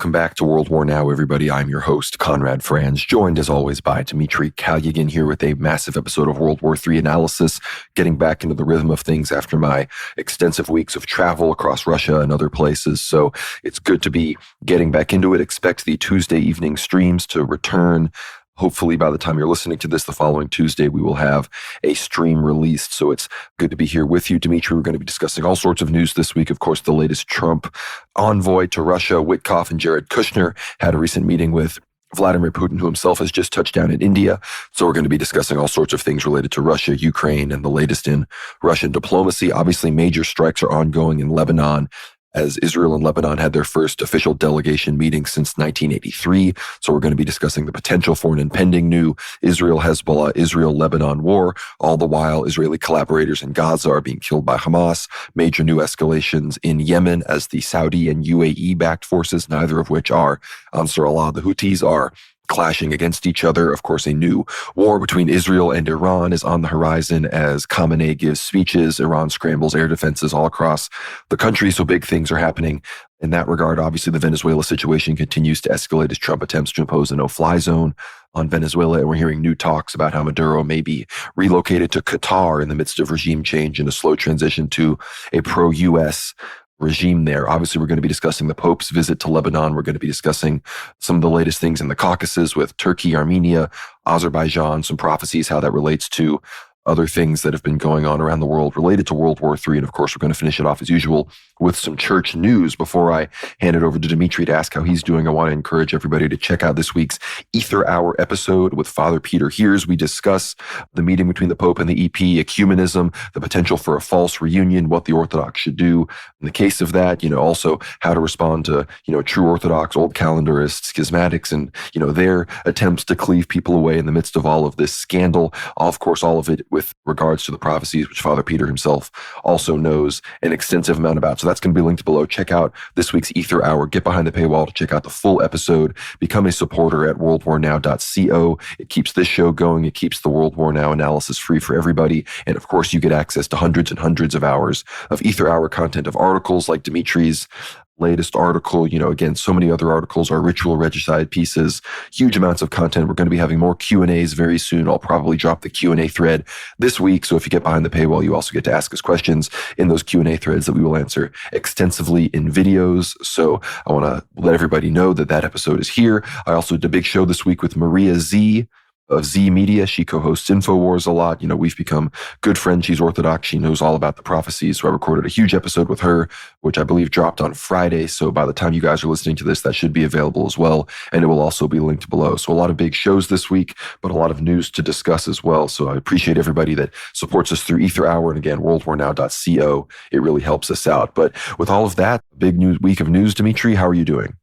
Welcome back to World War Now, everybody. I'm your host, Conrad Franz, joined as always by Dmitry Kalyagin here with a massive episode of World War III analysis, getting back into the rhythm of things after my extensive weeks of travel across Russia and other places. So it's good to be getting back into it. Expect the Tuesday evening streams to return. Hopefully, by the time you're listening to this, the following Tuesday, we will have a stream released. So it's good to be here with you, Dmitry. We're going to be discussing all sorts of news this week. Of course, the latest Trump envoy to Russia, Witkoff and Jared Kushner, had a recent meeting with Vladimir Putin, who himself has just touched down in India. So we're going to be discussing all sorts of things related to Russia, Ukraine, and the latest in Russian diplomacy. Obviously, major strikes are ongoing in Lebanon, as Israel and Lebanon had their first official delegation meeting since 1983. So we're going to be discussing the potential for an impending new Israel-Hezbollah, Israel-Lebanon war. All the while, Israeli collaborators in Gaza are being killed by Hamas. Major new escalations in Yemen as the Saudi and UAE-backed forces, neither of which are Ansar Allah, the Houthis, are clashing against each other. Of course, a new war between Israel and Iran is on the horizon as Khamenei gives speeches. Iran scrambles air defenses all across the country. So big things are happening in that regard. Obviously, the Venezuela situation continues to escalate as Trump attempts to impose a no-fly zone on Venezuela. And we're hearing new talks about how Maduro may be relocated to Qatar in the midst of regime change and a slow transition to a pro-U.S. regime there. Obviously, we're going to be discussing the Pope's visit to Lebanon. We're going to be discussing some of the latest things in the Caucasus with Turkey, Armenia, Azerbaijan, some prophecies, how that relates to other things that have been going on around the world related to World War III. And of course, we're going to finish it off as usual with some church news. Before I hand it over to Dmitry to ask how he's doing, I want to encourage everybody to check out this week's Ether Hour episode with Father Peter Hears. We discuss the meeting between the Pope and the EP, ecumenism, the potential for a false reunion, what the Orthodox should do in the case of that, also how to respond to, true Orthodox, old calendarists, schismatics, and, their attempts to cleave people away in the midst of all of this scandal. Of course, all of it with regards to the prophecies, which Father Peter himself also knows an extensive amount about. So that's going to be linked below. Check out this week's Ether Hour. Get behind the paywall to check out the full episode. Become a supporter at worldwarnow.co. It keeps this show going. It keeps the World War Now analysis free for everybody. And of course, you get access to hundreds and hundreds of hours of Ether Hour content, of articles like Dimitri's latest article, again, so many other articles, our ritual regicide pieces, huge amounts of content. We're going to be having more Q&As very soon. I'll probably drop the Q&A thread this week. So if you get behind the paywall, you also get to ask us questions in those Q&A threads that we will answer extensively in videos. So I want to let everybody know that episode is here. I also did a big show this week with Maria Z of Z Media. She co-hosts InfoWars a lot. We've become good friends. She's Orthodox. She knows all about the prophecies. So I recorded a huge episode with her, which I believe dropped on Friday. So by the time you guys are listening to this, that should be available as well. And it will also be linked below. So a lot of big shows this week, but a lot of news to discuss as well. So I appreciate everybody that supports us through Ether Hour. And again, worldwarnow.co. It really helps us out. But with all of that, big week of news, Dmitry, how are you doing?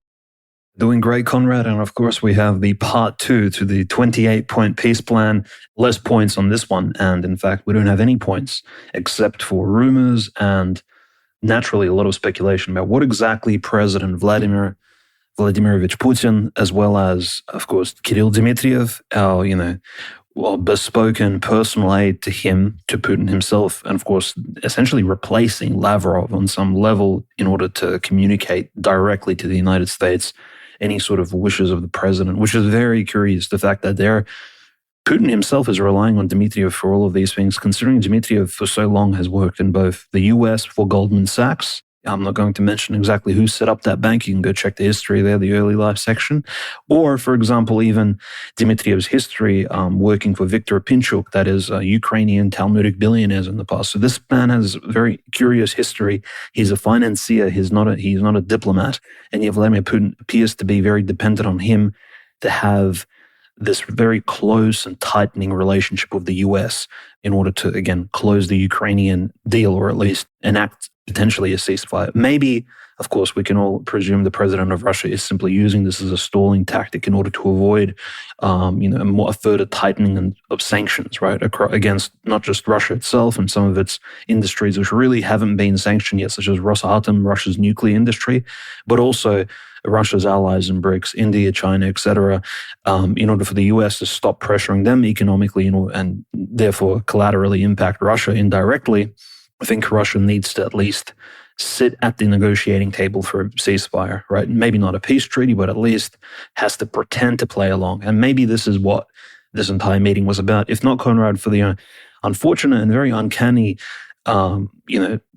Doing great, Conrad. And of course, we have the part 2 to the 28-point peace plan. Less points on this one. And in fact, we don't have any points except for rumors and naturally a lot of speculation about what exactly President Vladimirovich Putin, as well as, of course, Kirill Dmitriev, our, bespoken personal aide to him, to Putin himself, and of course, essentially replacing Lavrov on some level in order to communicate directly to the United States any sort of wishes of the president, which is very curious. The fact that Putin himself is relying on Dmitriev for all of these things, considering Dmitriev for so long has worked in both the US for Goldman Sachs. I'm not going to mention exactly who set up that bank. You can go check the history there, the early life section. Or, for example, even Dmitriev's history working for Viktor Pinchuk, that is Ukrainian Talmudic billionaires in the past. So this man has a very curious history. He's a financier. He's not a diplomat. And yet Vladimir Putin appears to be very dependent on him to have this very close and tightening relationship with the US in order to, again, close the Ukrainian deal, or at least enact potentially a ceasefire. Maybe, of course, we can all presume the president of Russia is simply using this as a stalling tactic in order to avoid, a further tightening of sanctions, right, against not just Russia itself and some of its industries, which really haven't been sanctioned yet, such as Rosatom, Russia's nuclear industry, but also Russia's allies in BRICS, India, China, etc., in order for the US to stop pressuring them economically and therefore collaterally impact Russia indirectly. I think Russia needs to at least sit at the negotiating table for a ceasefire, right? Maybe not a peace treaty, but at least has to pretend to play along. And maybe this is what this entire meeting was about, if not, Conrad, for the unfortunate and very uncanny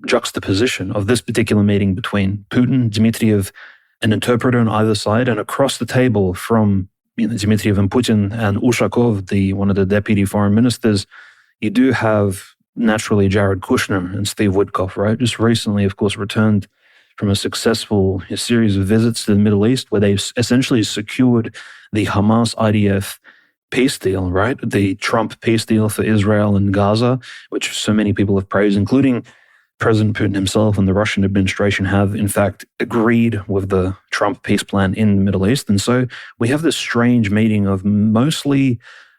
juxtaposition of this particular meeting between Putin, Dmitriev, an interpreter on either side, and across the table from Dmitriev and Putin and Ushakov, one of the deputy foreign ministers, you do have naturally Jared Kushner and Steve Witkoff, right? Just recently, of course, returned from a successful series of visits to the Middle East where they essentially secured the Hamas-IDF peace deal, right? The Trump peace deal for Israel and Gaza, which so many people have praised, including President Putin himself and the Russian administration have, in fact, agreed with the Trump peace plan in the Middle East. And so we have this strange meeting of mostly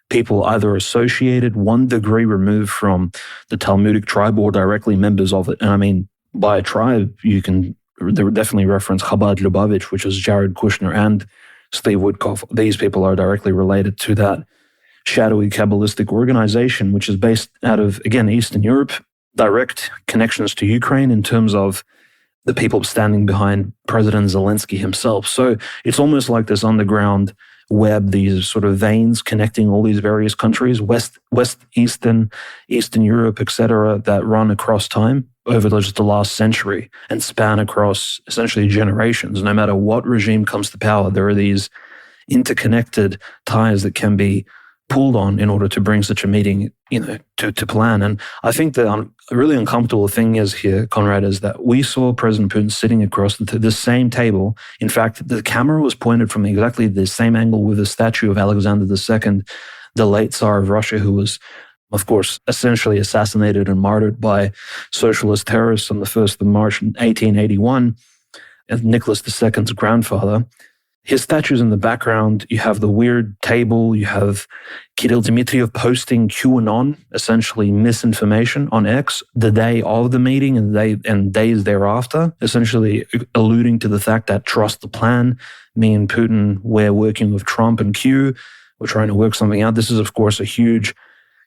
people either associated 1 degree removed from the Talmudic tribe or directly members of it. And I mean, by a tribe, you can definitely reference Chabad Lubavitch, which is Jared Kushner and Steve Witkoff. These people are directly related to that shadowy Kabbalistic organization, which is based out of, again, Eastern Europe, direct connections to Ukraine in terms of the people standing behind President Zelensky himself. So it's almost like this underground web, these sort of veins connecting all these various countries, West, Eastern Europe, etc., that run across time over just the last century and span across essentially generations. No matter what regime comes to power, there are these interconnected ties that can be pulled on in order to bring such a meeting, to plan. And I think the really uncomfortable thing is here, Conrad, is that we saw President Putin sitting across the same table. In fact, the camera was pointed from exactly the same angle with the statue of Alexander II, the late Tsar of Russia, who was, of course, essentially assassinated and martyred by socialist terrorists on the 1st of March 1881, and Nicholas II's grandfather. His statue's in the background. You have the weird table. You have Kirill Dmitriev posting QAnon, essentially misinformation on X, the day of the meeting and days thereafter, essentially alluding to the fact that trust the plan. Me and Putin, we're working with Trump and Q. We're trying to work something out. This is, of course, a huge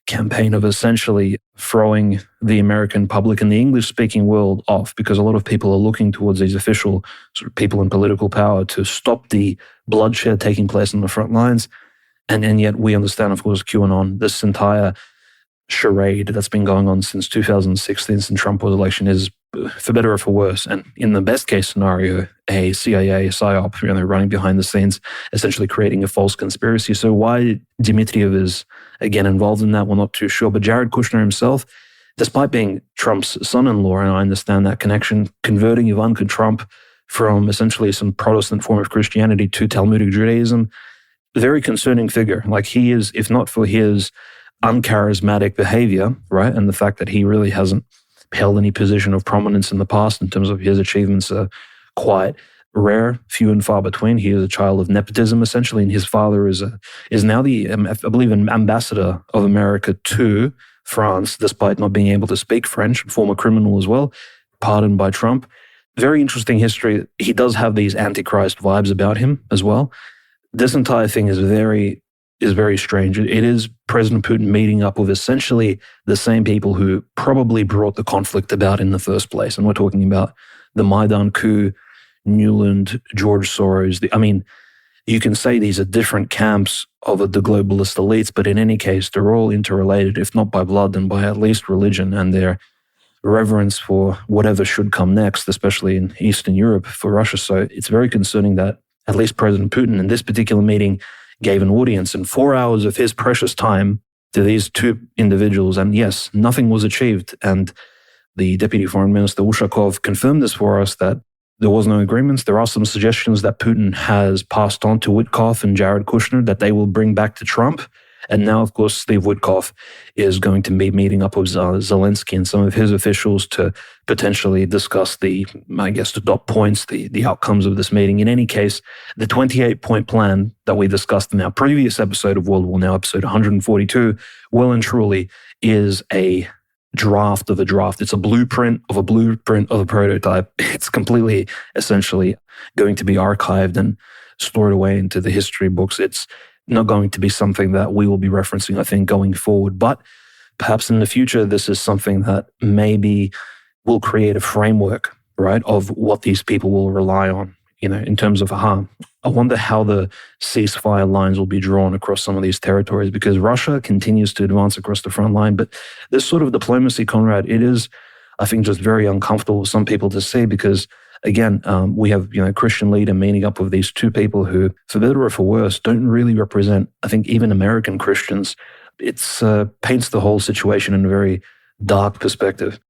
campaign of essentially throwing the American public and the English-speaking world off, because a lot of people are looking towards these official sort of people in political power to stop the bloodshed taking place on the front lines. And yet we understand, of course, QAnon, this entire charade that's been going on since 2016, since Trump was election, is for better or for worse. And in the best case scenario, a CIA, PSYOP, running behind the scenes, essentially creating a false conspiracy. So why Dmitriev is again involved in that, we're not too sure. But Jared Kushner himself, despite being Trump's son-in-law, and I understand that connection, converting Ivanka Trump from essentially some Protestant form of Christianity to Talmudic Judaism, very concerning figure. Like, he is, if not for his uncharismatic behavior, right, and the fact that he really hasn't held any position of prominence in the past in terms of his achievements are quite rare, few and far between. He is a child of nepotism, essentially, and his father is now the, I believe, an ambassador of America to France, despite not being able to speak French, former criminal as well, pardoned by Trump. Very interesting history. He does have these Antichrist vibes about him as well. This entire thing is very strange. It is President Putin meeting up with essentially the same people who probably brought the conflict about in the first place. And we're talking about the Maidan coup, Newland, George Soros. You can say these are different camps of the globalist elites, but in any case, they're all interrelated, if not by blood, then by at least religion and their reverence for whatever should come next, especially in Eastern Europe for Russia. So it's very concerning that at least President Putin in this particular meeting gave an audience and 4 hours of his precious time to these two individuals. And yes, nothing was achieved. And the Deputy Foreign Minister Ushakov confirmed this for us, that there was no agreements. There are some suggestions that Putin has passed on to Witkoff and Jared Kushner that they will bring back to Trump. And now, of course, Steve Witkoff is going to be meeting up with Zelensky and some of his officials to potentially discuss the dot points, the outcomes of this meeting. In any case, the 28-point plan that we discussed in our previous episode of World War Now, episode 142, well and truly is a draft of a draft. It's a blueprint of a prototype. It's completely, essentially, going to be archived and stored away into the history books. It's not going to be something that we will be referencing, I think, going forward. But perhaps in the future, this is something that maybe will create a framework right, of what these people will rely on, in terms of harm. I wonder how the ceasefire lines will be drawn across some of these territories, because Russia continues to advance across the front line. But this sort of diplomacy, Conrad, it is, I think, just very uncomfortable for some people to see, because again, we have, Christian leader meeting up with these two people who, for better or for worse, don't really represent, I think, even American Christians. It's paints the whole situation in a very dark perspective.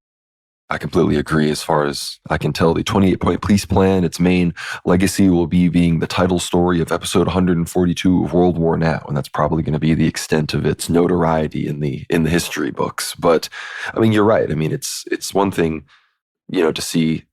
I completely agree. As far as I can tell, the 28-point peace plan, its main legacy will be being the title story of episode 142 of World War Now, and that's probably going to be the extent of its notoriety in the history books. But I mean, you're right. I mean, it's one thing, to see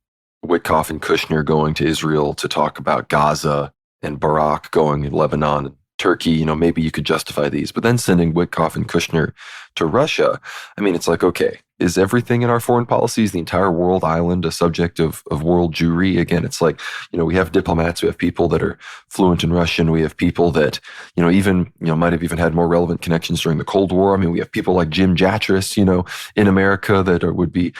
Witkoff and Kushner going to Israel to talk about Gaza, and Barak going in Lebanon and Turkey. Maybe you could justify these, but then sending Witkoff and Kushner to Russia, I mean, it's like, okay, is everything in our foreign policies, the entire world island, a subject of world Jewry? Again, it's like, we have diplomats, we have people that are fluent in Russian, we have people that, even, might have even had more relevant connections during the Cold War. I mean, we have people like Jim Jatras, in America that would be,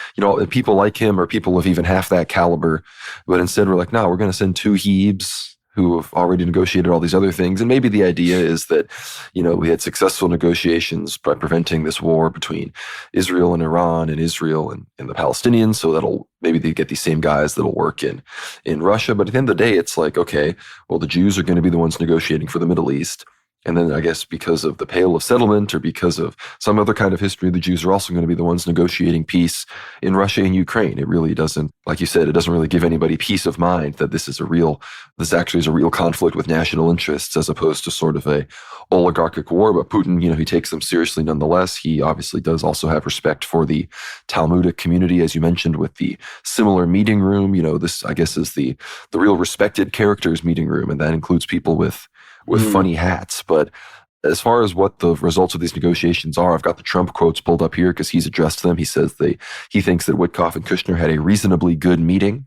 people like him or people of even half that caliber. But instead we're like, no, we're going to send two Hebes who have already negotiated all these other things. And maybe the idea is that, we had successful negotiations by preventing this war between Israel and Iran and Israel and the Palestinians. So maybe they get these same guys that'll work in Russia. But at the end of the day, it's like, okay, well, the Jews are going to be the ones negotiating for the Middle East. And then I guess because of the Pale of Settlement or because of some other kind of history, the Jews are also going to be the ones negotiating peace in Russia and Ukraine. It really doesn't, like you said, it doesn't really give anybody peace of mind that this actually is a real conflict with national interests as opposed to sort of a oligarchic war. But Putin, he takes them seriously nonetheless. He obviously does also have respect for the Talmudic community, as you mentioned, with the similar meeting room. This, I guess, is the real respected characters meeting room, and that includes people with funny hats. But as far as what the results of these negotiations are, I've got the Trump quotes pulled up here because he's addressed them. He says he thinks that Witkoff and Kushner had a reasonably good meeting.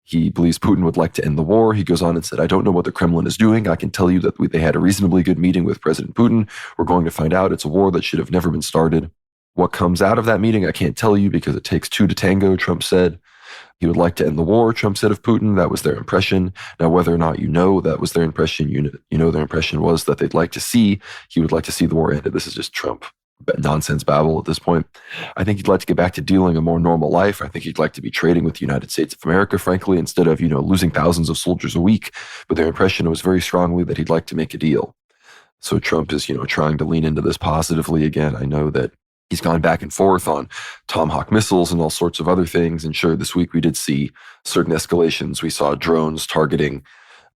He believes Putin would like to end the war. He goes on and said, I don't know what the Kremlin is doing. I can tell you that they had a reasonably good meeting with President Putin. We're going to find out. It's a war that should have never been started. What comes out of that meeting, I can't tell you because it takes two to tango, Trump said. He would like to end the war, Trump said of Putin. That was their impression. Now, whether or not that was their impression, their impression was that he would like to see the war ended. This is just Trump nonsense babble at this point. I think he'd like to get back to dealing a more normal life. I think he'd like to be trading with the United States of America, frankly, instead of, losing thousands of soldiers a week. But their impression was very strongly that he'd like to make a deal. So Trump is, trying to lean into this positively again. I know that he's gone back and forth on Tomahawk missiles and all sorts of other things. And sure, this week we did see certain escalations. We saw drones targeting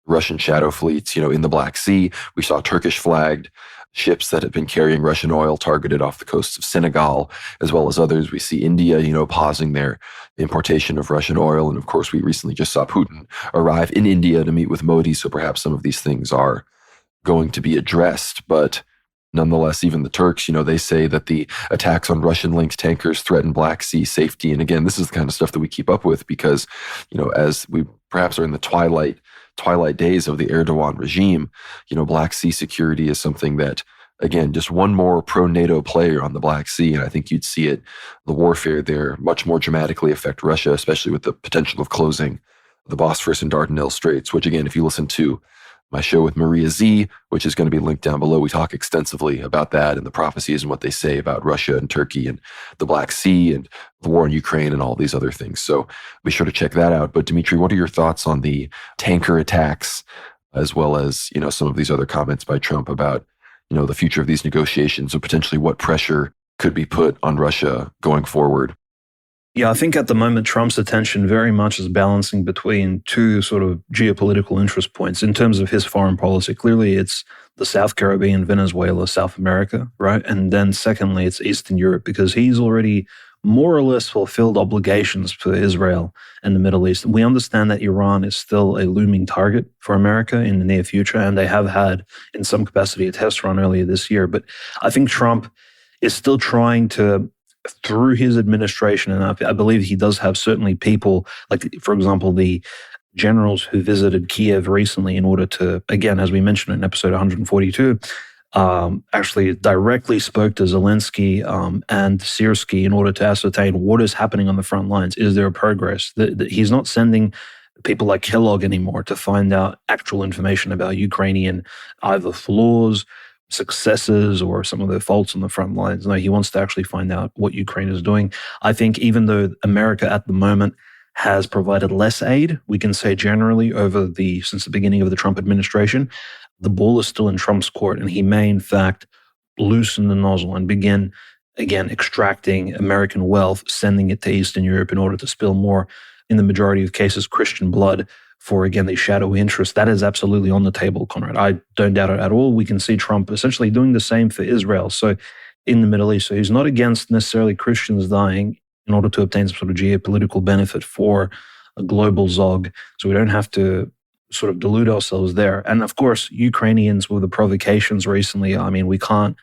Russian shadow fleets, in the Black Sea. We saw Turkish flagged ships that had been carrying Russian oil targeted off the coasts of Senegal, as well as others. We see India, pausing their importation of Russian oil. And of course, we recently just saw Putin arrive in India to meet with Modi. So perhaps some of these things are going to be addressed. But nonetheless, even the Turks, they say that the attacks on Russian-linked tankers threaten Black Sea safety. And again, this is the kind of stuff that we keep up with because, as we perhaps are in the twilight days of the Erdogan regime, Black Sea security is something that, again, just one more pro-NATO player on the Black Sea, and I think you'd see the warfare there much more dramatically affect Russia, especially with the potential of closing the Bosphorus and Dardanelles Straits, which again, if you listen to my show with Maria Z, which is going to be linked down below, we talk extensively about that and the prophecies and what they say about Russia and Turkey and the Black Sea and the war in Ukraine and all these other things. So be sure to check that out. But Dimitri, what are your thoughts on the tanker attacks, as well as, some of these other comments by Trump about, the future of these negotiations and potentially what pressure could be put on Russia going forward? Yeah, I think at the moment, Trump's attention very much is balancing between two sort of geopolitical interest points in terms of his foreign policy. Clearly, it's the South Caribbean, Venezuela, South America, right? And then secondly, it's Eastern Europe, because he's already more or less fulfilled obligations for Israel and the Middle East. We understand that Iran is still a looming target for America in the near future, and they have had, in some capacity, a test run earlier this year. But I think Trump is still trying to, through his administration, and I believe he does have certainly people, like, for example, the generals who visited Kiev recently in order to, again, as we mentioned in episode 142, actually directly spoke to Zelensky and Syrskyi in order to ascertain what is happening on the front lines. Is there a progress? He's not sending people like Kellogg anymore to find out actual information about Ukrainian either flaws, successes, or some of the faults on the front lines. No, he wants to actually find out what Ukraine is doing. I think even though America at the moment has provided less aid, we can say generally since the beginning of the Trump administration, the ball is still in Trump's court, and he may in fact loosen the nozzle and begin again extracting American wealth, sending it to Eastern Europe in order to spill more, in the majority of cases, Christian blood for, again, these shadowy interests. That is absolutely on the table, Conrad. I don't doubt it at all. We can see Trump essentially doing the same for Israel. So in the Middle East, so he's not against necessarily Christians dying in order to obtain some sort of geopolitical benefit for a global Zog. So we don't have to sort of delude ourselves there. And of course, Ukrainians with the provocations recently, I mean, we can't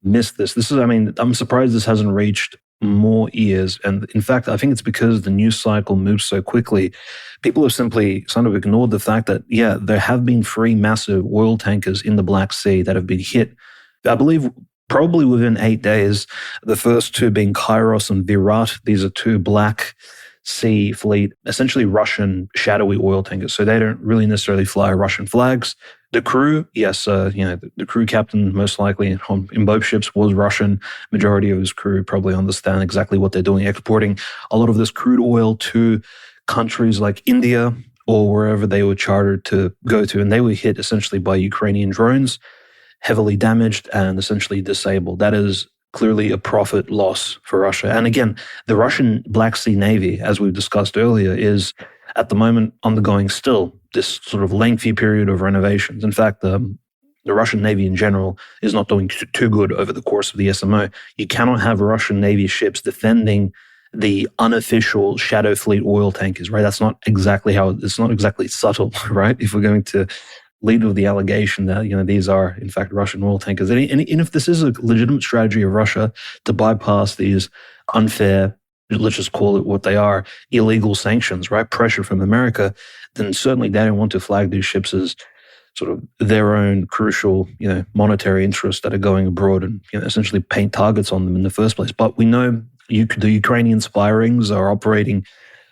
miss this. I'm surprised this hasn't reached more ears. And in fact, I think it's because the news cycle moves so quickly. People have simply sort of ignored the fact that, yeah, there have been 3 massive oil tankers in the Black Sea that have been hit, I believe, probably within 8 days. The first 2 being Kairos and Virat. These are 2 Black Sea fleet, essentially Russian shadowy oil tankers. So they don't really necessarily fly Russian flags. The crew, yes, the crew captain most likely in both ships was Russian. Majority of his crew probably understand exactly what they're doing, exporting a lot of this crude oil to countries like India or wherever they were chartered to go to. And they were hit essentially by Ukrainian drones, heavily damaged and essentially disabled. That is clearly a profit loss for Russia. And again, the Russian Black Sea Navy, as we've discussed earlier, is at the moment undergoing still this sort of lengthy period of renovations. In fact, the Russian Navy in general is not doing too good over the course of the SMO. You cannot have Russian Navy ships defending the unofficial shadow fleet oil tankers, right? That's not exactly it's not exactly subtle, right? If we're going to lead with the allegation that, these are, in fact, Russian oil tankers. And if this is a legitimate strategy of Russia to bypass these unfair, let's just call it what they are, illegal sanctions, right? Pressure from America, then certainly they don't want to flag these ships as sort of their own crucial, monetary interests that are going abroad and, essentially paint targets on them in the first place. But we know the Ukrainian spy rings are operating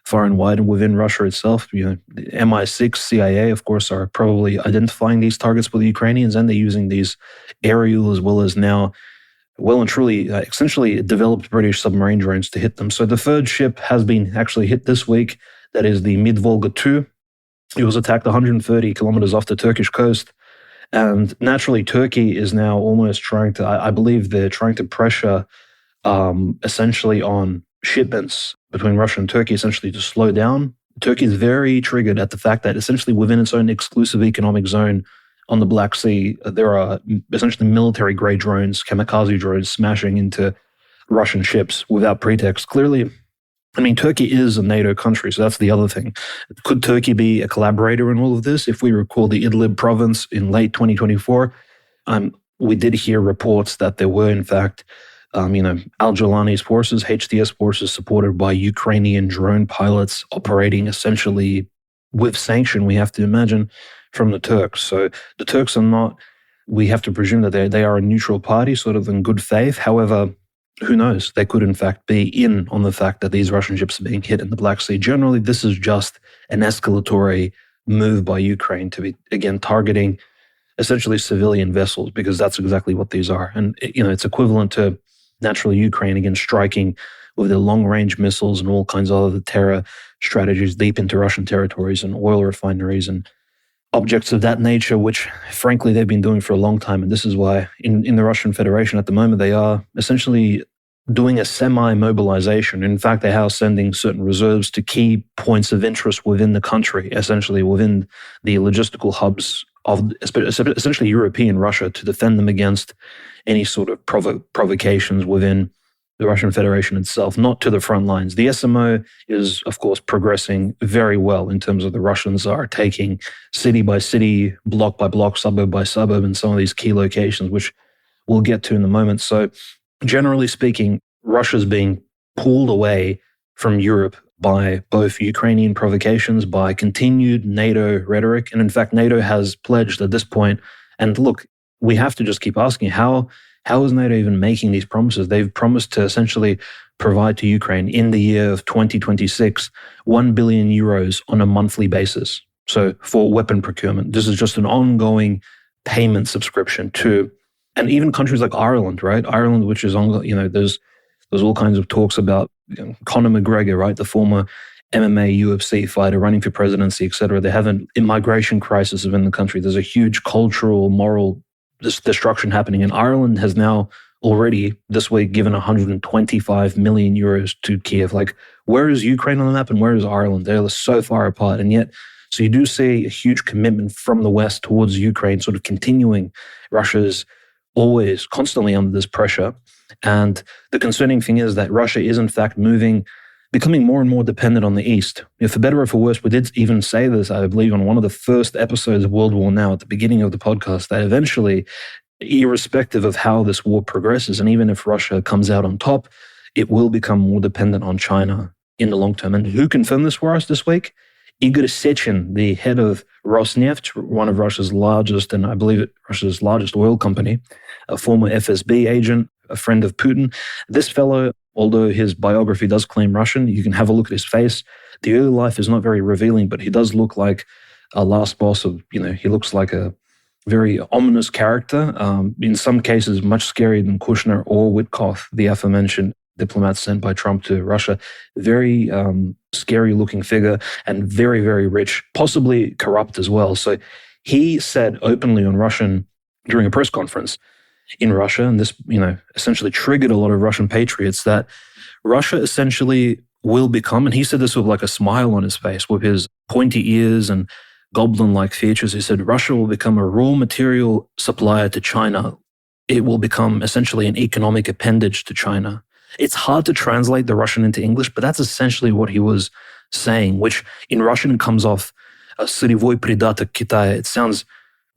far and wide and within Russia itself. The MI6, CIA, of course, are probably identifying these targets for the Ukrainians, and they're using these aerial as well as now well and truly essentially developed British submarine drones to hit them. So the third ship has been actually hit this week. That is the Mid-Volga 2. It was attacked 130 kilometers off the Turkish coast. And naturally, Turkey is now almost trying to, I believe they're trying to pressure essentially on shipments between Russia and Turkey, essentially to slow down. Turkey is very triggered at the fact that essentially within its own exclusive economic zone on the Black Sea, there are essentially military-grade drones, kamikaze drones, smashing into Russian ships without pretext. Clearly, Turkey is a NATO country, so that's the other thing. Could Turkey be a collaborator in all of this? If we recall the Idlib province in late 2024, we did hear reports that there were, in fact, al-Jolani's forces, HTS forces, supported by Ukrainian drone pilots operating essentially with sanction, we have to imagine, from the Turks. So the Turks are not, we have to presume that they are a neutral party, sort of in good faith. However, who knows? They could, in fact, be in on the fact that these Russian ships are being hit in the Black Sea. Generally, this is just an escalatory move by Ukraine to be, again, targeting essentially civilian vessels, because that's exactly what these are. And, it's equivalent to naturally Ukraine, again, striking with their long-range missiles and all kinds of other terror strategies deep into Russian territories and oil refineries and objects of that nature, which, frankly, they've been doing for a long time. And this is why in the Russian Federation at the moment, they are essentially doing a semi-mobilization. In fact, they are sending certain reserves to key points of interest within the country, essentially within the logistical hubs of essentially European Russia, to defend them against any sort of provocations within the Russian Federation itself, not to the front lines. The SMO is, of course, progressing very well in terms of the Russians are taking city by city, block by block, suburb by suburb in some of these key locations, which we'll get to in a moment. So generally speaking, Russia's being pulled away from Europe by both Ukrainian provocations, by continued NATO rhetoric. And in fact, NATO has pledged at this point, and look, we have to just keep asking, how is NATO even making these promises? They've promised to essentially provide to Ukraine in the year of 2026, 1 billion euros on a monthly basis. So for weapon procurement, this is just an ongoing payment subscription to, and even countries like Ireland, right? Ireland, which is on, there's all kinds of talks about Conor McGregor, right? The former MMA, UFC fighter running for presidency, etc. They have an immigration crisis within the country. There's a huge cultural, moral destruction happening. And Ireland has now already this week given 125 million euros to Kiev. Like, where is Ukraine on the map and where is Ireland? They're so far apart. And yet, so you do see a huge commitment from the West towards Ukraine, sort of continuing. Russia's always constantly under this pressure. And the concerning thing is that Russia is in fact becoming more and more dependent on the East. For better or for worse, we did even say this, I believe, on one of the first episodes of World War Now at the beginning of the podcast, that eventually, irrespective of how this war progresses, and even if Russia comes out on top, it will become more dependent on China in the long term. And who confirmed this for us this week? Igor Sechin, the head of Rosneft, one of Russia's largest, and I believe Russia's largest oil company, a former FSB agent, a friend of Putin. This fellow, although his biography does claim Russian, you can have a look at his face. The early life is not very revealing, but he does look like a last boss of, he looks like a very ominous character. In some cases, much scarier than Kushner or Witkoff, the aforementioned diplomat sent by Trump to Russia. Very scary looking figure and very, very rich, possibly corrupt as well. So he said openly on Russian during a press conference in Russia, and this, essentially triggered a lot of Russian patriots, that Russia essentially will become, and he said this with like a smile on his face, with his pointy ears and goblin-like features. He said, Russia will become a raw material supplier to China. It will become essentially an economic appendage to China. It's hard to translate the Russian into English, but that's essentially what he was saying, which in Russian comes off «Сырьевой придаток Китая». It sounds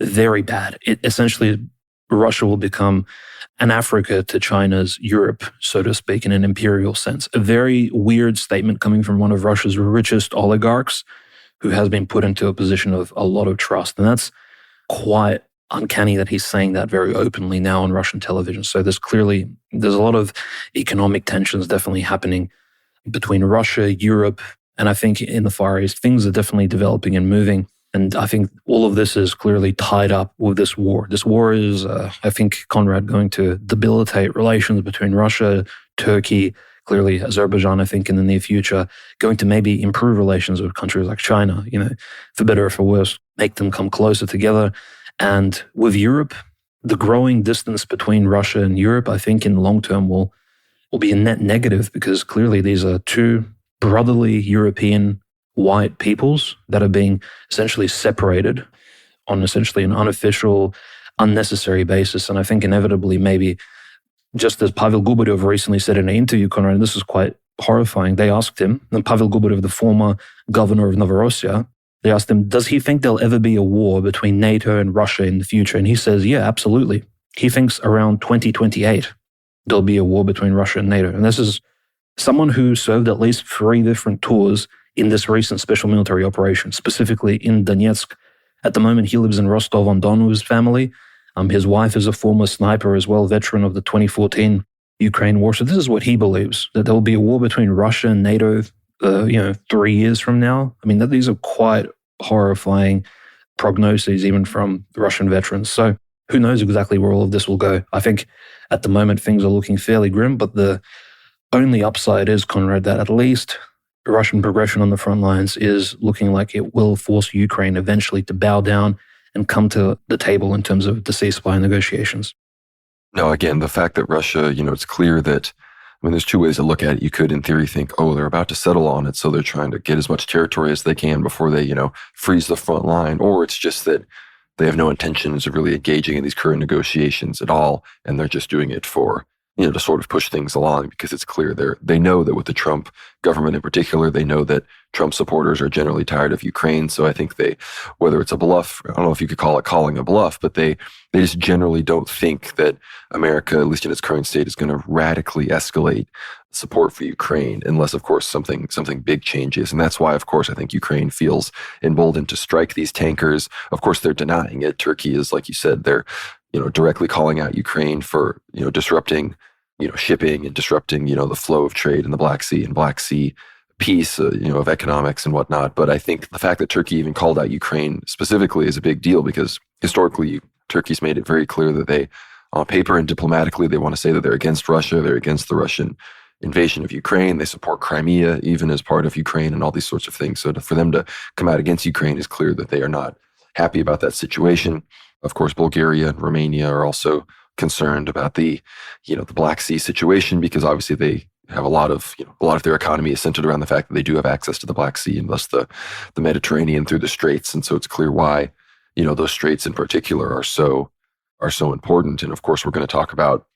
very bad. It essentially, Russia will become an Africa to China's Europe, so to speak, in an imperial sense. A very weird statement coming from one of Russia's richest oligarchs, who has been put into a position of a lot of trust. And that's quite uncanny that he's saying that very openly now on Russian television. So there's a lot of economic tensions definitely happening between Russia, Europe, and I think in the Far East, things are definitely developing and moving. And I think all of this is clearly tied up with this war. This war is, I think, Conrad, going to debilitate relations between Russia, Turkey, clearly Azerbaijan, I think, in the near future, going to maybe improve relations with countries like China, for better or for worse, make them come closer together. And with Europe, the growing distance between Russia and Europe, I think in the long term will be a net negative, because clearly these are two brotherly European white peoples that are being essentially separated on essentially an unofficial, unnecessary basis. And I think inevitably, maybe, just as Pavel Gubarev recently said in an interview, Conrad, and this is quite horrifying, they asked him, and Pavel Gubarev, the former governor of Novorossiya, they asked him, does he think there'll ever be a war between NATO and Russia in the future? And he says, yeah, absolutely. He thinks around 2028, there'll be a war between Russia and NATO. And this is someone who served at least 3 different tours in this recent special military operation, specifically in Donetsk. At the moment, he lives in Rostov-on-Don with his family. His wife is a former sniper as well, veteran of the 2014 Ukraine war. So this is what he believes, that there will be a war between Russia and NATO, 3 years from now. I mean, these are quite horrifying prognoses, even from Russian veterans. So who knows exactly where all of this will go. I think at the moment, things are looking fairly grim, but the only upside is, Conrad, that at least Russian progression on the front lines is looking like it will force Ukraine eventually to bow down and come to the table in terms of the ceasefire negotiations. No, again, the fact that Russia, it's clear that, there's 2 ways to look at it. You could, in theory, think, they're about to settle on it, so they're trying to get as much territory as they can before they, freeze the front line. Or it's just that they have no intentions of really engaging in these current negotiations at all, and they're just doing it for, to sort of push things along, because it's clear they know that with the Trump government in particular, they know that Trump supporters are generally tired of Ukraine. So I think whether it's a bluff, I don't know if you could call it calling a bluff, but they just generally don't think that America, at least in its current state, is going to radically escalate support for Ukraine unless, of course, something big changes. And that's why, of course, I think Ukraine feels emboldened to strike these tankers. Of course, they're denying it. Turkey is, like you said, they're directly calling out Ukraine for, disrupting, shipping and disrupting, the flow of trade in the Black Sea and Black Sea peace, of economics and whatnot. But I think the fact that Turkey even called out Ukraine specifically is a big deal because historically, Turkey's made it very clear that they, on paper and diplomatically, they want to say that they're against Russia, they're against the Russian invasion of Ukraine, they support Crimea even as part of Ukraine and all these sorts of things. So for them to come out against Ukraine is clear that they are not happy about that situation. Of course, Bulgaria and Romania are also concerned about the Black Sea situation because obviously they have a lot of their economy is centered around the fact that they do have access to the Black Sea and thus the Mediterranean through the straits. And so it's clear why, those straits in particular are so important. And of course, we're going to talk about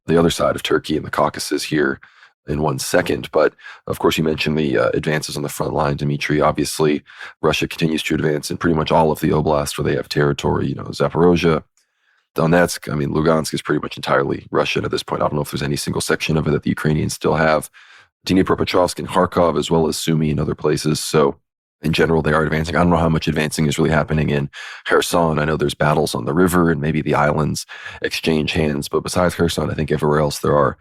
the other side of Turkey and the Caucasus here in 1 second. But of course, you mentioned the advances on the front line, Dmitry. Obviously, Russia continues to advance in pretty much all of the oblasts where they have territory, Zaporozhye, Donetsk. I mean, Lugansk is pretty much entirely Russian at this point. I don't know if there's any single section of it that the Ukrainians still have. Dnipropetrovsk and Kharkov, as well as Sumy and other places. So in general, they are advancing. I don't know how much advancing is really happening in Kherson. I know there's battles on the river and maybe the islands exchange hands. But besides Kherson, I think everywhere else there are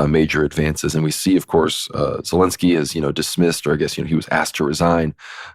major advances. And we see, of course, Zelensky is, dismissed, or I guess, he was asked to resign.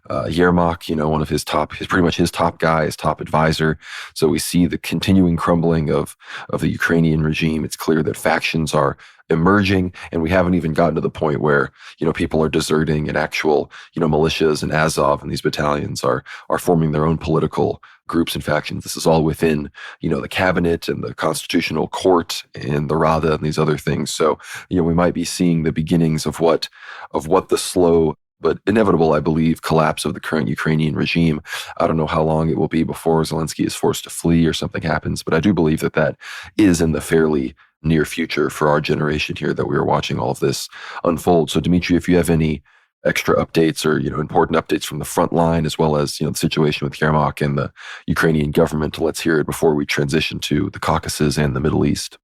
Yermak, one of his pretty much his top guy, his top advisor. So we see the continuing crumbling of the Ukrainian regime. It's clear that factions are emerging, and we haven't even gotten to the point where, people are deserting and actual, militias and Azov and these battalions are forming their own political groups and factions. This is all within, the cabinet and the constitutional court and the Rada and these other things. So, we might be seeing the beginnings of what the slow but inevitable, I believe, collapse of the current Ukrainian regime. I don't know how long it will be before Zelensky is forced to flee or something happens, but I do believe that is in the fairly near future for our generation here that we are watching all of this unfold. So, Dmitry, if you have any extra updates or, important updates from the front line, as well as, the situation with Yermak and the Ukrainian government, let's hear it before we transition to the Caucasus and the Middle East.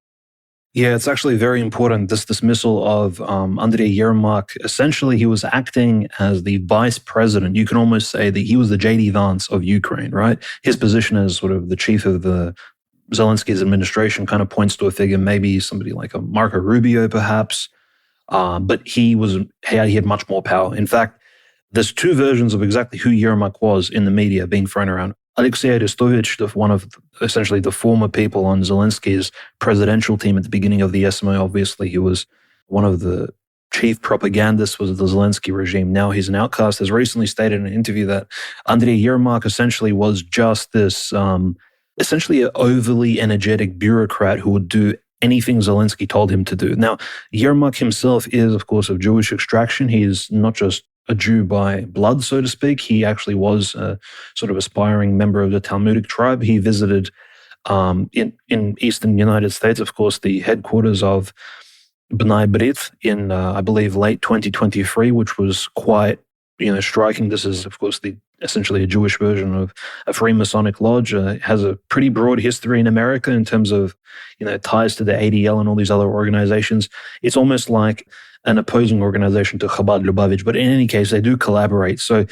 Yeah, it's actually very important, this dismissal of Andrei Yermak. Essentially, he was acting as the vice president. You can almost say that he was the J.D. Vance of Ukraine, right? His position as sort of the chief of the Zelensky's administration kind of points to a figure, maybe somebody like a Marco Rubio, perhaps. But he had much more power. In fact, there's two versions of exactly who Yermak was in the media being thrown around. Alexei Arestovich, one of essentially the former people on Zelensky's presidential team at the beginning of the SMO, obviously he was one of the chief propagandists was the Zelensky regime. Now he's an outcast, has recently stated in an interview that Andrei Yermak essentially was just this essentially an overly energetic bureaucrat who would do anything Zelensky told him to do. Now, Yermak himself is, of course, of Jewish extraction. He is not just a Jew by blood, so to speak. He actually was a sort of aspiring member of the Talmudic tribe. He visited in eastern United States, of course, the headquarters of B'nai B'rith in, I believe, late 2023, which was quite, striking. This is, of course, essentially a Jewish version of a Freemasonic lodge. It has a pretty broad history in America in terms of, ties to the ADL and all these other organizations. It's almost like an opposing organization to Chabad Lubavitch, but in any case, they do collaborate. So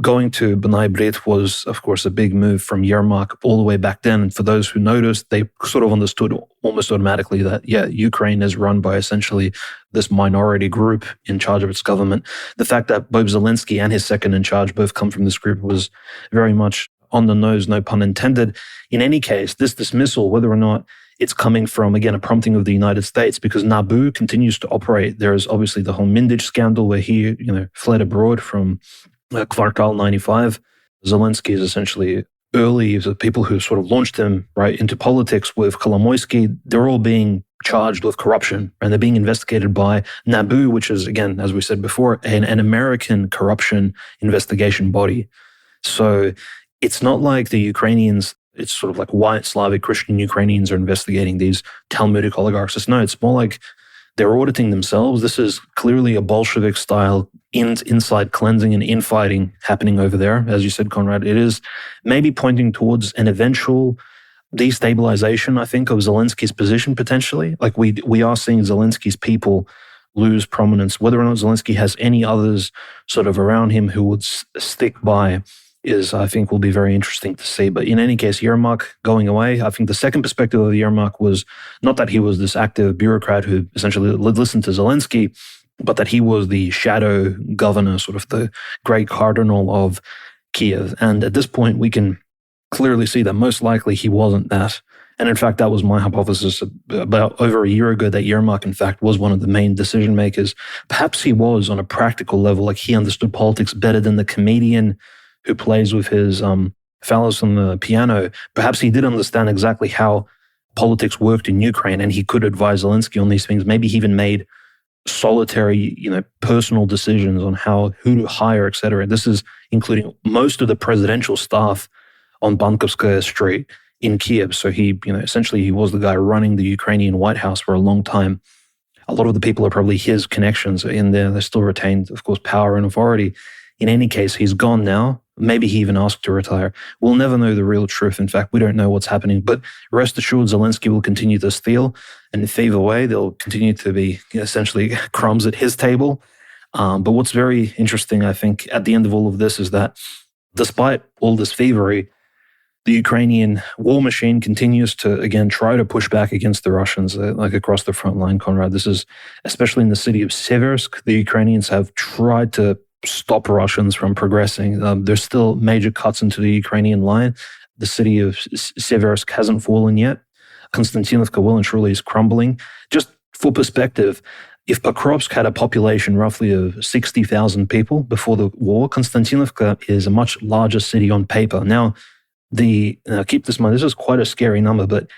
going to B'nai B'rith was, of course, a big move from Yermak all the way back then. And for those who noticed, they sort of understood almost automatically that, Ukraine is run by essentially this minority group in charge of its government. The fact that both Zelensky and his second in charge both come from this group was very much on the nose, no pun intended. In any case, this dismissal, whether or not it's coming from, again, a prompting of the United States, because Nabu continues to operate. There is obviously the whole Mindich scandal where he, fled abroad from Kvartal 95. Zelensky is essentially early, the people who sort of launched him right into politics with Kolomoisky, they're all being charged with corruption and they're being investigated by Nabu, which is, again, as we said before, an American corruption investigation body. So it's not like the Ukrainians, it's sort of like white Slavic Christian Ukrainians are investigating these Talmudic oligarchs. No, it's more like they're auditing themselves. This is clearly a Bolshevik style inside cleansing and infighting happening over there. As you said, Conrad, it is maybe pointing towards an eventual destabilization, I think, of Zelensky's position potentially. Like we are seeing Zelensky's people lose prominence. Whether or not Zelensky has any others sort of around him who would stick by I think, will be very interesting to see. But in any case, Yermak going away, I think the second perspective of Yermak was not that he was this active bureaucrat who essentially listened to Zelensky, but that he was the shadow governor, sort of the great cardinal of Kiev. And at this point, we can clearly see that most likely he wasn't that. And in fact, that was my hypothesis about over a year ago, that Yermak, in fact, was one of the main decision makers. Perhaps he was on a practical level, like he understood politics better than the comedian who plays with his phallus on the piano. Perhaps he did understand exactly how politics worked in Ukraine, and he could advise Zelensky on these things. Maybe he even made solitary, personal decisions on who to hire, etc. This is including most of the presidential staff on Bankovskaya Street in Kiev. So he, essentially he was the guy running the Ukrainian White House for a long time. A lot of the people are probably his connections in there. They still retained, of course, power and authority. In any case, he's gone now. Maybe he even asked to retire. We'll never know the real truth. In fact, we don't know what's happening. But rest assured, Zelensky will continue to steal and thieve away. There'll continue to be essentially crumbs at his table. But what's very interesting, I think, at the end of all of this is that despite all this thievery, the Ukrainian war machine continues to, again, try to push back against the Russians, like across the front line, Conrad. This is especially in the city of Seversk. The Ukrainians have tried to stop Russians from progressing. There's still major cuts into the Ukrainian line. The city of Seversk hasn't fallen yet. Konstantinovka well and truly is crumbling. Just for perspective, if Pokrovsk had a population roughly of 60,000 people before the war, Konstantinovka is a much larger city on paper. Now, keep this in mind, this is quite a scary number, but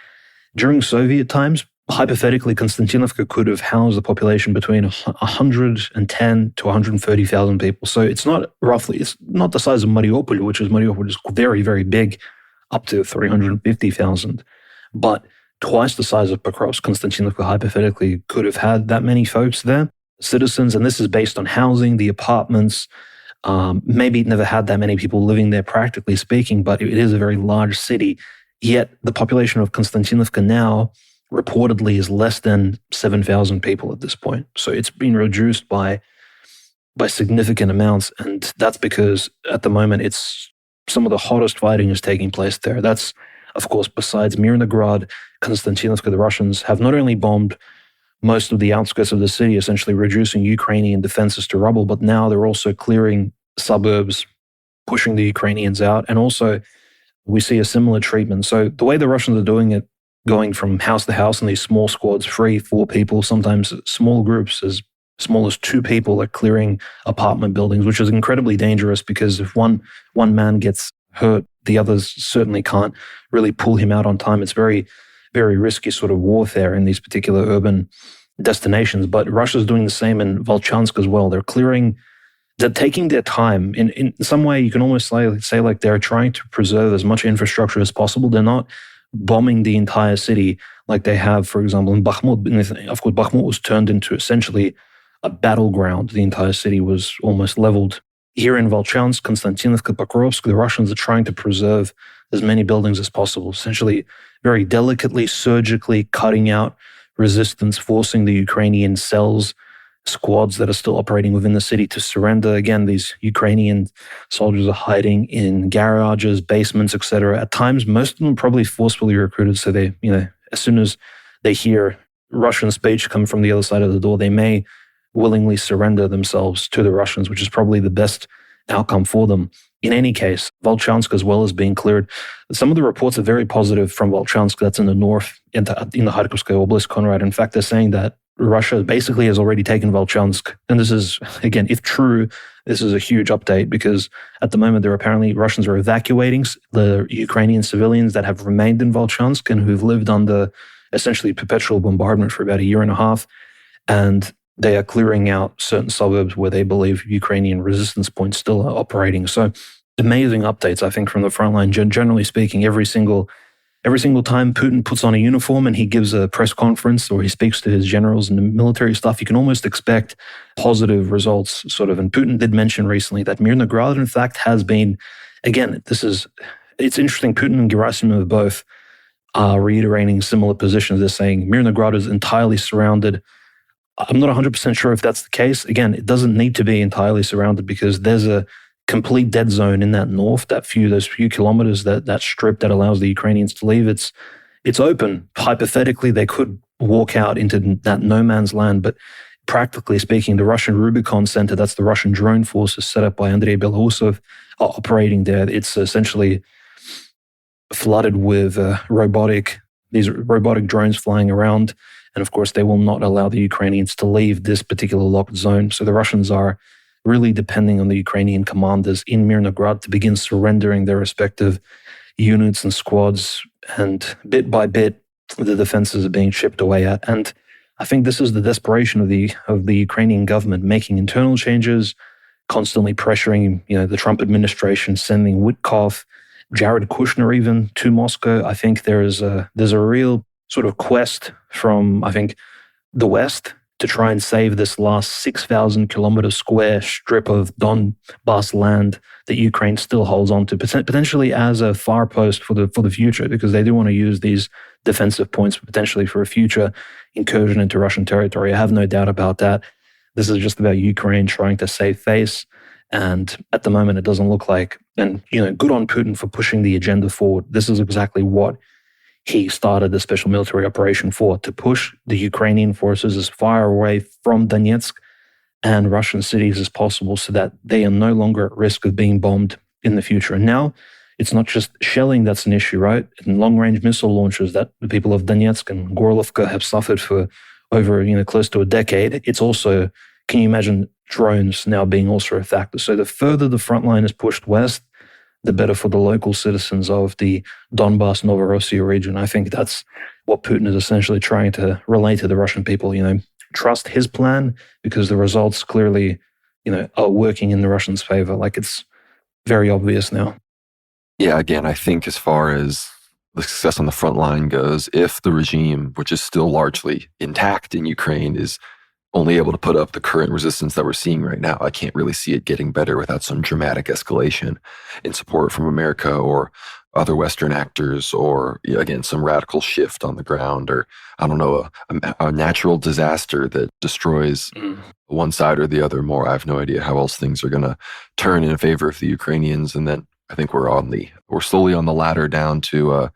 during Soviet times, hypothetically, Konstantinovka could have housed a population between 110 to 130,000 people. So it's not the size of Mariupol, Mariupol is very, very big, up to 350,000. But twice the size of Pokrovsk, Konstantinovka hypothetically could have had that many folks there, citizens, and this is based on housing, the apartments. Maybe it never had that many people living there, practically speaking, but it is a very large city. Yet the population of Konstantinovka now reportedly is less than 7,000 people at this point. So it's been reduced by significant amounts. And that's because at the moment, it's some of the hottest fighting is taking place there. That's, of course, besides Mirnograd, Konstantinovka, the Russians have not only bombed most of the outskirts of the city, essentially reducing Ukrainian defenses to rubble, but now they're also clearing suburbs, pushing the Ukrainians out. And also, we see a similar treatment. So the way the Russians are doing it, going from house to house in these small squads, 3, 4 people, sometimes small groups as small as 2 people are clearing apartment buildings, which is incredibly dangerous because if one man gets hurt, the others certainly can't really pull him out on time. It's very, very risky sort of warfare in these particular urban destinations. But Russia's doing the same in Volchansk as well. They're taking their time. In some way, you can almost say like they're trying to preserve as much infrastructure as possible. They're not bombing the entire city like they have, for example, in Bakhmut. Of course, Bakhmut was turned into essentially a battleground. The entire city was almost leveled. Here in Volchansk, Konstantinovka, Pokrovsk, the Russians are trying to preserve as many buildings as possible, essentially very delicately, surgically cutting out resistance, forcing the Ukrainian cells, squads that are still operating within the city to surrender. Again, these Ukrainian soldiers are hiding in garages, basements, etc. At times, most of them probably forcefully recruited. So they, as soon as they hear Russian speech come from the other side of the door, they may willingly surrender themselves to the Russians, which is probably the best outcome for them. In any case, Volchansk as well is being cleared. Some of the reports are very positive from Volchansk, that's in the north, in the Kharkovskaya Oblast, Conrad. In fact, they're saying that Russia basically has already taken Volchansk. And this is, again, if true, this is a huge update because at the moment, Russians are evacuating the Ukrainian civilians that have remained in Volchansk and who've lived under essentially perpetual bombardment for about a year and a half. And they are clearing out certain suburbs where they believe Ukrainian resistance points still are operating. So amazing updates, I think, from the front line. Generally speaking, every single time Putin puts on a uniform and he gives a press conference or he speaks to his generals and the military stuff, you can almost expect positive results, sort of. And Putin did mention recently that Mirnograd, in fact, has been, again, it's interesting, Putin and Gerasimov both are reiterating similar positions. They're saying Mirnograd is entirely surrounded. I'm not 100% sure if that's the case. Again, it doesn't need to be entirely surrounded because there's a complete dead zone in that north, those few kilometers, that strip that allows the Ukrainians to leave. It's open. Hypothetically, they could walk out into that no man's land, but practically speaking, the Russian Rubicon Center, that's the Russian drone forces set up by Andrei Belousov, are operating there. It's essentially flooded with these robotic drones flying around. And of course, they will not allow the Ukrainians to leave this particular locked zone. So the Russians are really depending on the Ukrainian commanders in Mirnograd to begin surrendering their respective units and squads. And bit by bit, the defenses are being chipped away at. And I think this is the desperation of the Ukrainian government, making internal changes, constantly pressuring, the Trump administration, sending Witkoff, Jared Kushner even to Moscow. I think there's a real sort of quest from, I think, the West to try and save this last 6,000 kilometer square strip of Donbas land that Ukraine still holds on to, potentially as a far post for the future, because they do want to use these defensive points potentially for a future incursion into Russian territory. I have no doubt about that. This is just about Ukraine trying to save face. And at the moment, it doesn't look like, and good on Putin for pushing the agenda forward. This is exactly what he started the special military operation for, to push the Ukrainian forces as far away from Donetsk and Russian cities as possible so that they are no longer at risk of being bombed in the future. And now it's not just shelling that's an issue, right? And long-range missile launchers that the people of Donetsk and Gorlovka have suffered for over, close to a decade. It's also, can you imagine drones now being also a factor? So the further the front line is pushed west, the better for the local citizens of the Donbas, Novorossiya region. I think that's what Putin is essentially trying to relay to the Russian people, trust his plan, because the results clearly, are working in the Russians' favor. Like, it's very obvious now. Yeah, again, I think as far as the success on the front line goes, if the regime, which is still largely intact in Ukraine, is only able to put up the current resistance that we're seeing right now, I can't really see it getting better without some dramatic escalation in support from America or other Western actors, or again, some radical shift on the ground, or I don't know, a natural disaster that destroys one side or the other more. I have no idea how else things are going to turn in favor of the Ukrainians. And then I think we're slowly on the ladder down to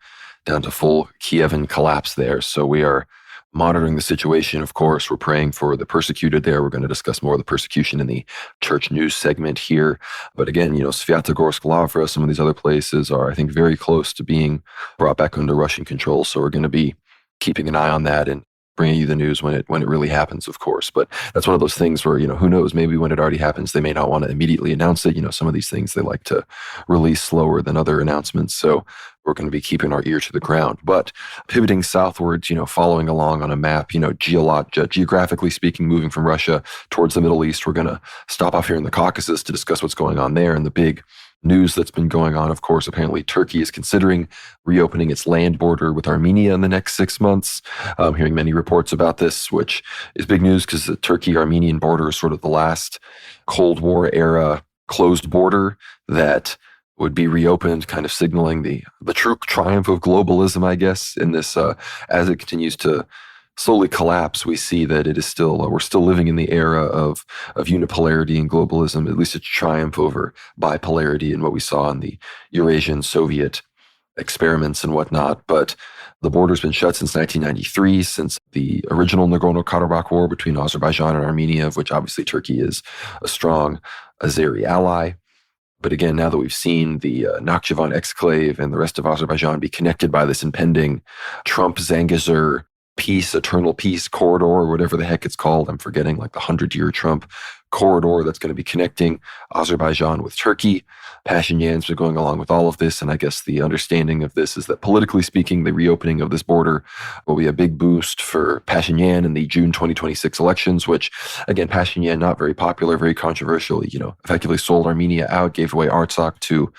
full Kievan collapse there. So we are monitoring the situation. Of course, we're praying for the persecuted there. We're going to discuss more of the persecution in the church news segment here. But again, Svyatogorsk, Lavra, some of these other places are, I think, very close to being brought back under Russian control. So we're going to be keeping an eye on that and bringing you the news when it really happens, of course. But that's one of those things where, who knows, maybe when it already happens, they may not want to immediately announce it. Some of these things they like to release slower than other announcements. So we're going to be keeping our ear to the ground. But pivoting southwards, following along on a map, geographically speaking, moving from Russia towards the Middle East, we're going to stop off here in the Caucasus to discuss what's going on there. And the big news that's been going on, of course, apparently Turkey is considering reopening its land border with Armenia in the next 6 months. I'm hearing many reports about this, which is big news because the Turkey-Armenian border is sort of the last Cold War era closed border that would be reopened, kind of signaling the true triumph of globalism, I guess, in this, as it continues to slowly collapse. We see that it is still, we're still living in the era of unipolarity and globalism, at least its triumph over bipolarity and what we saw in the Eurasian Soviet experiments and whatnot. But the border's been shut since 1993, since the original Nagorno-Karabakh war between Azerbaijan and Armenia, of which obviously Turkey is a strong Azeri ally. But again, now that we've seen the Nakhchivan exclave and the rest of Azerbaijan be connected by this impending Trump-Zangezur eternal peace corridor, or whatever the heck it's called, I'm forgetting, like the 100-year Trump corridor that's going to be connecting Azerbaijan with Turkey. Pashinyan's been going along with all of this, and I guess the understanding of this is that politically speaking, the reopening of this border will be a big boost for Pashinyan in the June 2026 elections, which, again, Pashinyan, not very popular, very controversial, effectively sold Armenia out, gave away Artsakh to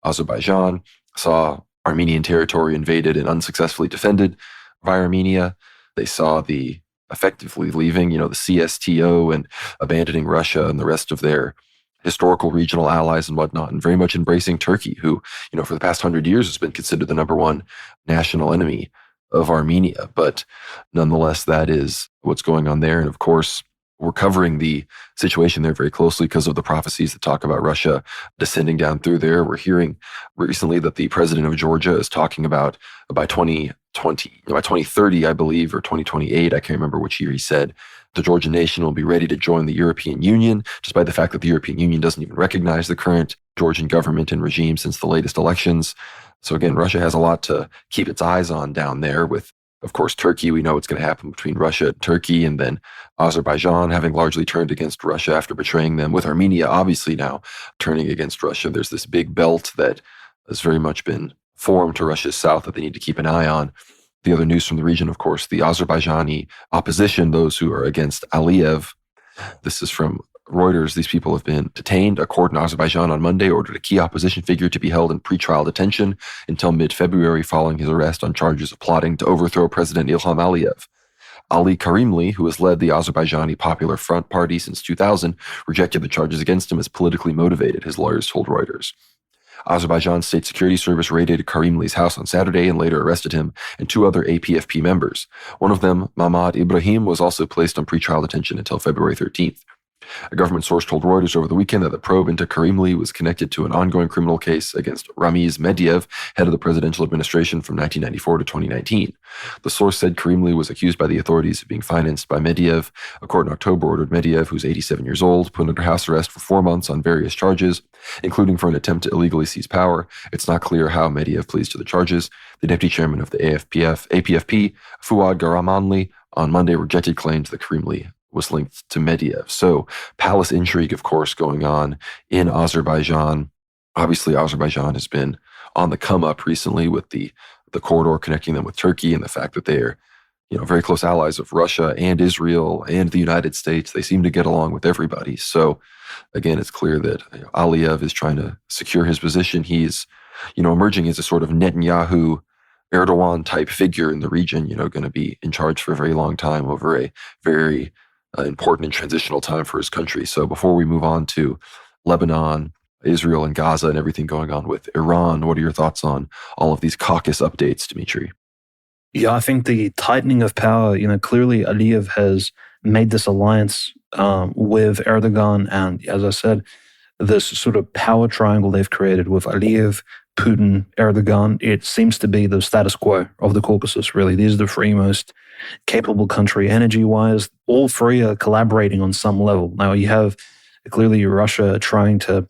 Azerbaijan, saw Armenian territory invaded and unsuccessfully defended by Armenia. They saw the effectively leaving, the CSTO and abandoning Russia and the rest of their historical regional allies and whatnot, and very much embracing Turkey, who, for the past 100 years has been considered the number one national enemy of Armenia. But nonetheless, that is what's going on there. And of course, we're covering the situation there very closely because of the prophecies that talk about Russia descending down through there. We're hearing recently that the president of Georgia is talking about by 2020, by 2030, I believe, or 2028, I can't remember which year he said, the Georgian nation will be ready to join the European Union, despite the fact that the European Union doesn't even recognize the current Georgian government and regime since the latest elections. So again, Russia has a lot to keep its eyes on down there with, of course, Turkey. We know what's going to happen between Russia and Turkey, and then Azerbaijan having largely turned against Russia after betraying them, with Armenia obviously now turning against Russia. There's this big belt that has very much been formed to Russia's south that they need to keep an eye on. The other news from the region, of course, the Azerbaijani opposition, those who are against Aliyev. This is from Reuters. These people have been detained. A court in Azerbaijan on Monday ordered a key opposition figure to be held in pretrial detention until mid-February following his arrest on charges of plotting to overthrow President Ilham Aliyev. Ali Karimli, who has led the Azerbaijani Popular Front Party since 2000, rejected the charges against him as politically motivated, his lawyers told Reuters. Azerbaijan's State Security Service raided Karimli's house on Saturday and later arrested him and two other APFP members. One of them, Mamad Ibrahim, was also placed on pretrial detention until February 13th. A government source told Reuters over the weekend that the probe into Karimli was connected to an ongoing criminal case against Ramiz Medvedev, head of the presidential administration from 1994 to 2019. The source said Karimli was accused by the authorities of being financed by Medvedev. A court in October ordered Medvedev, who's 87 years old, put under house arrest for 4 months on various charges, including for an attempt to illegally seize power. It's not clear how Medvedev pleads to the charges. The deputy chairman of the APFP, Fuad Garamanli, on Monday rejected claims that Karimli was linked to Medvedev. So palace intrigue, of course, going on in Azerbaijan. Obviously, Azerbaijan has been on the come up recently with the corridor connecting them with Turkey and the fact that they're, very close allies of Russia and Israel and the United States. They seem to get along with everybody. So again, it's clear that Aliyev is trying to secure his position. He's, emerging as a sort of Netanyahu Erdogan type figure in the region, going to be in charge for a very long time over a very important and transitional time for his country. So before we move on to Lebanon, Israel, and Gaza and everything going on with Iran, what are your thoughts on all of these caucus updates, Dimitri? Yeah, I think the tightening of power, clearly Aliyev has made this alliance with Erdogan. And as I said, this sort of power triangle they've created with Aliyev, Putin, Erdogan, it seems to be the status quo of the Caucasus, really. These are the three most capable country energy-wise. All three are collaborating on some level. Now, you have clearly Russia trying to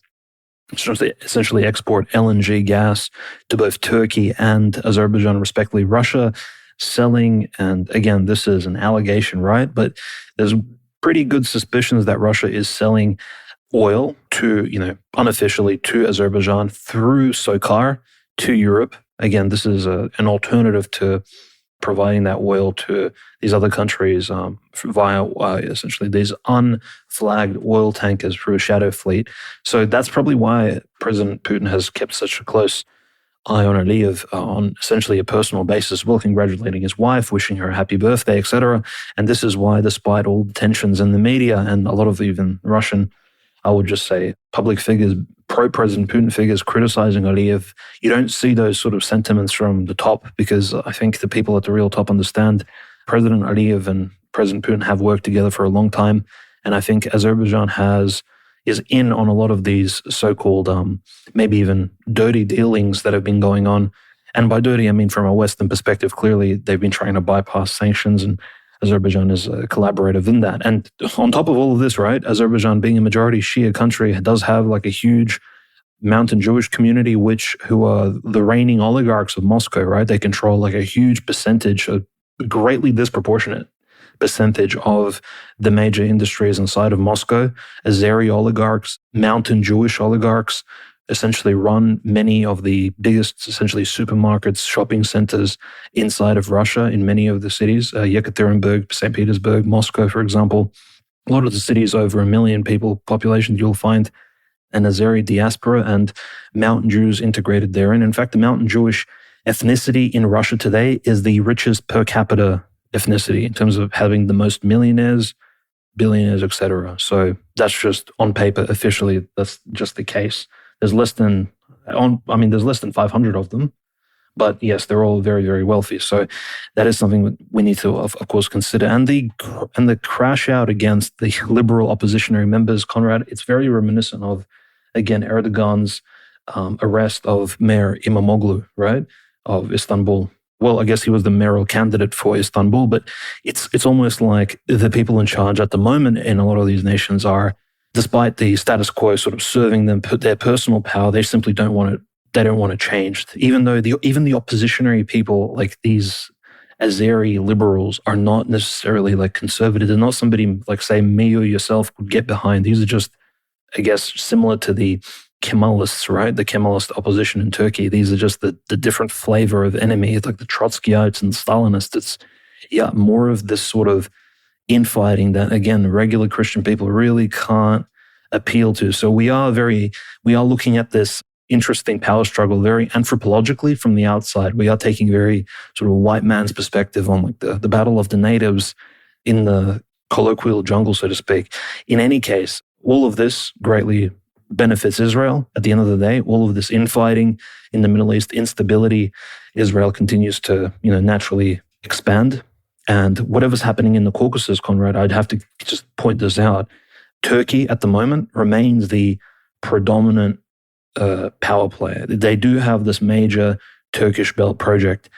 essentially export LNG gas to both Turkey and Azerbaijan, respectively. Russia selling, and again, this is an allegation, right? But there's pretty good suspicions that Russia is selling oil to, unofficially to Azerbaijan through SOCAR to Europe. Again, this is an alternative to providing that oil to these other countries via essentially these unflagged oil tankers through a shadow fleet. So that's probably why President Putin has kept such a close eye on Aliyev on essentially a personal basis, well, congratulating his wife, wishing her a happy birthday, etc. And this is why, despite all the tensions in the media and a lot of even Russian, I would just say, public figures, pro-President Putin figures criticizing Aliyev, you don't see those sort of sentiments from the top, because I think the people at the real top understand President Aliyev and President Putin have worked together for a long time. And I think Azerbaijan is in on a lot of these so-called, maybe even dirty dealings that have been going on. And by dirty, I mean from a Western perspective, clearly they've been trying to bypass sanctions, and Azerbaijan is collaborative in that. And on top of all of this, right, Azerbaijan being a majority Shia country does have like a huge mountain Jewish community, who are the reigning oligarchs of Moscow, right? They control like a huge percentage, a greatly disproportionate percentage of the major industries inside of Moscow. Azeri oligarchs, mountain Jewish oligarchs, essentially run many of the biggest, essentially, supermarkets, shopping centers inside of Russia in many of the cities, Yekaterinburg, St. Petersburg, Moscow, for example. A lot of the cities over 1 million people population, you'll find an Azeri diaspora and mountain Jews integrated therein. In fact, the mountain Jewish ethnicity in Russia today is the richest per capita ethnicity in terms of having the most millionaires, billionaires, etc. So that's just on paper, officially, that's just the case. There's less than 500 of them, But yes, they're all very, very wealthy. So that is something that we need to, of course, consider. And the crash out against the liberal oppositionary members, Conrad, it's very reminiscent of, again, Erdogan's arrest of Mayor Imamoglu, right, of Istanbul. Well, I guess he was the mayoral candidate for Istanbul, but it's almost like the people in charge at the moment in a lot of these nations are, despite the status quo sort of serving them their personal power, they simply don't want to. They don't want to change, even though even the oppositionary people, like these Azeri liberals, are not necessarily like conservative. They're not somebody like, say, me or yourself would get behind. These are just, I guess, similar to the Kemalists, right? The Kemalist opposition in Turkey. These are just the different flavor of enemy. It's like the Trotskyites and Stalinists. It's, yeah, more of this sort of infighting that, again, regular Christian people really can't appeal to. So we are looking at this interesting power struggle very anthropologically from the outside. We are taking very sort of white man's perspective on like the battle of the natives in the colloquial jungle, so to speak. In any case, all of this greatly benefits Israel. At the end of the day, all of this infighting in the Middle East, instability, Israel continues to, naturally expand. And whatever's happening in the Caucasus, Conrad, I'd have to just point this out. Turkey at the moment remains the predominant power player. They do have this major Turkish Belt project.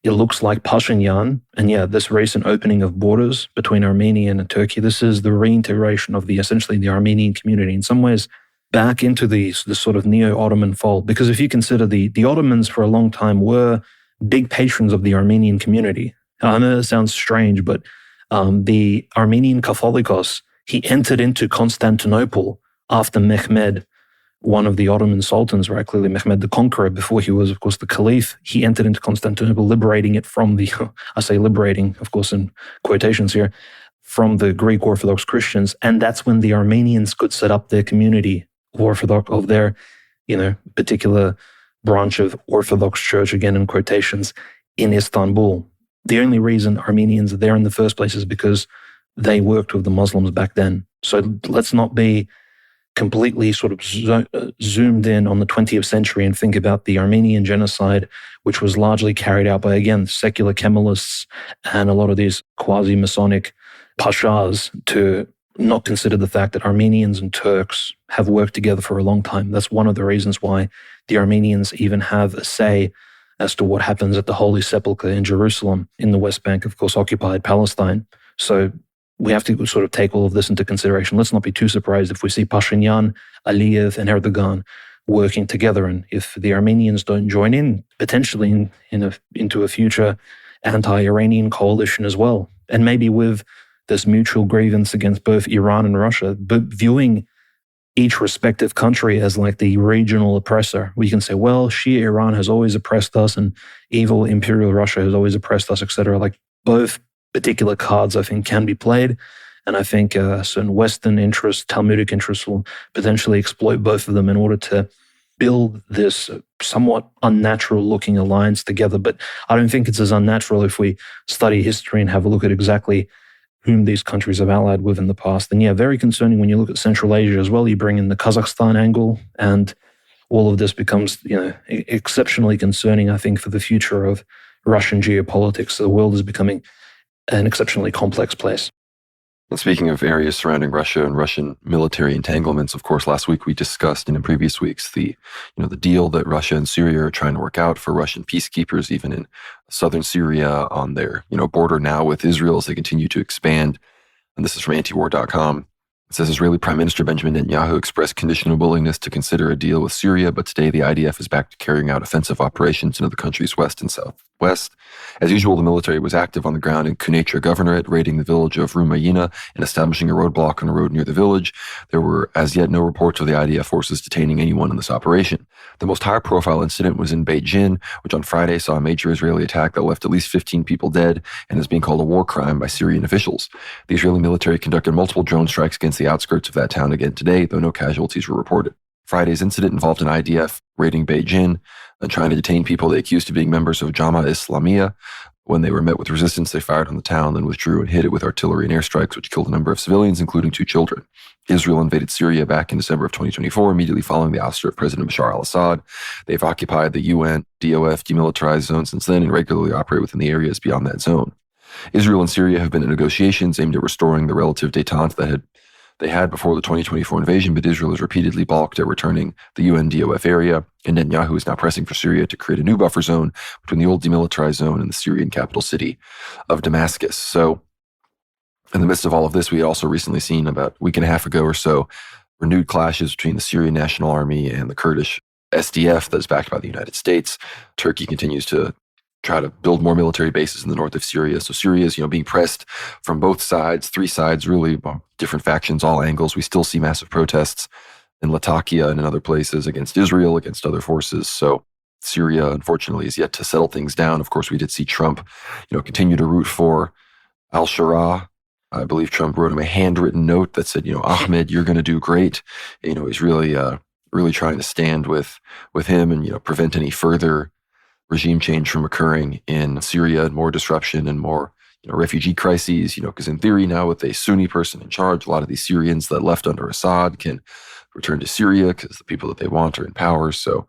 It looks like Pashinyan, and this recent opening of borders between Armenia and Turkey, this is the reintegration of essentially the Armenian community in some ways back into the sort of neo-Ottoman fold. Because if you consider the Ottomans for a long time were big patrons of the Armenian community. I know it sounds strange, but the Armenian Catholicos, he entered into Constantinople after Mehmed, one of the Ottoman sultans, right? Clearly Mehmed the Conqueror, before he was, of course, the Caliph. He entered into Constantinople, liberating it from I say liberating, of course, in quotations here, from the Greek Orthodox Christians. And that's when the Armenians could set up their community of their, particular branch of Orthodox Church, again in quotations, in Istanbul. The only reason Armenians are there in the first place is because they worked with the Muslims back then. So let's not be completely sort of zoomed in on the 20th century and think about the Armenian genocide, which was largely carried out by, again, secular Kemalists and a lot of these quasi-Masonic pashas, to not consider the fact that Armenians and Turks have worked together for a long time. That's one of the reasons why the Armenians even have a say as to what happens at the Holy Sepulchre in Jerusalem, in the West Bank, of course, occupied Palestine. So we have to sort of take all of this into consideration. Let's not be too surprised if we see Pashinyan, Aliyev, and Erdogan working together. And if the Armenians don't join in, potentially into a future anti-Iranian coalition as well, and maybe with this mutual grievance against both Iran and Russia, but viewing each respective country as like the regional oppressor. We can say, well, Shia Iran has always oppressed us and evil imperial Russia has always oppressed us, etc. Like both particular cards, I think, can be played. And I think certain Western interests, Talmudic interests, will potentially exploit both of them in order to build this somewhat unnatural looking alliance together. But I don't think it's as unnatural if we study history and have a look at exactly whom these countries have allied with in the past. And very concerning when you look at Central Asia as well. You bring in the Kazakhstan angle, and all of this becomes, exceptionally concerning, I think, for the future of Russian geopolitics. The world is becoming an exceptionally complex place. And speaking of areas surrounding Russia and Russian military entanglements, of course, last week we discussed, and in previous weeks, the deal that Russia and Syria are trying to work out for Russian peacekeepers, even in southern Syria, on their border now with Israel as they continue to expand. And this is from antiwar.com. It says Israeli Prime Minister Benjamin Netanyahu expressed conditional willingness to consider a deal with Syria, but today the IDF is back to carrying out offensive operations into the country's west and southwest. As usual, the military was active on the ground in Quneitra Governorate, raiding the village of Rumayina and establishing a roadblock on a road near the village. There were as yet no reports of the IDF forces detaining anyone in this operation. The most high-profile incident was in Beit Jin, which on Friday saw a major Israeli attack that left at least 15 people dead and is being called a war crime by Syrian officials. The Israeli military conducted multiple drone strikes against the outskirts of that town again today, though no casualties were reported. Friday's incident involved an IDF raiding Beit Jin and trying to detain people they accused of being members of Jama Islamiyah, When they were met with resistance, they fired on the town, then withdrew and hit it with artillery and airstrikes, which killed a number of civilians, including 2 children. Israel invaded Syria back in December of 2024, immediately following the ouster of President Bashar al-Assad. They've occupied the UN, DOF, demilitarized zone since then and regularly operate within the areas beyond that zone. Israel and Syria have been in negotiations aimed at restoring the relative détente that they had before the 2024 invasion, but Israel has repeatedly balked at returning the UN DOF area, and Netanyahu is now pressing for Syria to create a new buffer zone between the old demilitarized zone and the Syrian capital city of Damascus. So, in the midst of all of this, we had also recently seen about a week and a half ago or so renewed clashes between the Syrian National Army and the Kurdish SDF that is backed by the United States. Turkey continues to try to build more military bases in the north of Syria. So Syria is, being pressed from both sides, 3 sides, really, different factions, all angles. We still see massive protests in Latakia and in other places against Israel, against other forces. So Syria, unfortunately, is yet to settle things down. Of course, we did see Trump, continue to root for al-Shara. I believe Trump wrote him a handwritten note that said, Ahmed, you're going to do great. He's really trying to stand with him and, prevent any further regime change from occurring in Syria, and more disruption and more, refugee crises, because in theory now with a Sunni person in charge, a lot of these Syrians that left under Assad can return to Syria because the people that they want are in power. So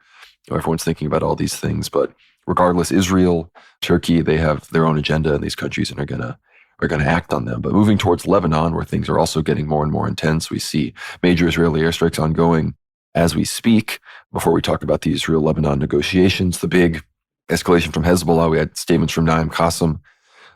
everyone's thinking about all these things. But regardless, Israel, Turkey, they have their own agenda in these countries and are going to act on them. But moving towards Lebanon, where things are also getting more and more intense, we see major Israeli airstrikes ongoing as we speak. Before we talk about the Israel-Lebanon negotiations, the big escalation from Hezbollah, we had statements from Naim Qassem.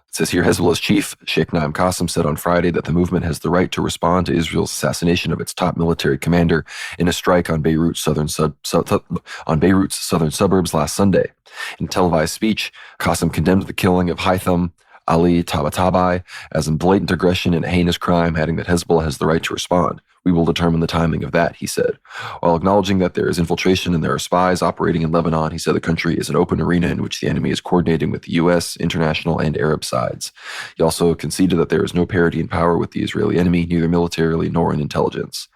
It says here, Hezbollah's chief, Sheikh Naim Qassem, said on Friday that the movement has the right to respond to Israel's assassination of its top military commander in a strike on Beirut's southern suburbs last Sunday. In a televised speech, Qassem condemned the killing of Haitham Ali Tabatabai as a blatant aggression and a heinous crime, adding that Hezbollah has the right to respond. We will determine the timing of that, he said. While acknowledging that there is infiltration and there are spies operating in Lebanon, he said the country is an open arena in which the enemy is coordinating with the U.S., international, and Arab sides. He also conceded that there is no parity in power with the Israeli enemy, neither militarily nor in intelligence.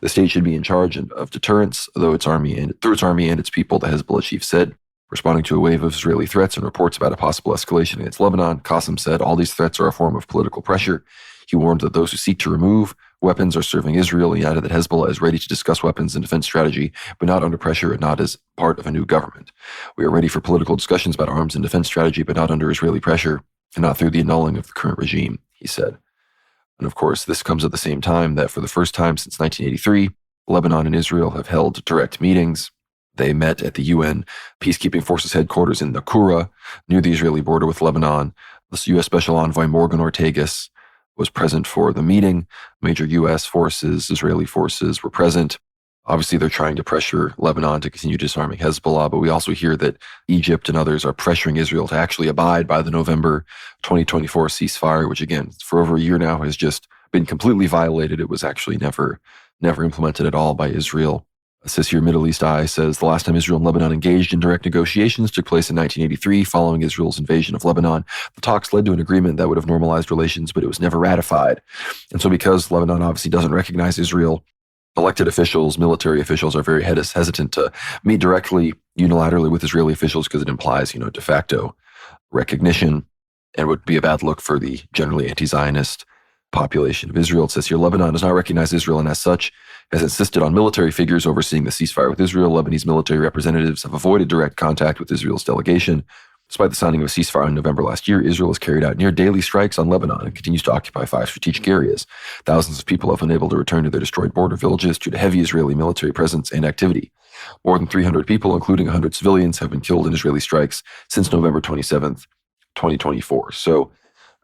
The state should be in charge of deterrence, through its army and its people, the Hezbollah chief said. Responding to a wave of Israeli threats and reports about a possible escalation against Lebanon, Qassem said all these threats are a form of political pressure. He warned that those who seek to remove weapons are serving Israel, and added that Hezbollah is ready to discuss weapons and defense strategy, but not under pressure and not as part of a new government. We are ready for political discussions about arms and defense strategy, but not under Israeli pressure and not through the annulling of the current regime, he said. And of course, this comes at the same time that for the first time since 1983, Lebanon and Israel have held direct meetings. They met at the UN Peacekeeping Forces headquarters in Nakura, near the Israeli border with Lebanon. The U.S. Special Envoy Morgan Ortagus was present for the meeting. Major U.S. forces, Israeli forces were present. Obviously, they're trying to pressure Lebanon to continue disarming Hezbollah, but we also hear that Egypt and others are pressuring Israel to actually abide by the November 2024 ceasefire, which again, for over a year now has just been completely violated. It was actually never implemented at all by Israel. It says here, Middle East Eye says the last time Israel and Lebanon engaged in direct negotiations took place in 1983 following Israel's invasion of Lebanon. The talks led to an agreement that would have normalized relations, but it was never ratified. And so because Lebanon obviously doesn't recognize Israel, elected officials, military officials are very hesitant to meet directly, unilaterally with Israeli officials because it implies, de facto recognition and would be a bad look for the generally anti-Zionist population of Israel. It says here, Lebanon does not recognize Israel and as such has insisted on military figures overseeing the ceasefire with Israel. Lebanese military representatives have avoided direct contact with Israel's delegation. Despite the signing of a ceasefire in November last year, Israel has carried out near daily strikes on Lebanon and continues to occupy 5 strategic areas. Thousands of people have been able to return to their destroyed border villages due to heavy Israeli military presence and activity. More than 300 people, including 100 civilians, have been killed in Israeli strikes since November 27th, 2024. So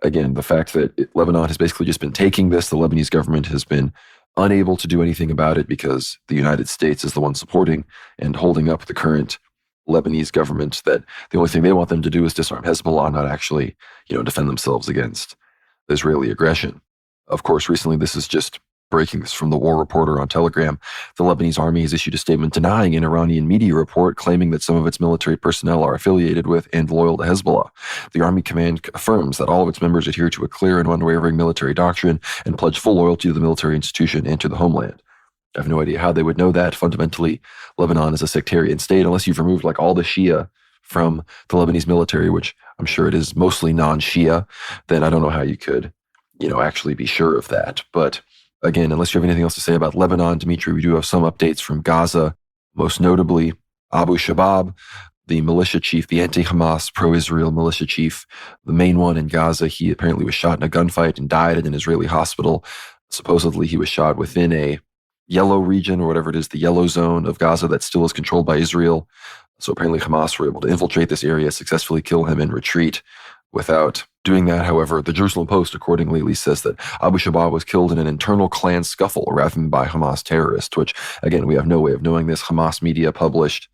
again, the fact that Lebanon has basically just been taking this, the Lebanese government has been unable to do anything about it because the United States is the one supporting and holding up the current Lebanese government, that the only thing they want them to do is disarm Hezbollah, not actually, defend themselves against Israeli aggression. Of course, recently, this is just breaking this from the War Reporter on Telegram. The Lebanese army has issued a statement denying an Iranian media report claiming that some of its military personnel are affiliated with and loyal to Hezbollah. The army command affirms that all of its members adhere to a clear and unwavering military doctrine and pledge full loyalty to the military institution and to the homeland. I have no idea how they would know that. Fundamentally, Lebanon is a sectarian state unless you've removed all the Shia from the Lebanese military, which I'm sure it is mostly non-Shia, then I don't know how you could, actually be sure of that. But again, unless you have anything else to say about Lebanon, Dimitri, we do have some updates from Gaza, most notably Abu Shabab, the militia chief, the anti-Hamas, pro-Israel militia chief, the main one in Gaza. He apparently was shot in a gunfight and died at an Israeli hospital. Supposedly he was shot within a yellow region, or whatever it is, the yellow zone of Gaza that still is controlled by Israel. So apparently Hamas were able to infiltrate this area, successfully kill him, and retreat. Without doing that, however, the Jerusalem Post accordingly at least says that Abu Shabab was killed in an internal clan scuffle rather than by Hamas terrorists, which, again, we have no way of knowing this. Hamas media published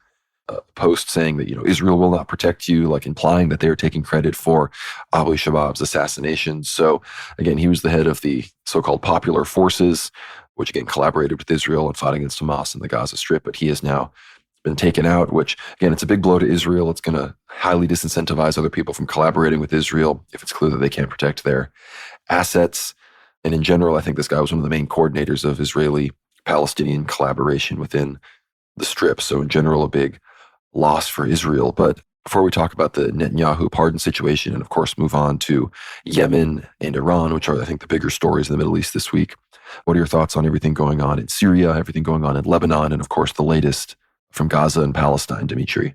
a post saying that, Israel will not protect you, like implying that they're taking credit for Abu Shabab's assassination. So, again, he was the head of the so-called Popular Forces, which, again, collaborated with Israel and fought against Hamas in the Gaza Strip, but he has now been taken out, which, again, it's a big blow to Israel. It's going to highly disincentivize other people from collaborating with Israel if it's clear that they can't protect their assets. And in general, I think this guy was one of the main coordinators of Israeli-Palestinian collaboration within the Strip. So in general, a big loss for Israel. But before we talk about the Netanyahu pardon situation and, of course, move on to Yemen and Iran, which are, I think, the bigger stories in the Middle East this week, what are your thoughts on everything going on in Syria, everything going on in Lebanon, and, of course, the latest from Gaza and Palestine, Dimitri?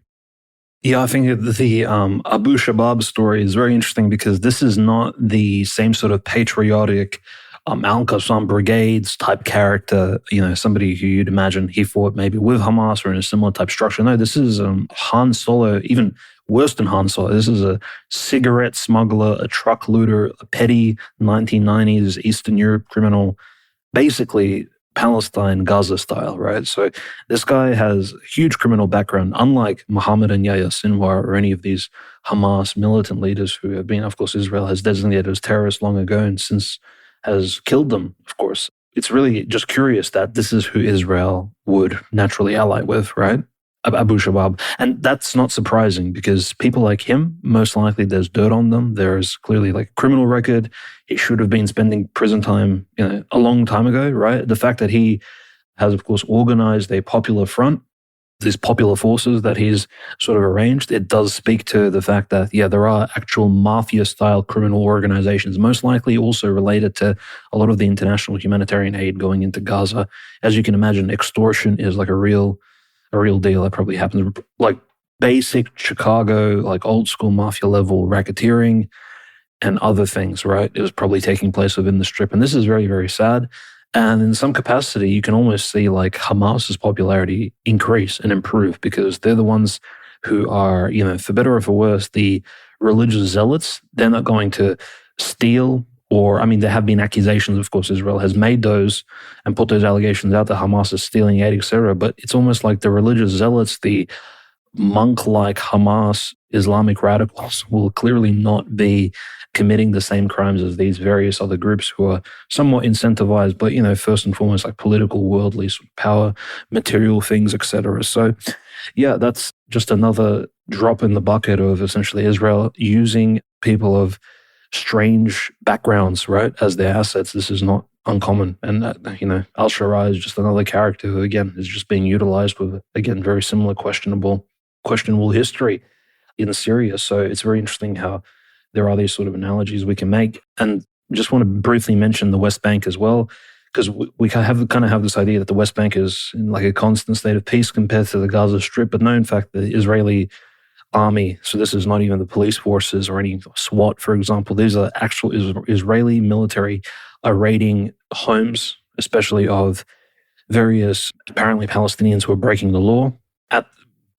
Yeah, I think the Abu Shabab story is very interesting because this is not the same sort of patriotic Al-Qassam brigades type character, somebody who you'd imagine he fought maybe with Hamas or in a similar type structure. No, this is Han Solo, even worse than Han Solo. This is a cigarette smuggler, a truck looter, a petty 1990s Eastern Europe criminal, basically Palestine, Gaza style, right? So this guy has a huge criminal background, unlike Mohammed and Yahya Sinwar or any of these Hamas militant leaders who have been, of course, Israel has designated as terrorists long ago and since has killed them, of course. It's really just curious that this is who Israel would naturally ally with, right? Abu Shabab. And that's not surprising because people like him, most likely there's dirt on them. There's clearly like a criminal record. He should have been spending prison time, a long time ago, right? The fact that he has, of course, organized a popular front, these popular forces that he's sort of arranged, it does speak to the fact that, there are actual mafia-style criminal organizations, most likely also related to a lot of the international humanitarian aid going into Gaza. As you can imagine, extortion is like a real deal. That probably happens like basic Chicago, like old school mafia level racketeering and other things, right? It was probably taking place within the Strip. And this is very, very sad. And in some capacity, you can almost see like Hamas's popularity increase and improve because they're the ones who are, for better or for worse, the religious zealots. They're not going to steal there have been accusations, of course, Israel has made those and put those allegations out that Hamas is stealing aid, etc. But it's almost like the religious zealots, the monk-like Hamas Islamic radicals will clearly not be committing the same crimes as these various other groups who are somewhat incentivized, but, first and foremost, like political, worldly power, material things, etc. So, that's just another drop in the bucket of essentially Israel using people of strange backgrounds, right, as their assets. This is not uncommon. And, Al-Sharaa is just another character who, again, is just being utilized with, again, very similar questionable history in Syria. So it's very interesting how there are these sort of analogies we can make. And just want to briefly mention the West Bank as well, because we kind of have this idea that the West Bank is in like a constant state of peace compared to the Gaza Strip. But no, in fact, the Israeli army, so this is not even the police forces or any SWAT, for example. These are actual Israeli military are raiding homes, especially of various apparently Palestinians who are breaking the law,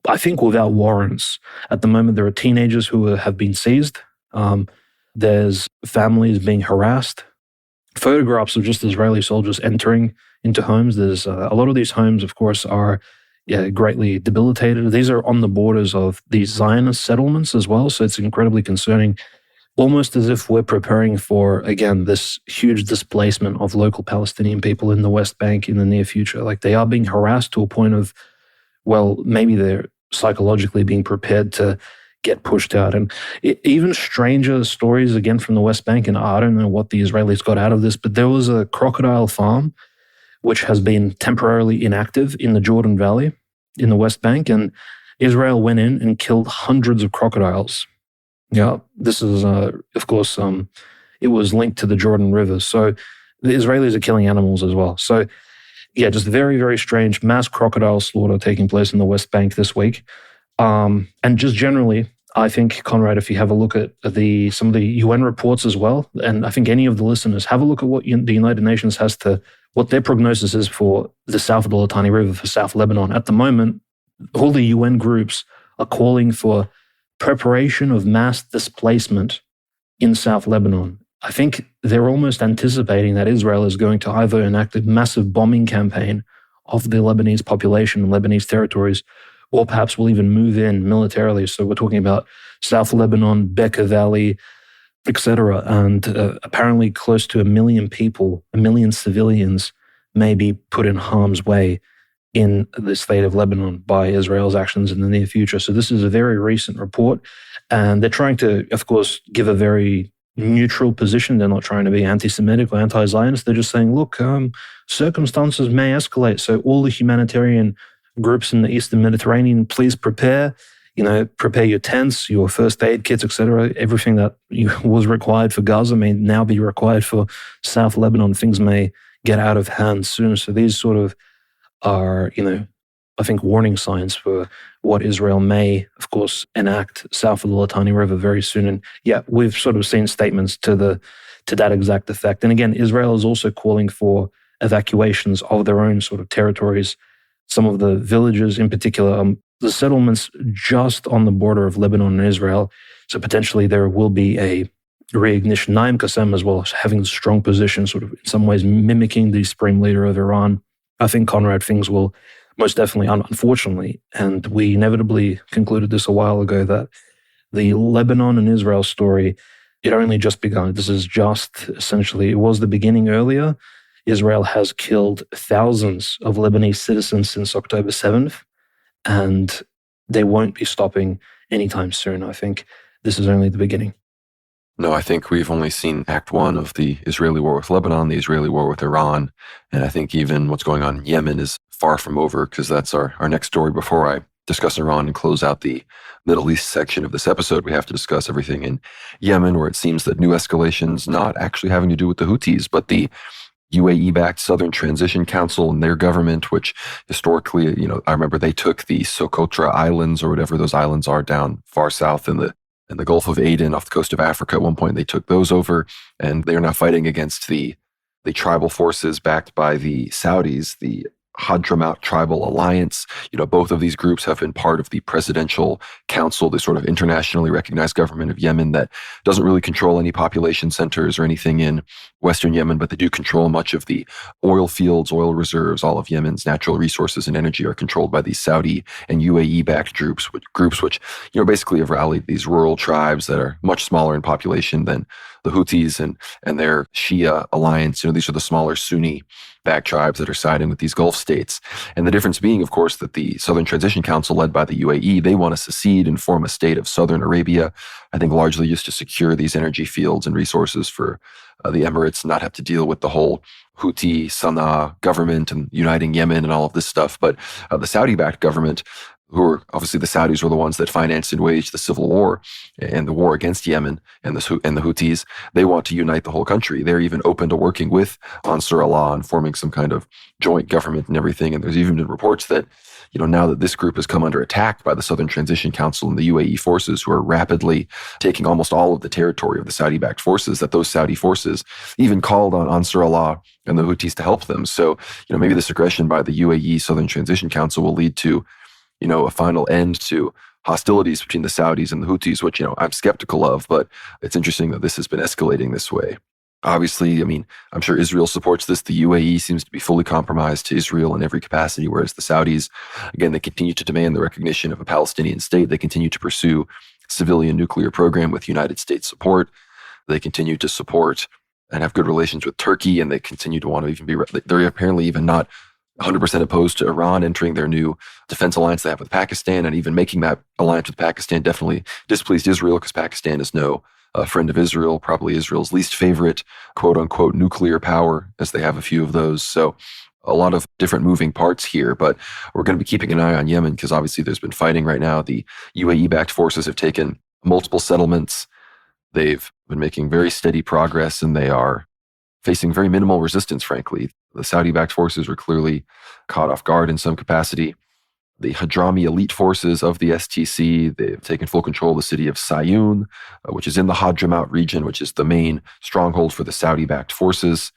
I think without warrants. At the moment, there are teenagers who have been seized. There's families being harassed. Photographs of just Israeli soldiers entering into homes. There's a lot of these homes, of course, are greatly debilitated. These are on the borders of these Zionist settlements as well. So it's incredibly concerning, almost as if we're preparing for, again, this huge displacement of local Palestinian people in the West Bank in the near future. Like they are being harassed to a point of, well, maybe they're psychologically being prepared to get pushed out. And even stranger stories, again, from the West Bank, and I don't know what the Israelis got out of this, but there was a crocodile farm which has been temporarily inactive in the Jordan Valley in the West Bank. And Israel went in and killed hundreds of crocodiles. Yeah, this is, of course, it was linked to the Jordan River. So the Israelis are killing animals as well. So yeah, just very, very strange mass crocodile slaughter taking place in the West Bank this week. And just generally, I think, Conrad, if you have a look at some of the UN reports as well, and I think any of the listeners have a look at what the United Nations has what their prognosis is for the south of the Litani River, for South Lebanon. At the moment, all the UN groups are calling for preparation of mass displacement in South Lebanon. I think they're almost anticipating that Israel is going to either enact a massive bombing campaign of the Lebanese population and Lebanese territories, or perhaps will even move in militarily. So we're talking about South Lebanon, Bekaa Valley, etc. And apparently close to 1 million people, 1 million civilians may be put in harm's way in the state of Lebanon by Israel's actions in the near future. So this is a very recent report, and they're trying to, of course, give a very neutral position. They're not trying to be anti-Semitic or anti-Zionist. They're just saying, look, circumstances may escalate. So all the humanitarian groups in the Eastern Mediterranean, please prepare your tents, your first aid kits, etc. Everything that was required for Gaza may now be required for South Lebanon. Things may get out of hand soon. So these sort of are, I think, warning signs for what Israel may, of course, enact south of the Litani River very soon. And yeah, we've sort of seen statements to that exact effect. And again, Israel is also calling for evacuations of their own sort of territories. Some of the villages, in particular, the settlements just on the border of Lebanon and Israel. So potentially there will be a reignition. Naim Qassem as well, having a strong position, sort of in some ways mimicking the supreme leader of Iran. I think, Conrad, things will most definitely, unfortunately, and we inevitably concluded this a while ago, that the Lebanon and Israel story, it only just begun. This is just essentially, it was the beginning earlier. Israel has killed thousands of Lebanese citizens since October 7th, and they won't be stopping anytime soon. I think this is only the beginning. No, I think we've only seen Act 1 of the Israeli war with Lebanon, the Israeli war with Iran, and I think even what's going on in Yemen is far from over, because that's our next story. Before I discuss Iran and close out the Middle East section of this episode, we have to discuss everything in Yemen, where it seems that new escalations not actually having to do with the Houthis, but the UAE-backed Southern Transition Council and their government, which historically, I remember they took the Socotra Islands, or whatever those islands are down far south in the Gulf of Aden off the coast of Africa. At one point, they took those over, and they're now fighting against the tribal forces backed by the Saudis, the Hadramaut Tribal Alliance. Both of these groups have been part of the Presidential Council, the sort of internationally recognized government of Yemen that doesn't really control any population centers or anything in Western Yemen, but they do control much of the oil fields, oil reserves. All of Yemen's natural resources and energy are controlled by these Saudi and UAE-backed groups which basically have rallied these rural tribes that are much smaller in population than the Houthis and their Shia alliance. These are the smaller Sunni-backed tribes that are siding with these Gulf states. And the difference being, of course, that the Southern Transition Council, led by the UAE, they want to secede and form a state of Southern Arabia, I think largely just to secure these energy fields and resources for the Emirates, not have to deal with the whole Houthi, Sana'a government and uniting Yemen and all of this stuff. But the Saudi-backed government, who are obviously the Saudis were the ones that financed and waged the civil war and the war against Yemen and the Houthis. They want to unite the whole country. They're even open to working with Ansar Allah and forming some kind of joint government and everything. And there's even been reports that, now that this group has come under attack by the Southern Transition Council and the UAE forces, who are rapidly taking almost all of the territory of the Saudi-backed forces, that those Saudi forces even called on Ansar Allah and the Houthis to help them. So, maybe this aggression by the UAE Southern Transition Council will lead to a final end to hostilities between the Saudis and the Houthis, which, I'm skeptical of, but it's interesting that this has been escalating this way. Obviously, I'm sure Israel supports this. The UAE seems to be fully compromised to Israel in every capacity, whereas the Saudis, again, they continue to demand the recognition of a Palestinian state. They continue to pursue civilian nuclear program with United States support. They continue to support and have good relations with Turkey, and they continue to want to even they're apparently even not 100% opposed to Iran entering their new defense alliance they have with Pakistan, and even making that alliance with Pakistan definitely displeased Israel, because Pakistan is no friend of Israel, probably Israel's least favorite, quote unquote, nuclear power, as they have a few of those. So a lot of different moving parts here, but we're going to be keeping an eye on Yemen because obviously there's been fighting right now. The UAE-backed forces have taken multiple settlements. They've been making very steady progress, and they are facing very minimal resistance, frankly. The Saudi-backed forces were clearly caught off guard in some capacity. The Hadrami elite forces of the STC, they've taken full control of the city of Sayun, which is in the Hadramaut region, which is the main stronghold for the Saudi-backed forces.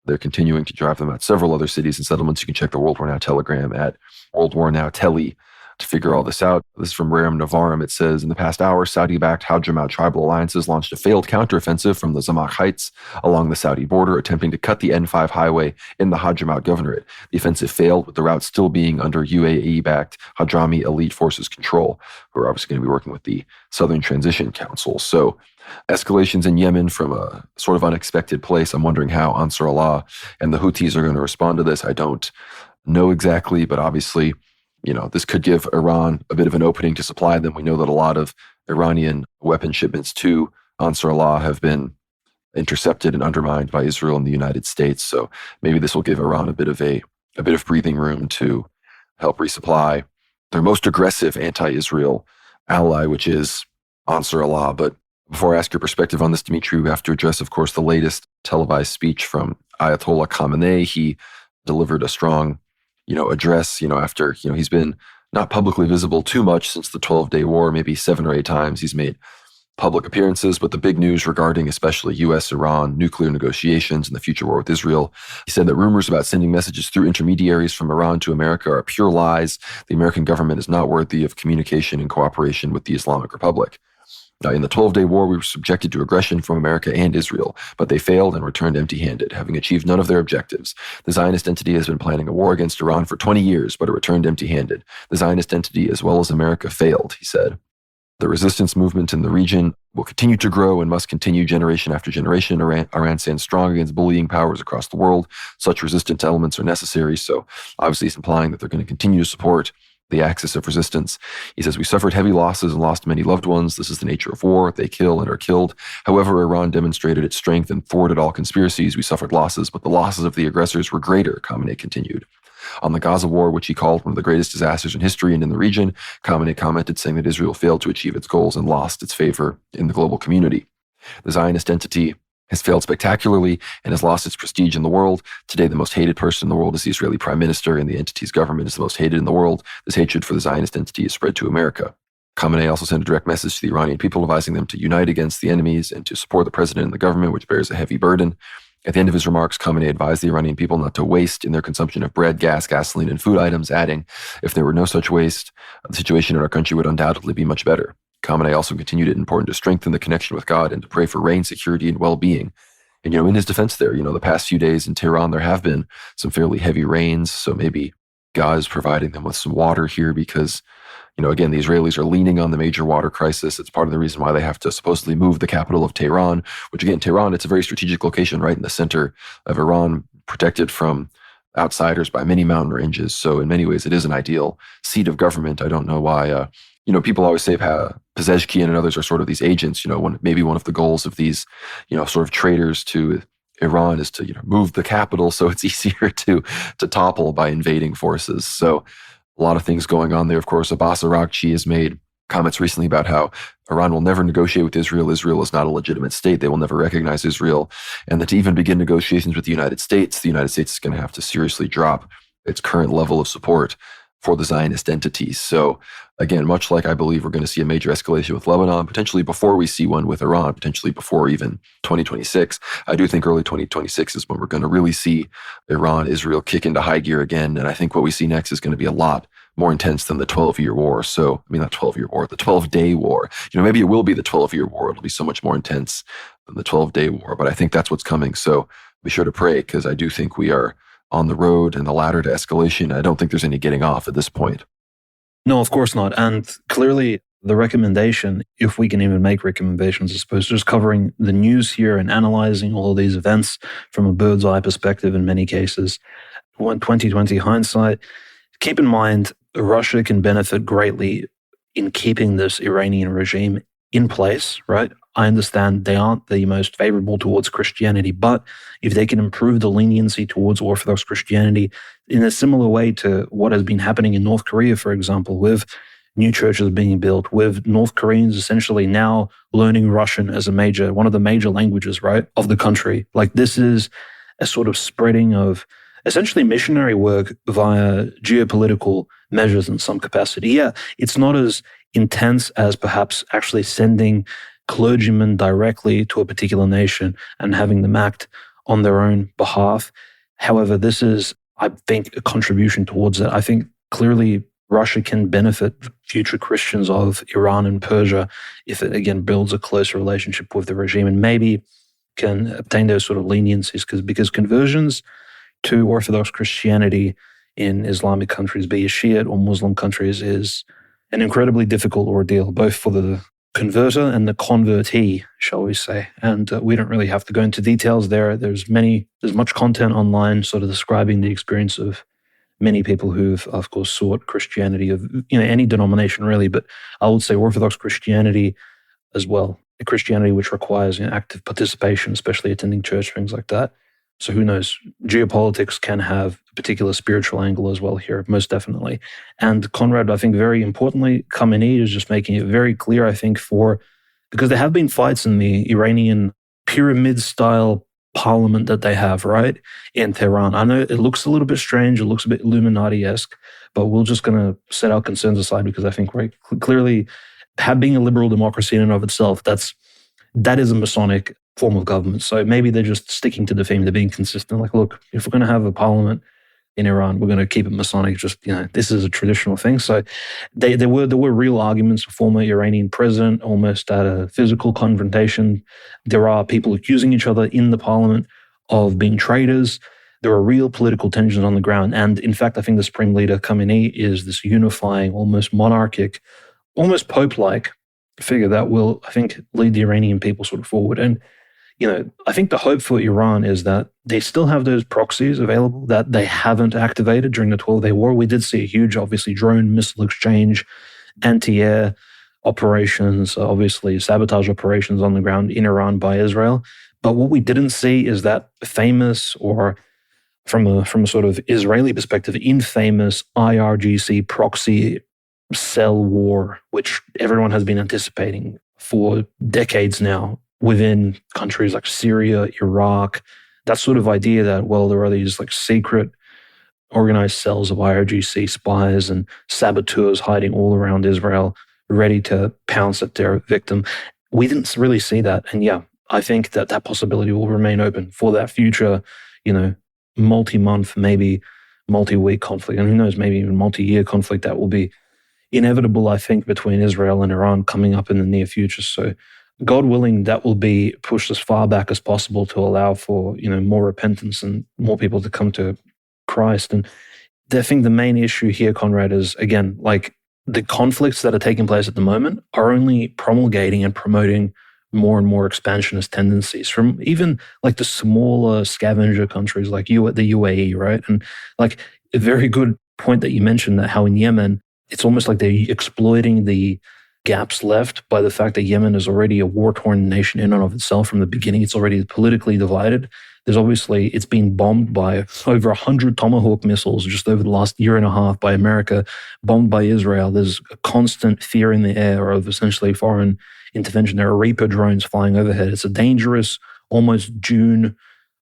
They're continuing to drive them out several other cities and settlements. You can check the World War Now Telegram at World War Now Telly to figure all this out. This is from Rerum Novarum. It says, in the past hour, Saudi-backed Hadramaut tribal alliances launched a failed counteroffensive from the Zamak Heights along the Saudi border, attempting to cut the N5 highway in the Hadramaut governorate. The offensive failed, with the route still being under UAE-backed Hadrami elite forces control, who are obviously going to be working with the Southern Transition Council. So escalations in Yemen from a sort of unexpected place. I'm wondering how Ansar Allah and the Houthis are going to respond to this. I don't know exactly, but obviously, this could give Iran a bit of an opening to supply them. We know that a lot of Iranian weapon shipments to Ansar Allah have been intercepted and undermined by Israel and the United States. So maybe this will give Iran a bit of breathing room to help resupply their most aggressive anti-Israel ally, which is Ansar Allah. But before I ask your perspective on this, Dimitri, we have to address, of course, the latest televised speech from Ayatollah Khamenei. He delivered a strong address, after, he's been not publicly visible too much since the 12-day war, maybe 7 or 8 times he's made public appearances, but the big news regarding especially U.S.-Iran nuclear negotiations and the future war with Israel, he said that rumors about sending messages through intermediaries from Iran to America are pure lies. The American government is not worthy of communication and cooperation with the Islamic Republic. In the 12-day war, we were subjected to aggression from America and Israel, but they failed and returned empty-handed, having achieved none of their objectives. The Zionist entity has been planning a war against Iran for 20 years, but it returned empty-handed. The Zionist entity, as well as America, failed, he said. The resistance movement in the region will continue to grow and must continue generation after generation. Iran stands strong against bullying powers across the world. Such resistant elements are necessary, so obviously he's implying that they're going to continue to support the axis of resistance. He says, we suffered heavy losses and lost many loved ones. This is the nature of war. They kill and are killed. However, Iran demonstrated its strength and thwarted all conspiracies. We suffered losses, but the losses of the aggressors were greater, Khamenei continued. On the Gaza war, which he called one of the greatest disasters in history and in the region, Khamenei commented saying that Israel failed to achieve its goals and lost its favor in the global community. The Zionist entity has failed spectacularly and has lost its prestige in the world. Today, the most hated person in the world is the Israeli prime minister, and the entity's government is the most hated in the world. This hatred for the Zionist entity is spread to America. Khamenei also sent a direct message to the Iranian people advising them to unite against the enemies and to support the president and the government, which bears a heavy burden. At the end of his remarks, Khamenei advised the Iranian people not to waste in their consumption of bread, gas, gasoline, and food items, adding, if there were no such waste, the situation in our country would undoubtedly be much better. Khamenei also continued it important to strengthen the connection with God and to pray for rain, security, and well-being. And, in his defense there, the past few days in Tehran, there have been some fairly heavy rains. So maybe God is providing them with some water here because, again, the Israelis are leaning on the major water crisis. It's part of the reason why they have to supposedly move the capital of Tehran, which again, Tehran, it's a very strategic location right in the center of Iran, protected from outsiders by many mountain ranges. So in many ways, it is an ideal seat of government. I don't know why, people always say Pezeshkian and others are sort of these agents. Maybe one of the goals of these, sort of traitors to Iran is to move the capital so it's easier to topple by invading forces. So a lot of things going on there. Of course, Abbas Araghchi has made comments recently about how Iran will never negotiate with Israel. Israel is not a legitimate state. They will never recognize Israel. And that to even begin negotiations with the United States is going to have to seriously drop its current level of support for the Zionist entities. So again, much like I believe we're going to see a major escalation with Lebanon, potentially before we see one with Iran, potentially before even 2026, I do think early 2026 is when we're going to really see Iran, Israel kick into high gear again. And I think what we see next is going to be a lot more intense than the 12-year war. So, not 12-year war, the 12-day war. Maybe it will be the 12-year war. It'll be so much more intense than the 12-day war. But I think that's what's coming. So be sure to pray, because I do think we are on the road and the ladder to escalation. I don't think there's any getting off at this point. No, of course not. And clearly the recommendation, if we can even make recommendations, I suppose, just covering the news here and analyzing all of these events from a bird's eye perspective in many cases. 2020 hindsight, keep in mind, Russia can benefit greatly in keeping this Iranian regime in place, right? I understand they aren't the most favorable towards Christianity, but if they can improve the leniency towards Orthodox Christianity in a similar way to what has been happening in North Korea, for example, with new churches being built, with North Koreans essentially now learning Russian as one of the major languages, right, of the country. Like, this is a sort of spreading of essentially missionary work via geopolitical measures in some capacity. Yeah, it's not as intense as perhaps actually sending clergymen directly to a particular nation and having them act on their own behalf. However, this is, I think, a contribution towards it. I think clearly Russia can benefit future Christians of Iran and Persia if it, again, builds a closer relationship with the regime and maybe can obtain those sort of leniencies, because conversions to Orthodox Christianity in Islamic countries, be it Shiite or Muslim countries, is an incredibly difficult ordeal, both for the converter and the convertee, shall we say. And we don't really have to go into details there. There's much content online sort of describing the experience of many people who've, of course, sought Christianity of any denomination really, but I would say Orthodox Christianity as well, a Christianity which requires active participation, especially attending church, things like that. So who knows? Geopolitics can have a particular spiritual angle as well here, most definitely. And Conrad, I think very importantly, Khamenei is just making it very clear, I think, because there have been fights in the Iranian pyramid-style parliament that they have, right, in Tehran. I know it looks a little bit strange, it looks a bit Illuminati-esque, but we're just going to set our concerns aside because I think very clearly, being a liberal democracy in and of itself, that is a Masonic form of government. So maybe they're just sticking to the theme. They're being consistent. Like, look, if we're going to have a parliament in Iran, we're going to keep it Masonic. Just, this is a traditional thing. So there were real arguments. A former Iranian president almost had a physical confrontation. There are people accusing each other in the parliament of being traitors. There are real political tensions on the ground. And in fact, I think the supreme leader, Khamenei, is this unifying, almost monarchic, almost pope-like figure that will, I think, lead the Iranian people sort of forward. And I think the hope for Iran is that they still have those proxies available that they haven't activated during the 12-Day War. We did see a huge, obviously, drone missile exchange, anti-air operations, obviously sabotage operations on the ground in Iran by Israel. But what we didn't see is that famous, or from a sort of Israeli perspective, infamous IRGC proxy cell war, which everyone has been anticipating for decades now, within countries like Syria, Iraq, that sort of idea that, well, there are these like secret organized cells of IRGC spies and saboteurs hiding all around Israel, ready to pounce at their victim. We didn't really see that. And yeah, I think that possibility will remain open for that future, multi-month, maybe multi-week conflict. And who knows, maybe even multi-year conflict that will be inevitable, I think, between Israel and Iran coming up in the near future. So God willing, that will be pushed as far back as possible to allow for, more repentance and more people to come to Christ. And I think the main issue here, Conrad, is, again, like the conflicts that are taking place at the moment are only promulgating and promoting more and more expansionist tendencies from even like the smaller scavenger countries like the UAE, right? And like a very good point that you mentioned, that how in Yemen, it's almost like they're exploiting the gaps left by the fact that Yemen is already a war-torn nation in and of itself from the beginning. It's already politically divided. It's been bombed by over 100 Tomahawk missiles just over the last year and a half by America, bombed by Israel. There's a constant fear in the air of essentially foreign intervention. There are Reaper drones flying overhead. It's a dangerous, almost Dune,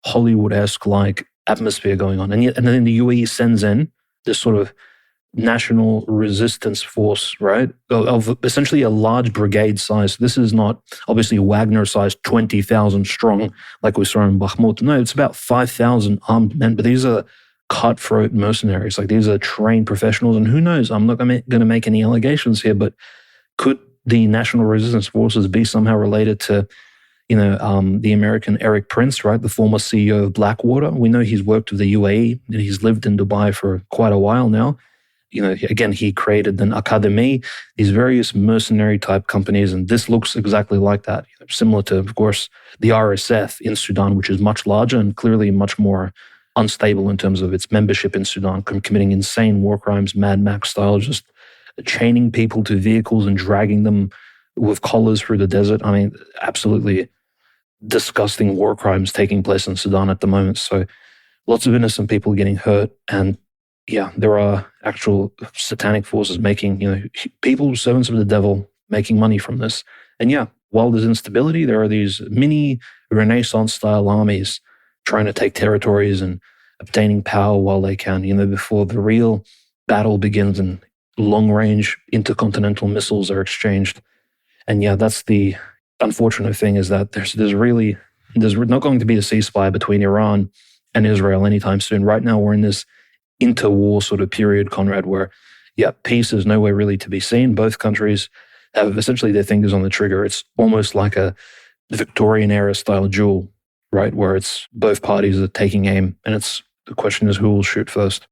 Hollywood-esque like atmosphere going on. And then the UAE sends in this sort of national resistance force, right, of essentially a large brigade size. This is not obviously Wagner size 20,000 strong like we saw in Bakhmut. No, it's about 5,000 armed men, but these are cutthroat mercenaries. Like, these are trained professionals. And who knows, I'm not going to make any allegations here, but could the national resistance forces be somehow related to the American Eric Prince, right, the former CEO of Blackwater? We know he's worked with the UAE and he's lived in Dubai for quite a while now. Again, he created an academy, these various mercenary type companies, and this looks exactly like that. Similar to, of course, the RSF in Sudan, which is much larger and clearly much more unstable in terms of its membership in Sudan, committing insane war crimes, Mad Max style, just chaining people to vehicles and dragging them with collars through the desert. I mean, absolutely disgusting war crimes taking place in Sudan at the moment. So lots of innocent people getting hurt. And yeah, there are actual satanic forces making, people, servants of the devil, making money from this. And yeah, while there's instability, there are these mini Renaissance style armies trying to take territories and obtaining power while they can, before the real battle begins and long range intercontinental missiles are exchanged. And yeah, that's the unfortunate thing, is that there's not going to be a ceasefire between Iran and Israel anytime soon. Right now, we're in this interwar sort of period, Conrad, where, yeah, peace is nowhere really to be seen. Both countries have essentially their fingers on the trigger. It's almost like a Victorian era style duel, right? Where it's both parties are taking aim, and the question is who will shoot first.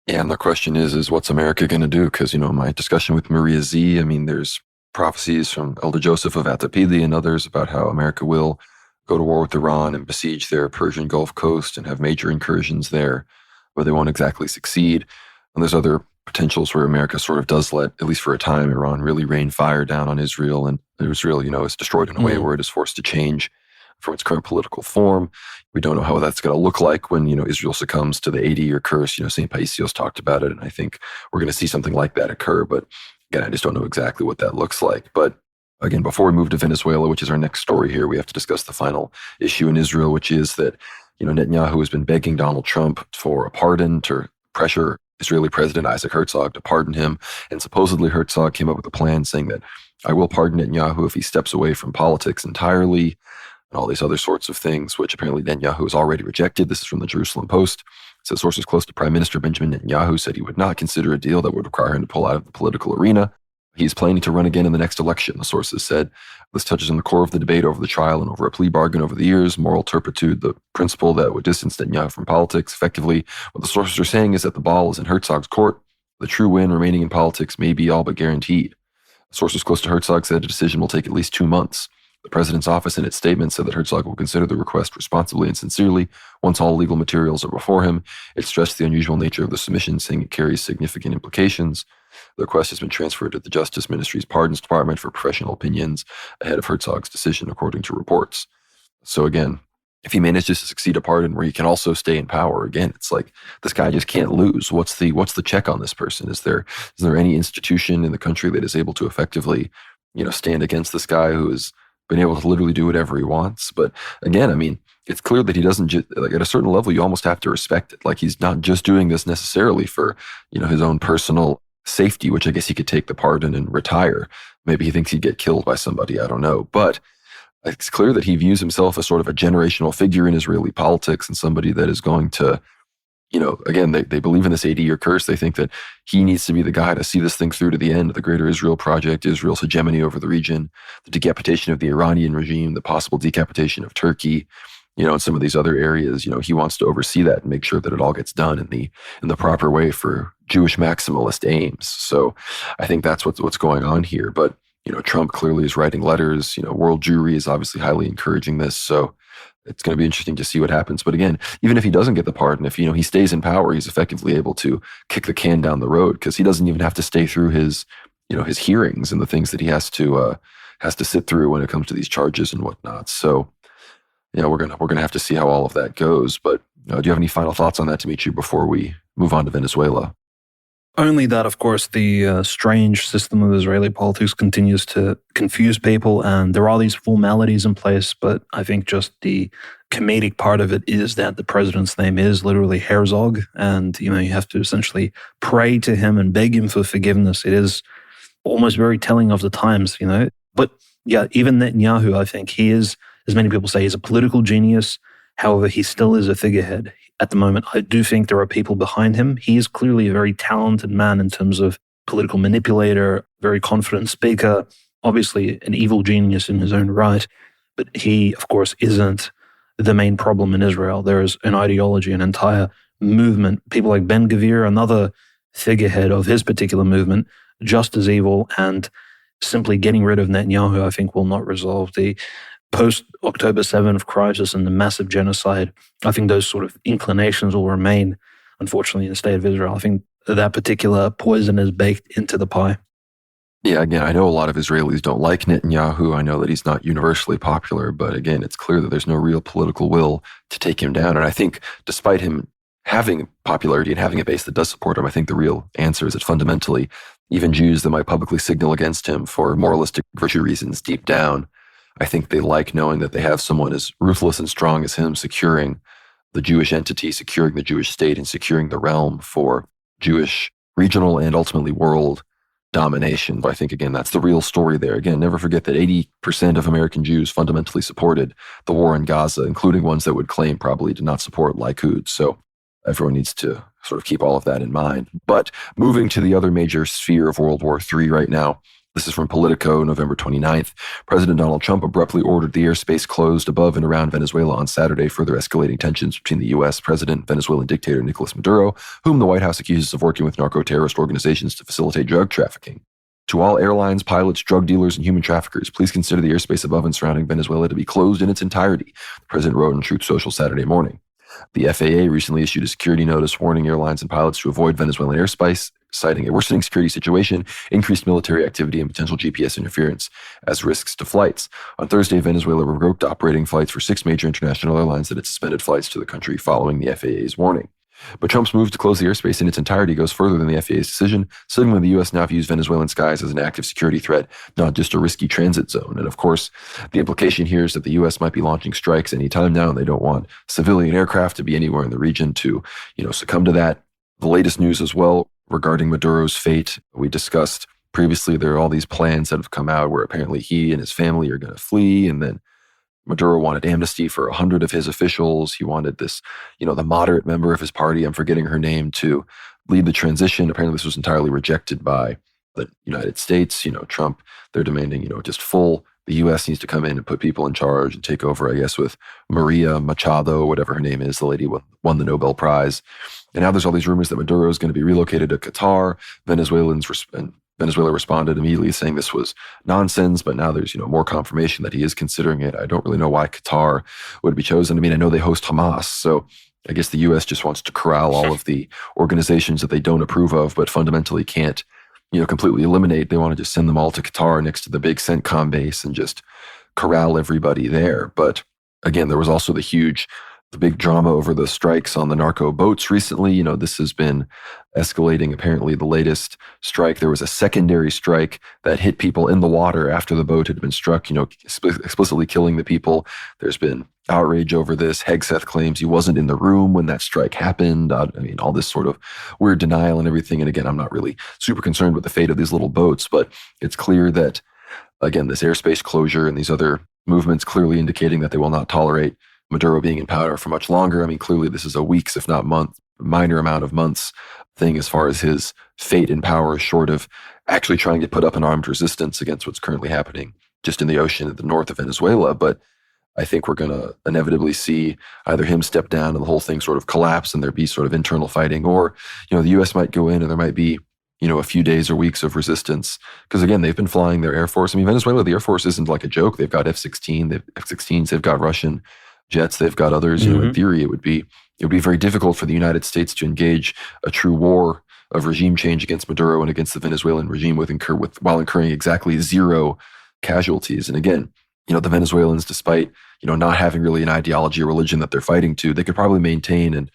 Yeah, and the question is what's America going to do? Because, my discussion with Maria Z, I mean, there's prophecies from Elder Joseph of Attapidi and others about how America will go to war with Iran and besiege their Persian Gulf coast and have major incursions there, where they won't exactly succeed. And there's other potentials where America sort of does let, at least for a time, Iran really rain fire down on Israel, and Israel, is destroyed in a way where it is forced to change from its current political form. We don't know how that's going to look like when, Israel succumbs to the 80-year curse. St. Paisios talked about it, and I think we're going to see something like that occur. But again, I just don't know exactly what that looks like. But again, before we move to Venezuela, which is our next story here, we have to discuss the final issue in Israel, which is that, Netanyahu has been begging Donald Trump for a pardon to pressure Israeli President Isaac Herzog to pardon him. And supposedly Herzog came up with a plan saying that I will pardon Netanyahu if he steps away from politics entirely, and all these other sorts of things, which apparently Netanyahu has already rejected. This is from the Jerusalem Post. It says sources close to Prime Minister Benjamin Netanyahu said he would not consider a deal that would require him to pull out of the political arena. He's planning to run again in the next election, the sources said. This touches on the core of the debate over the trial and over a plea bargain over the years, moral turpitude, the principle that would distance Netanyahu from politics. Effectively, what the sources are saying is that the ball is in Herzog's court. The true win remaining in politics may be all but guaranteed. Sources close to Herzog said a decision will take at least 2 months. The president's office in its statement said that Herzog will consider the request responsibly and sincerely once all legal materials are before him. It stressed the unusual nature of the submission, saying it carries significant implications. The request has been transferred to the Justice Ministry's Pardons Department for professional opinions ahead of Herzog's decision, according to reports. So again, if he manages to succeed a pardon where he can also stay in power, again, it's like this guy just can't lose. What's the check on this person? Is there any institution in the country that is able to effectively, stand against this guy who has been able to literally do whatever he wants? But again, I mean, it's clear that he doesn't like, at a certain level, you almost have to respect it. Like, he's not just doing this necessarily for, his own personal safety, which I guess he could take the pardon and retire. Maybe he thinks he'd get killed by somebody, I don't know. But it's clear that he views himself as sort of a generational figure in Israeli politics, and somebody that is going to, again, they believe in this 80-year curse. They think that he needs to be the guy to see this thing through to the end of the Greater Israel Project, Israel's hegemony over the region, the decapitation of the Iranian regime, the possible decapitation of Turkey, and some of these other areas. He wants to oversee that and make sure that it all gets done in the proper way for Jewish maximalist aims. So I think that's what's going on here. But, Trump clearly is writing letters. World Jewry is obviously highly encouraging this. So it's going to be interesting to see what happens. But again, even if he doesn't get the pardon, if, he stays in power, he's effectively able to kick the can down the road, because he doesn't even have to stay through his hearings and the things that he has to sit through when it comes to these charges and whatnot. So, we're gonna have to see how all of that goes. But do you have any final thoughts on that, Dimitri, before we move on to Venezuela? Only that, of course, the strange system of Israeli politics continues to confuse people, and there are these formalities in place, but I think just the comedic part of it is that the president's name is literally Herzog, and, you have to essentially pray to him and beg him for forgiveness. It is almost very telling of the times, But yeah, even Netanyahu, I think he is, as many people say, he's a political genius. However, he still is a figurehead. At the moment, I do think there are people behind him. He is clearly a very talented man in terms of political manipulator, very confident speaker, obviously an evil genius in his own right. But he, of course, isn't the main problem in Israel. There is an ideology, an entire movement. People like Ben Gvir, another figurehead of his particular movement, just as evil, and simply getting rid of Netanyahu, I think, will not resolve the post-October 7th crisis and the massive genocide. I think those sort of inclinations will remain, unfortunately, in the state of Israel. I think that particular poison is baked into the pie. Yeah, again, I know a lot of Israelis don't like Netanyahu. I know that he's not universally popular, but again, it's clear that there's no real political will to take him down. And I think despite him having popularity and having a base that does support him, I think the real answer is that fundamentally, even Jews that might publicly signal against him for moralistic virtue reasons deep down, I think they like knowing that they have someone as ruthless and strong as him securing the Jewish entity, securing the Jewish state, and securing the realm for Jewish regional and ultimately world domination. But I think, again, that's the real story there. Again, never forget that 80% of American Jews fundamentally supported the war in Gaza, including ones that would claim probably to not support Likud. So everyone needs to sort of keep all of that in mind. But moving to the other major sphere of World War III right now, this is from Politico, November 29th. President Donald Trump abruptly ordered the airspace closed above and around Venezuela on Saturday, further escalating tensions between the U.S. president and Venezuelan dictator Nicolas Maduro, whom the White House accuses of working with narco-terrorist organizations to facilitate drug trafficking. To all airlines, pilots, drug dealers, and human traffickers, please consider the airspace above and surrounding Venezuela to be closed in its entirety, the president wrote on Truth Social Saturday morning. The FAA recently issued a security notice warning airlines and pilots to avoid Venezuelan airspace, citing a worsening security situation, increased military activity, and potential GPS interference as risks to flights. On Thursday, Venezuela revoked operating flights for 6 major international airlines that had suspended flights to the country following the FAA's warning. But Trump's move to close the airspace in its entirety goes further than the FAA's decision, signaling the U.S. now views Venezuelan skies as an active security threat, not just a risky transit zone. And of course, the implication here is that the U.S. might be launching strikes anytime now, and they don't want civilian aircraft to be anywhere in the region to, succumb to that. The latest news as well regarding Maduro's fate, we discussed previously, there are all these plans that have come out where apparently he and his family are going to flee, and then Maduro wanted amnesty for 100 of his officials. He wanted this, the moderate member of his party, I'm forgetting her name, to lead the transition. Apparently this was entirely rejected by the United States. Trump, they're demanding, just the U.S. needs to come in and put people in charge and take over, I guess, with Maria Machado, whatever her name is, the lady who won the Nobel Prize. And now there's all these rumors that Maduro is going to be relocated to Qatar. Venezuela responded immediately saying this was nonsense, but now there's, more confirmation that he is considering it. I don't really know why Qatar would be chosen. I mean, I know they host Hamas, so I guess the U.S. just wants to corral all of the organizations that they don't approve of, but fundamentally can't, completely eliminate. They want to just send them all to Qatar next to the big CENTCOM base and just corral everybody there. But again, there was also the big drama over the strikes on the narco boats recently. This has been escalating. Apparently, the latest strike, there was a secondary strike that hit people in the water after the boat had been struck, explicitly killing the people. There's been outrage over this. Hegseth claims he wasn't in the room when that strike happened. All this sort of weird denial and everything. And again, I'm not really super concerned with the fate of these little boats, but it's clear that, again, this airspace closure and these other movements clearly indicating that they will not tolerate Maduro being in power for much longer. Clearly this is a weeks, if not minor amount of months thing as far as his fate in power, short of actually trying to put up an armed resistance against what's currently happening just in the ocean at the north of Venezuela. But I think we're going to inevitably see either him step down and the whole thing sort of collapse and there be sort of internal fighting, or, the U.S. might go in and there might be, a few days or weeks of resistance. Because again, they've been flying their Air Force. Venezuela, the Air Force isn't like a joke. They've got F-16s, they've got Russian jets, they've got others. In theory, it would be very difficult for the United States to engage a true war of regime change against Maduro and against the Venezuelan regime while incurring exactly 0 casualties. And again, the Venezuelans, despite not having really an ideology or religion that they're fighting to, they could probably maintain and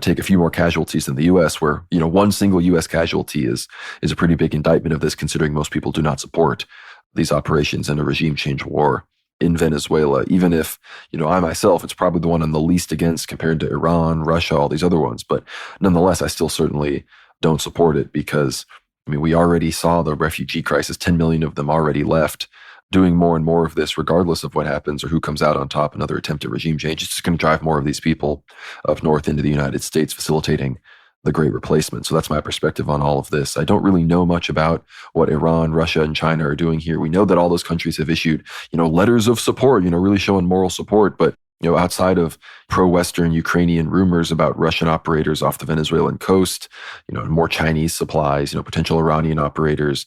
take a few more casualties than the U.S. Where one single U.S. casualty is a pretty big indictment of this, considering most people do not support these operations in a regime change war in Venezuela, even if, I myself, it's probably the one I'm the least against compared to Iran, Russia, all these other ones. But nonetheless, I still certainly don't support it because, we already saw the refugee crisis, 10 million of them already left. Doing more and more of this, regardless of what happens or who comes out on top, another attempt at regime change, it's just going to drive more of these people up north into the United States, facilitating the great replacement. So that's my perspective on all of this. I don't really know much about what Iran, Russia, and China are doing here. We know that all those countries have issued, letters of support, really showing moral support. But, outside of pro-Western Ukrainian rumors about Russian operators off the Venezuelan coast, more Chinese supplies, potential Iranian operators,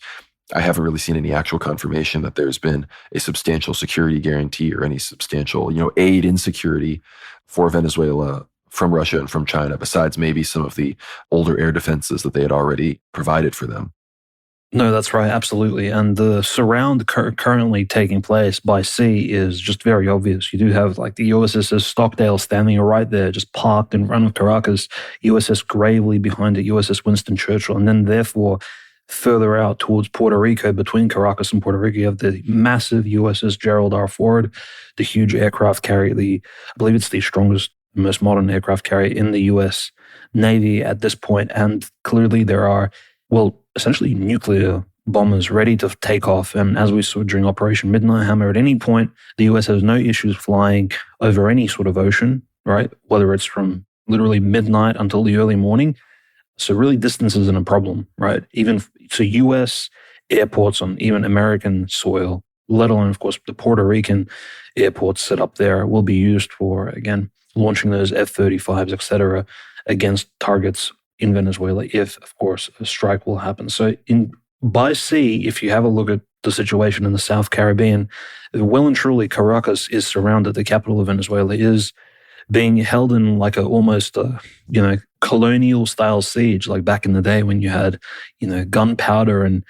I haven't really seen any actual confirmation that there's been a substantial security guarantee or any substantial, aid in security for Venezuela from Russia and from China, besides maybe some of the older air defenses that they had already provided for them. No, that's right, absolutely. And the surround currently taking place by sea is just very obvious. You do have like the USS Stockdale standing right there, just parked in front of Caracas, USS Gravely behind it, USS Winston Churchill, and then therefore further out towards Puerto Rico, between Caracas and Puerto Rico, you have the massive USS Gerald R. Ford, the huge aircraft carrier, I believe it's the strongest, most modern aircraft carrier in the US Navy at this point. And clearly there are, well, essentially nuclear bombers ready to take off. And as we saw during Operation Midnight Hammer, at any point, the US has no issues flying over any sort of ocean, right? Whether it's from literally midnight until the early morning. So really distance isn't a problem, right? Even so, US airports on even American soil, let alone, of course, the Puerto Rican airports set up there, will be used for, again, launching those F-35s, et cetera, against targets in Venezuela, if, of course, a strike will happen. So by sea, if you have a look at the situation in the South Caribbean, well and truly Caracas is surrounded. The capital of Venezuela is being held in like almost a colonial style siege, like back in the day when you had gunpowder and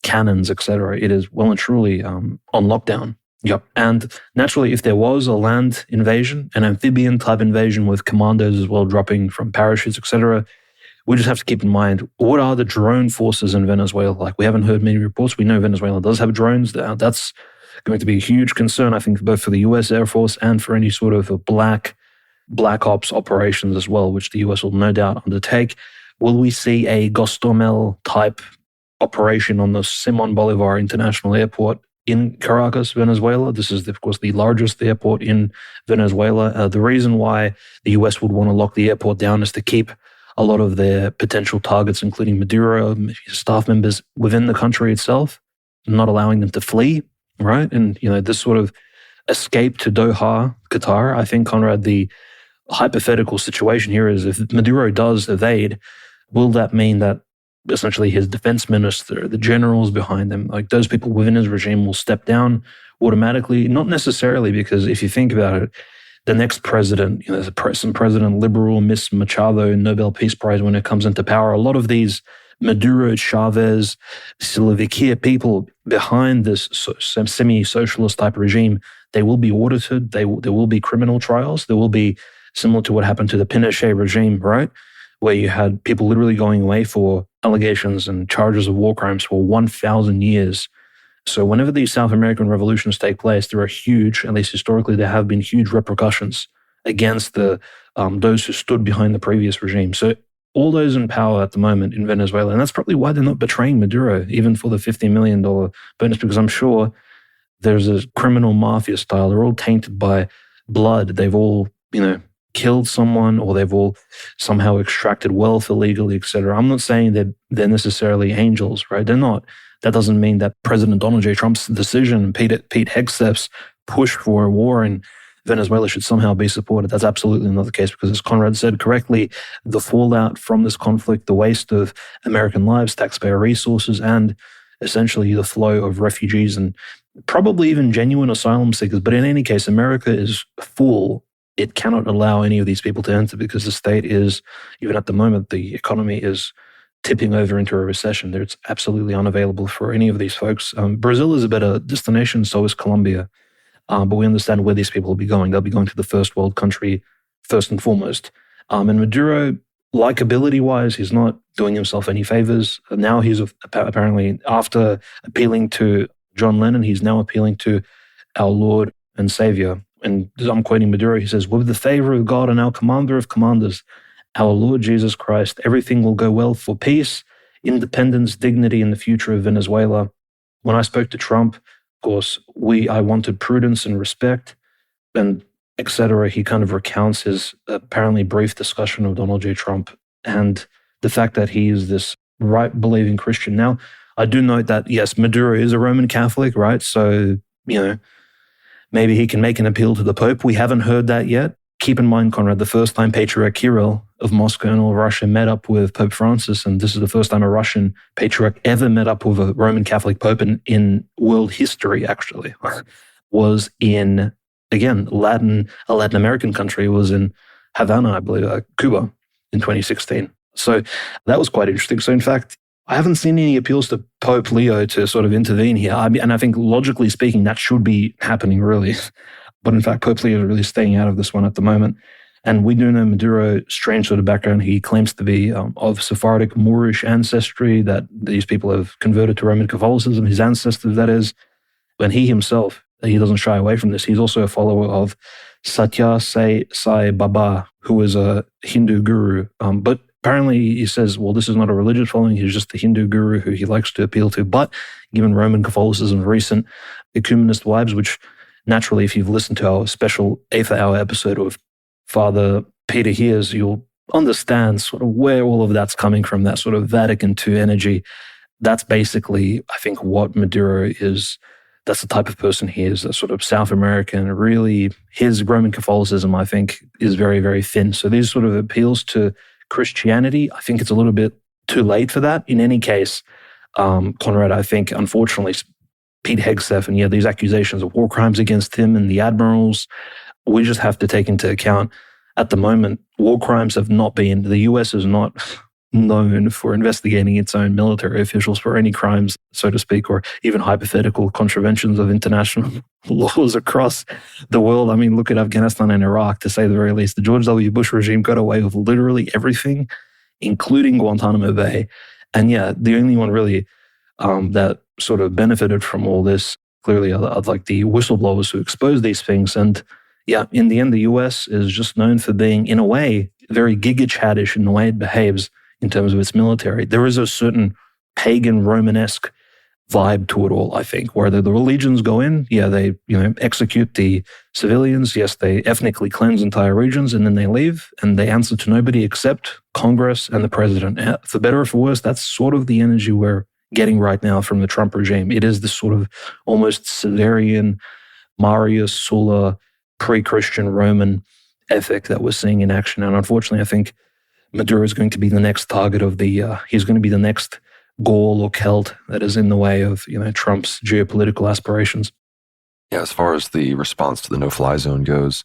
cannons, etc. It is well and truly on lockdown. Yep. And naturally, if there was a land invasion, an amphibian type invasion with commandos as well dropping from parachutes, etc., we just have to keep in mind, what are the drone forces in Venezuela like? We haven't heard many reports. We know Venezuela does have drones. That's going to be a huge concern, I think, both for the U.S. Air Force and for any sort of black ops operations as well, which the U.S. will no doubt undertake. Will we see a Gostomel type operation on the Simon Bolivar International Airport in Caracas, Venezuela? This is, of course, the largest airport in Venezuela. The reason why the U.S. would want to lock the airport down is to keep a lot of their potential targets, including Maduro, staff members within the country itself, not allowing them to flee, right? And, this sort of escape to Doha, Qatar, I think, Conrad, the hypothetical situation here is if Maduro does evade, will that mean that essentially his defense minister, the generals behind them, like those people within his regime will step down automatically? Not necessarily, because if you think about it, the next president, there's some president liberal, Miss Machado, Nobel Peace Prize when it comes into power. A lot of these Maduro, Chavez, Slovakia people behind this semi-socialist type regime, they will be audited. There will be criminal trials. There will be similar to what happened to the Pinochet regime, right? Where you had people literally going away for allegations and charges of war crimes for 1,000 years. So whenever these South American revolutions take place, there are huge, at least historically, there have been huge repercussions against those who stood behind the previous regime. So all those in power at the moment in Venezuela, and that's probably why they're not betraying Maduro, even for the $50 million bonus, because I'm sure there's a criminal mafia style. They're all tainted by blood. They've all, killed someone, or they've all somehow extracted wealth illegally, etc. I'm not saying that they're necessarily angels, right? They're not. That doesn't mean that President Donald J. Trump's decision, Pete Hegseth's push for a war in Venezuela should somehow be supported. That's absolutely not the case, because as Conrad said correctly, the fallout from this conflict, the waste of American lives, taxpayer resources, and essentially the flow of refugees and probably even genuine asylum seekers. But in any case, America is full. It cannot allow any of these people to enter, because the state is, even at the moment, the economy is tipping over into a recession. It's absolutely unavailable for any of these folks. Brazil is a better destination, so is Colombia. But we understand where these people will be going. They'll be going to the first world country first and foremost. And Maduro, likability-wise, he's not doing himself any favors. Now he's apparently, after appealing to John Lennon, he's now appealing to our Lord and Savior. And I'm quoting Maduro, he says, "With the favor of God and our commander of commanders, our Lord Jesus Christ, everything will go well for peace, independence, dignity, and the future of Venezuela." When I spoke to Trump, of course, I wanted prudence and respect, and etc. He kind of recounts his apparently brief discussion of Donald J. Trump and the fact that he is this right-believing Christian. Now, I do note that, yes, Maduro is a Roman Catholic, right? So, maybe he can make an appeal to the Pope. We haven't heard that yet. Keep in mind, Conrad, the first time Patriarch Kirill of Moscow and all Russia met up with Pope Francis, and this is the first time a Russian patriarch ever met up with a Roman Catholic Pope in world history, actually, was in, again, a Latin American country, was in Havana, I believe, Cuba, in 2016. So that was quite interesting. So in fact, I haven't seen any appeals to Pope Leo to sort of intervene here. And I think logically speaking, that should be happening really. But in fact, Pope Leo is really staying out of this one at the moment. And we do know Maduro, strange sort of background. He claims to be of Sephardic Moorish ancestry, that these people have converted to Roman Catholicism, his ancestors, that is. And he himself, he doesn't shy away from this. He's also a follower of Satya Sai Baba, who is a Hindu guru. But apparently he says, well, this is not a religious following. He's just a Hindu guru who he likes to appeal to. But given Roman Catholicism's recent ecumenist vibes, which naturally, if you've listened to our special 8th hour episode of Father Peter Hears, you'll understand sort of where all of that's coming from, that sort of Vatican II energy. That's basically, I think, what Maduro is. That's the type of person he is, a sort of South American. Really, his Roman Catholicism, I think, is very, very thin. So these sort of appeals to Christianity, I think it's a little bit too late for that. In any case, Conrad, I think, unfortunately, Pete Hegseth and these accusations of war crimes against him and the admirals, we just have to take into account at the moment, war crimes have not been, the US is not known for investigating its own military officials for any crimes, so to speak, or even hypothetical contraventions of international laws across the world. I mean, look at Afghanistan and Iraq, to say the very least. The George W. Bush regime got away with literally everything, including Guantanamo Bay. And the only one really that sort of benefited from all this, clearly, are like the whistleblowers who exposed these things. And in the end, the US is just known for being, in a way, very giga-chadish in the way it behaves in terms of its military. There is a certain pagan Romanesque vibe to it all, I think, where the legions go in, they execute the civilians, yes, they ethnically cleanse entire regions, and then they leave, and they answer to nobody except Congress and the president. For better or for worse, that's sort of the energy we're getting right now from the Trump regime. It is this sort of almost Severian, Marius Sulla, pre-Christian Roman ethic that we're seeing in action. And unfortunately, I think Maduro is going to be the next target of he's going to be the next Gaul or Celt that is in the way of, Trump's geopolitical aspirations. Yeah, as far as the response to the no-fly zone goes,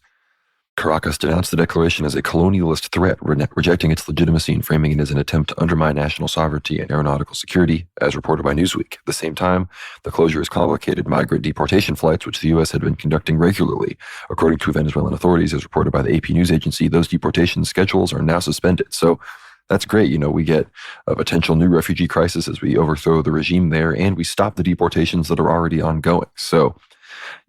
Caracas denounced the declaration as a colonialist threat, rejecting its legitimacy and framing it as an attempt to undermine national sovereignty and aeronautical security, as reported by Newsweek. At the same time, the closure has complicated migrant deportation flights, which the U.S. had been conducting regularly. According to Venezuelan authorities, as reported by the AP news agency, those deportation schedules are now suspended. So that's great. We get a potential new refugee crisis as we overthrow the regime there, and we stop the deportations that are already ongoing. So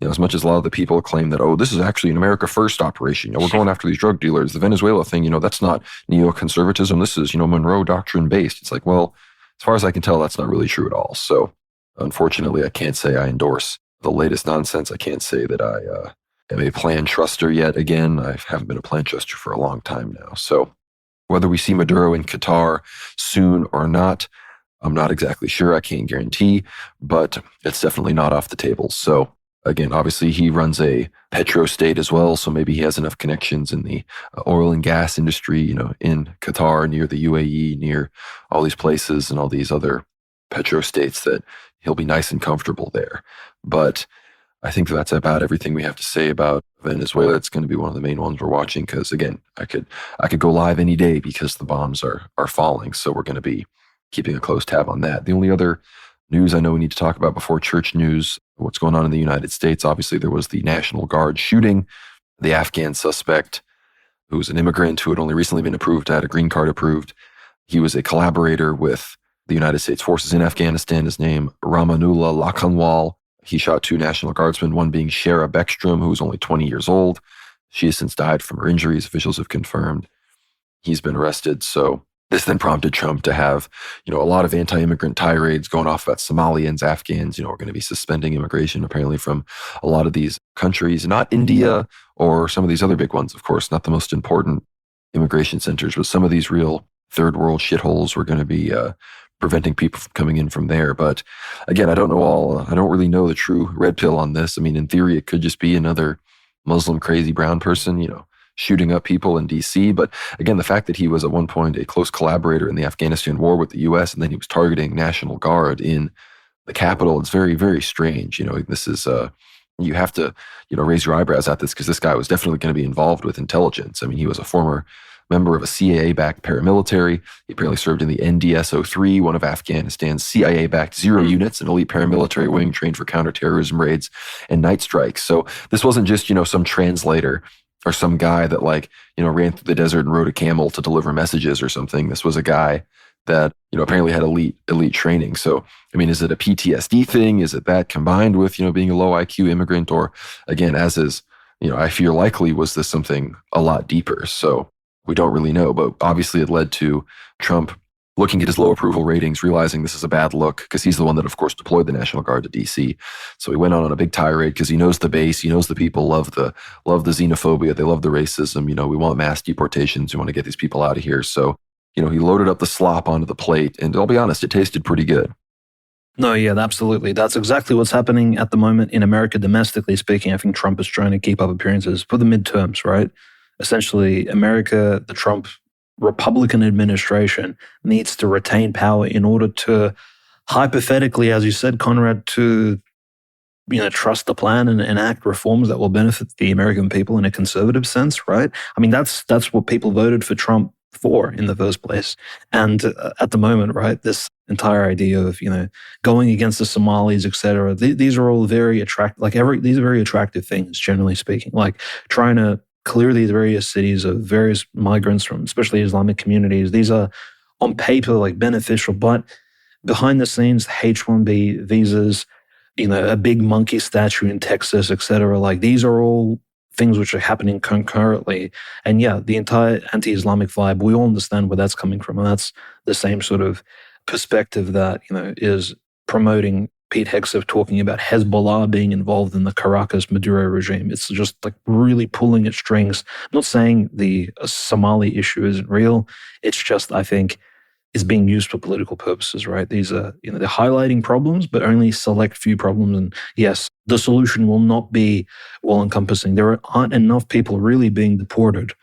as much as a lot of the people claim that, this is actually an America First operation, we're going after these drug dealers, the Venezuela thing, that's not neoconservatism. This is, Monroe Doctrine based. It's like, well, as far as I can tell, that's not really true at all. So unfortunately, I can't say I endorse the latest nonsense. I can't say that I am a plan truster yet. Again, I haven't been a plan truster for a long time now. So whether we see Maduro in Qatar soon or not, I'm not exactly sure. I can't guarantee, but it's definitely not off the table. So again, obviously, he runs a petro state as well, so maybe he has enough connections in the oil and gas industry, in Qatar, near the UAE, near all these places and all these other petro states that he'll be nice and comfortable there. But I think that's about everything we have to say about Venezuela. It's going to be one of the main ones we're watching because, again, I could go live any day because the bombs are falling. So we're going to be keeping a close tab on that. The only other news I know we need to talk about before church news, what's going on in the United States. Obviously, there was the National Guard shooting. The Afghan suspect, who was an immigrant who had only recently been approved, had a green card approved. He was a collaborator with the United States forces in Afghanistan. His name, Ramanullah Lakanwal. He shot 2 National Guardsmen, one being Shara Beckstrom, who was only 20 years old. She has since died from her injuries, officials have confirmed. He's been arrested, so this then prompted Trump to have, a lot of anti-immigrant tirades going off about Somalians, Afghans, are going to be suspending immigration apparently from a lot of these countries, not India or some of these other big ones, of course, not the most important immigration centers, but some of these real third world shitholes were going to be preventing people from coming in from there. But again, I don't really know the true red pill on this. I mean, in theory, it could just be another Muslim crazy brown person, shooting up people in DC. But again, the fact that he was at one point a close collaborator in the Afghanistan war with the US, and then he was targeting National Guard in the capital, it's very, very strange. This is You have to, raise your eyebrows at this because this guy was definitely going to be involved with intelligence. I mean, he was a former member of a CIA-backed paramilitary. He apparently served in the NDS-03, one of Afghanistan's CIA-backed zero units, an elite paramilitary wing trained for counterterrorism raids and night strikes. So this wasn't just, some translator or some guy that ran through the desert and rode a camel to deliver messages or something. This was a guy that, apparently had elite training. So, I mean, is it a PTSD thing? Is it that combined with, being a low IQ immigrant? Or again, as is, I fear likely, was this something a lot deeper? So we don't really know, but obviously it led to Trump looking at his low approval ratings, realizing this is a bad look because he's the one that, of course, deployed the National Guard to DC. So he went on a big tirade because he knows the base, he knows the people love the xenophobia, they love the racism. We want mass deportations, we want to get these people out of here. So, he loaded up the slop onto the plate, and I'll be honest, it tasted pretty good. No, yeah, absolutely. That's exactly what's happening at the moment in America, domestically speaking. I think Trump is trying to keep up appearances for the midterms, right? Essentially, America, the Trump Republican administration needs to retain power in order to, hypothetically, as you said, Conrad, to trust the plan and enact reforms that will benefit the American people in a conservative sense, right? I mean, that's what people voted for Trump for in the first place. And at the moment, right, this entire idea of, going against the Somalis, et cetera, these are all very attractive, these are very attractive things, generally speaking, like trying to clear these various cities of various migrants from especially Islamic communities. These are on paper beneficial, but behind the scenes, H-1B visas, a big monkey statue in Texas, et cetera, these are all things which are happening concurrently. And yeah, the entire anti-Islamic vibe, we all understand where that's coming from. And that's the same sort of perspective that, is promoting Pete Hegseth talking about Hezbollah being involved in the Caracas Maduro regime. It's just really pulling at strings. I'm not saying the Somali issue isn't real. It's just, I think, is being used for political purposes, right? These are, they're highlighting problems, but only select few problems. And yes, the solution will not be all-encompassing. There aren't enough people really being deported.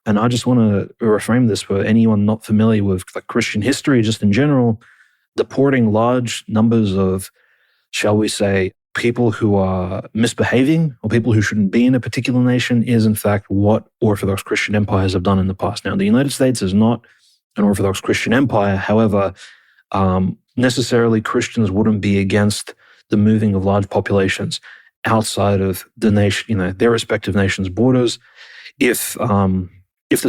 And I just want to reframe this for anyone not familiar with Christian history, just in general. Deporting large numbers of, shall we say, people who are misbehaving or people who shouldn't be in a particular nation is, in fact, what Orthodox Christian empires have done in the past. Now, the United States is not an Orthodox Christian empire. However, necessarily Christians wouldn't be against the moving of large populations outside of the nation, their respective nations' borders, if the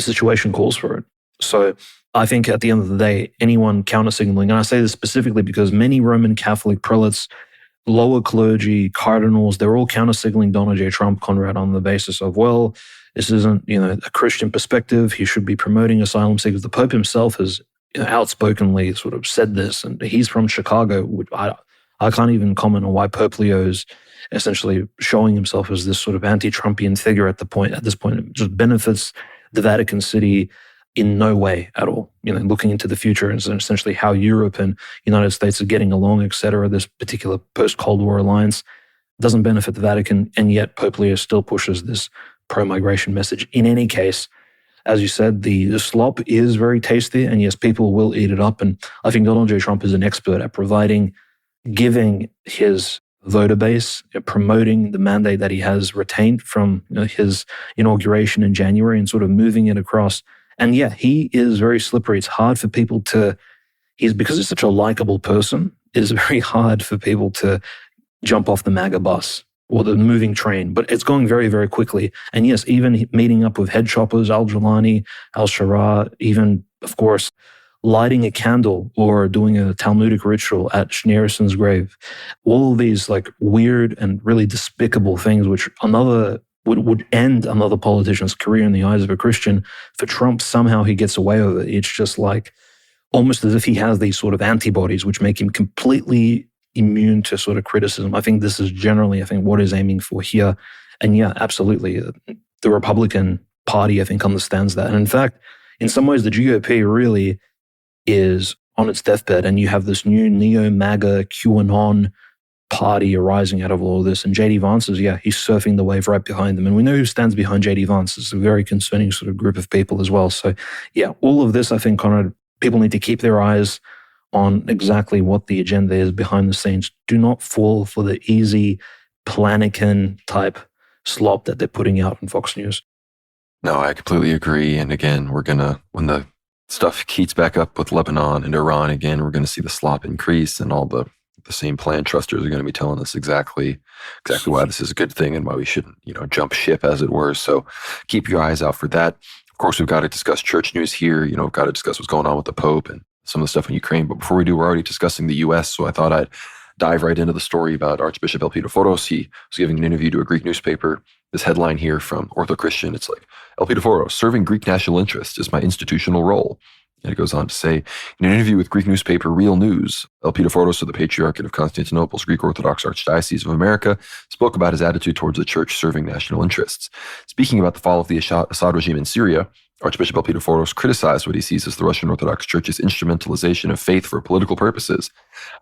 situation calls for it. So I think at the end of the day, anyone counter-signaling, and I say this specifically because many Roman Catholic prelates, lower clergy, cardinals, they're all counter-signaling Donald J. Trump, Conrad, on the basis of, well, this isn't, a Christian perspective. He should be promoting asylum seekers. The Pope himself has outspokenly sort of said this, and he's from Chicago. Which I can't even comment on why Pope Leo is essentially showing himself as this sort of anti-Trumpian figure at this point. It just benefits the Vatican City in no way at all. Looking into the future and essentially how Europe and United States are getting along, et cetera, this particular post-Cold War alliance doesn't benefit the Vatican, and yet Pope Leo still pushes this pro-migration message. In any case, as you said, the slop is very tasty, and yes, people will eat it up. And I think Donald J. Trump is an expert at giving his voter base, promoting the mandate that he has retained from his inauguration in January and sort of moving it across. And yeah, he is very slippery. It's hard for people because he's such a likable person, it is very hard for people to jump off the MAGA bus or the moving train, but it's going very, very quickly. And yes, even meeting up with head choppers, al-Jilani, al-Sharaa, even, of course, lighting a candle or doing a Talmudic ritual at Schneerson's grave. All of these weird and really despicable things, which would end another politician's career in the eyes of a Christian. For Trump, somehow he gets away with it. It's just almost as if he has these sort of antibodies, which make him completely immune to sort of criticism. I think this is generally, what he's aiming for here. And yeah, absolutely. The Republican Party, I think, understands that. And in fact, in some ways, the GOP really is on its deathbed. And you have this new neo-MAGA QAnon party arising out of all of this. And J.D. Vance is, he's surfing the wave right behind them. And we know who stands behind J.D. Vance. It's a very concerning sort of group of people as well. So yeah, all of this, I think, Conrad, people need to keep their eyes on exactly what the agenda is behind the scenes. Do not fall for the easy Planican type slop that they're putting out on Fox News. No, I completely agree. And again, when the stuff heats back up with Lebanon and Iran again, we're going to see the slop increase, and all the same plan trusters are going to be telling us exactly why this is a good thing and why we shouldn't, jump ship, as it were. So keep your eyes out for that. Of course, we've got to discuss church news here. We've got to discuss what's going on with the Pope and some of the stuff in Ukraine. But before we do, we're already discussing the U.S., so I thought I'd dive right into the story about Archbishop Elpidophoros. He was giving an interview to a Greek newspaper. This headline here from Ortho Christian, it's like, Elpidophoros, serving Greek national interests is my institutional role. And it goes on to say, in an interview with Greek newspaper Real News, Elpidophoros of the Patriarchate of Constantinople's Greek Orthodox Archdiocese of America spoke about his attitude towards the church serving national interests. Speaking about the fall of the Assad regime in Syria, Archbishop Elpidophoros criticized what he sees as the Russian Orthodox Church's instrumentalization of faith for political purposes.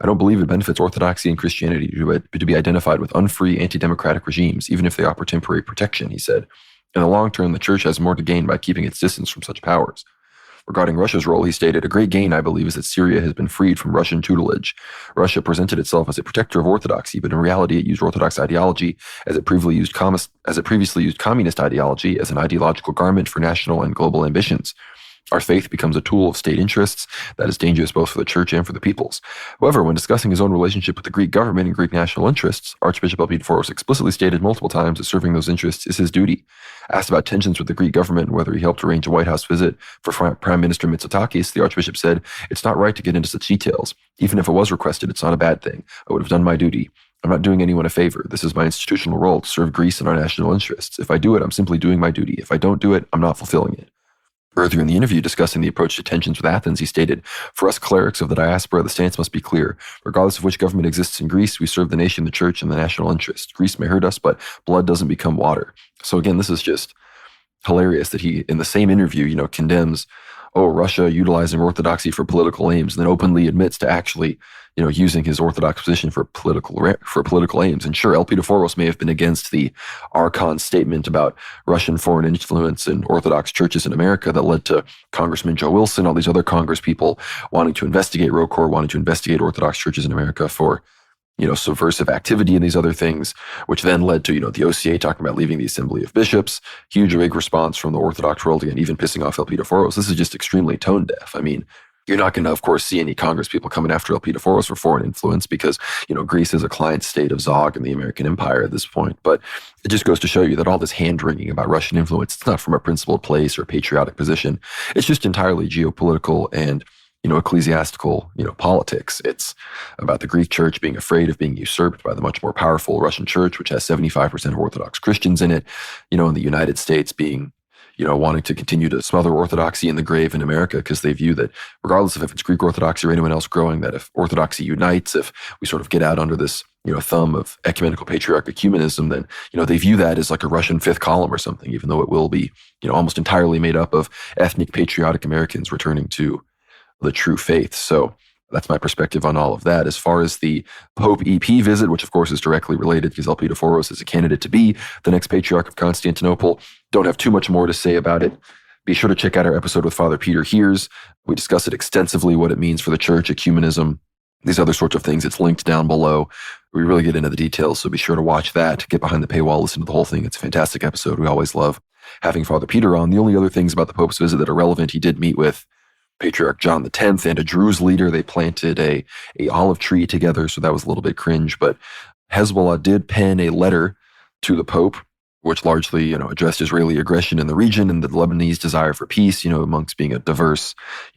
I don't believe it benefits Orthodoxy and Christianity to be identified with unfree, anti-democratic regimes, even if they offer temporary protection, he said. In the long term, the Church has more to gain by keeping its distance from such powers. Regarding Russia's role, he stated, a great gain, I believe, is that Syria has been freed from Russian tutelage. Russia presented itself as a protector of orthodoxy, but in reality it used Orthodox ideology as it previously used communist ideology as an ideological garment for national and global ambitions. Our faith becomes a tool of state interests that is dangerous both for the church and for the peoples. However, when discussing his own relationship with the Greek government and Greek national interests, Archbishop Elpidophoros explicitly stated multiple times that serving those interests is his duty. Asked about tensions with the Greek government and whether he helped arrange a White House visit for Prime Minister Mitsotakis, the Archbishop said, it's not right to get into such details. Even if it was requested, it's not a bad thing. I would have done my duty. I'm not doing anyone a favor. This is my institutional role to serve Greece and our national interests. If I do it, I'm simply doing my duty. If I don't do it, I'm not fulfilling it. Earlier in the interview, discussing the approach to tensions with Athens, he stated, for us clerics of the diaspora, the stance must be clear. Regardless of which government exists in Greece, we serve the nation, the church, and the national interest. Greece may hurt us, but blood doesn't become water. So again, this is just hilarious that he, in the same interview, condemns, Russia utilizing orthodoxy for political aims, and then openly admits to actually, using his orthodox position for political aims. And sure, Elpidophoros may have been against the Archon statement about Russian foreign influence in Orthodox churches in America that led to Congressman Joe Wilson, all these other Congress people wanting to investigate ROCOR, wanting to investigate Orthodox churches in America for subversive activity and these other things, which then led to, the OCA talking about leaving the Assembly of Bishops. Huge big response from the Orthodox world, again, even pissing off Elpidophoros. This is just extremely tone deaf. I mean, you're not going to, of course, see any Congress people coming after Elpidophoros for foreign influence because, Greece is a client state of Zog and the American Empire at this point. But it just goes to show you that all this hand-wringing about Russian influence, it's not from a principled place or a patriotic position. It's just entirely geopolitical and ecclesiastical, politics. It's about the Greek church being afraid of being usurped by the much more powerful Russian church, which has 75% of Orthodox Christians in it, and the United States being, wanting to continue to smother orthodoxy in the grave in America because they view that regardless of if it's Greek Orthodoxy or anyone else growing, that if orthodoxy unites, if we sort of get out under this, thumb of ecumenical patriarch ecumenism, then, they view that as like a Russian fifth column or something, even though it will be, almost entirely made up of ethnic patriotic Americans returning to the true faith. So that's my perspective on all of that. As far as the Pope EP visit, which of course is directly related because Elpidophoros is a candidate to be the next Patriarch of Constantinople, don't have too much more to say about it. Be sure to check out our episode with Father Peter Hears. We discuss it extensively, what it means for the church, ecumenism, these other sorts of things. It's linked down below. We really get into the details, so be sure to watch that. Get behind the paywall, listen to the whole thing. It's a fantastic episode. We always love having Father Peter on. The only other things about the Pope's visit that are relevant, he did meet with Patriarch John X and a Druze leader. They planted a olive tree together, so that was a little bit cringe. But Hezbollah did pen a letter to the Pope, which largely, addressed Israeli aggression in the region and the Lebanese desire for peace, amongst being a diverse,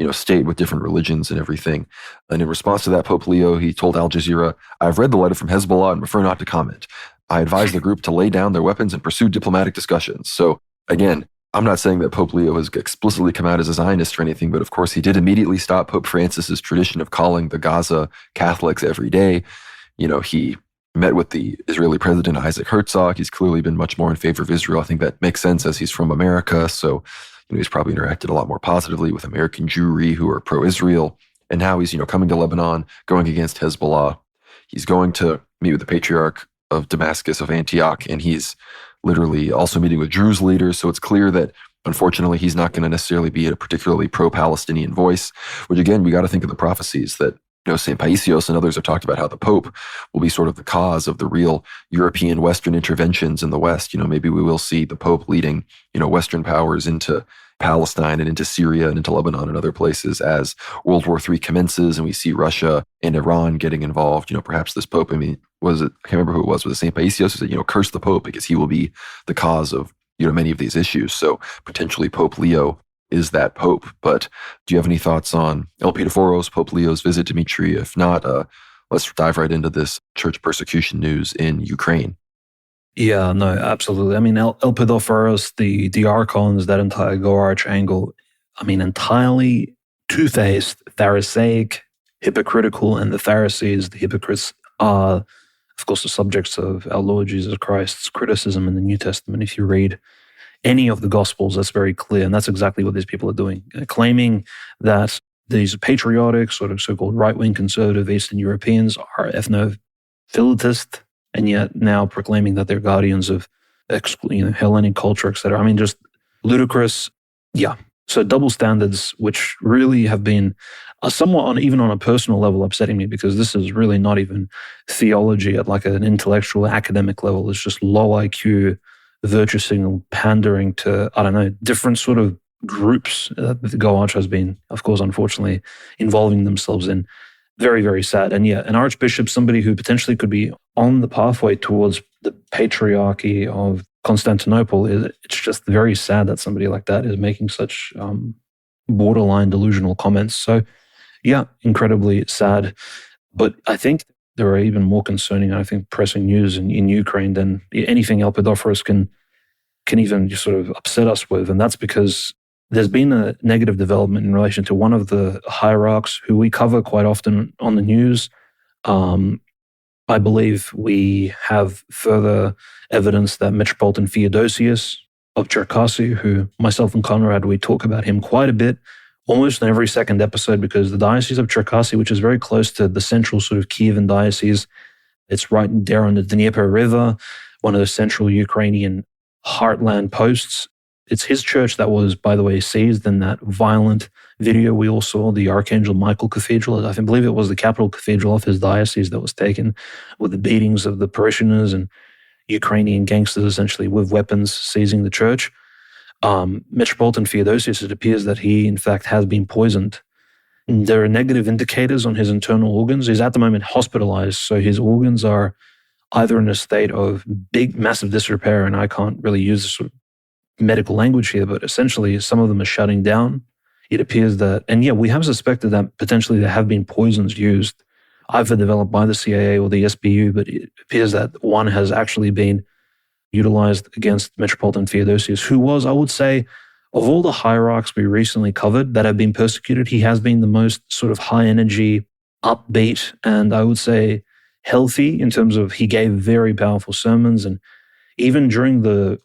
state with different religions and everything. And in response to that, Pope Leo, he told Al Jazeera, I've read the letter from Hezbollah and prefer not to comment. I advise the group to lay down their weapons and pursue diplomatic discussions. So again, I'm not saying that Pope Leo has explicitly come out as a Zionist or anything, but of course he did immediately stop Pope Francis's tradition of calling the Gaza Catholics every day. He met with the Israeli president, Isaac Herzog. He's clearly been much more in favor of Israel. I think that makes sense as he's from America. So, he's probably interacted a lot more positively with American Jewry who are pro-Israel. And now he's, coming to Lebanon, going against Hezbollah. He's going to meet with the Patriarch of Damascus, of Antioch, and he's literally also meeting with Druze leaders. So it's clear that, unfortunately, he's not going to necessarily be a particularly pro-Palestinian voice, which again, we got to think of the prophecies that St. Paisios and others have talked about how the Pope will be sort of the cause of the real European Western interventions in the West. Maybe we will see the Pope leading, Western powers into Palestine and into Syria and into Lebanon and other places as World War III commences and we see Russia and Iran getting involved. Perhaps this Pope, I can't remember who it was it St. Paisios who said, curse the Pope because he will be the cause of, many of these issues. So potentially Pope Leo is that Pope. But do you have any thoughts on Elpidophoros, Pope Leo's visit, Dimitri? If not, let's dive right into this church persecution news in Ukraine. Yeah, no, absolutely. Elpidophoros, the archons, that entire Go Arch angle, entirely two-faced, Pharisaic, hypocritical, and the Pharisees, the hypocrites, are, of course, the subjects of our Lord Jesus Christ's criticism in the New Testament. If you read any of the Gospels, that's very clear. And that's exactly what these people are doing, claiming that these patriotic, sort of so-called right-wing conservative Eastern Europeans are ethno-philitist, and yet now proclaiming that they're guardians of Hellenic culture, etc. Just ludicrous. Yeah. So double standards, which really have been somewhat even on a personal level upsetting me, because this is really not even theology at like an intellectual academic level. It's just low IQ virtue signal pandering to, different sort of groups that the Go Arch has been, of course, unfortunately, involving themselves in. Very, very sad. And yeah, an archbishop, somebody who potentially could be on the pathway towards the patriarchy of Constantinople, it's just very sad that somebody like that is making such borderline delusional comments. So yeah, incredibly sad. But I think there are even more concerning, I think, pressing news in Ukraine than anything Elpidophoros can even just sort of upset us with. And that's because there's been a negative development in relation to one of the hierarchs who we cover quite often on the news. I believe we have further evidence that Metropolitan Theodosius of Cherkasy, who myself and Conrad, we talk about him quite a bit, almost in every second episode, because the Diocese of Cherkasy, which is very close to the central sort of Kievan diocese, it's right there on the Dnieper River, one of the central Ukrainian heartland posts. It's his church that was, by the way, seized in that violent video we all saw, the Archangel Michael Cathedral. I believe it was the capital cathedral of his diocese that was taken, with the beatings of the parishioners and Ukrainian gangsters essentially with weapons seizing the church. Metropolitan Theodosius, it appears that he, in fact, has been poisoned. And there are negative indicators on his internal organs. He's at the moment hospitalized, so his organs are either in a state of massive disrepair, and I can't really use this sort of medical language here, but essentially some of them are shutting down. It appears that, and yeah, we have suspected that potentially there have been poisons used, either developed by the CIA or the SBU, but it appears that one has actually been utilized against Metropolitan Theodosius, who was, I would say, of all the hierarchs we recently covered that have been persecuted, he has been the most sort of high energy, upbeat, and I would say healthy in terms of he gave very powerful sermons. And even during the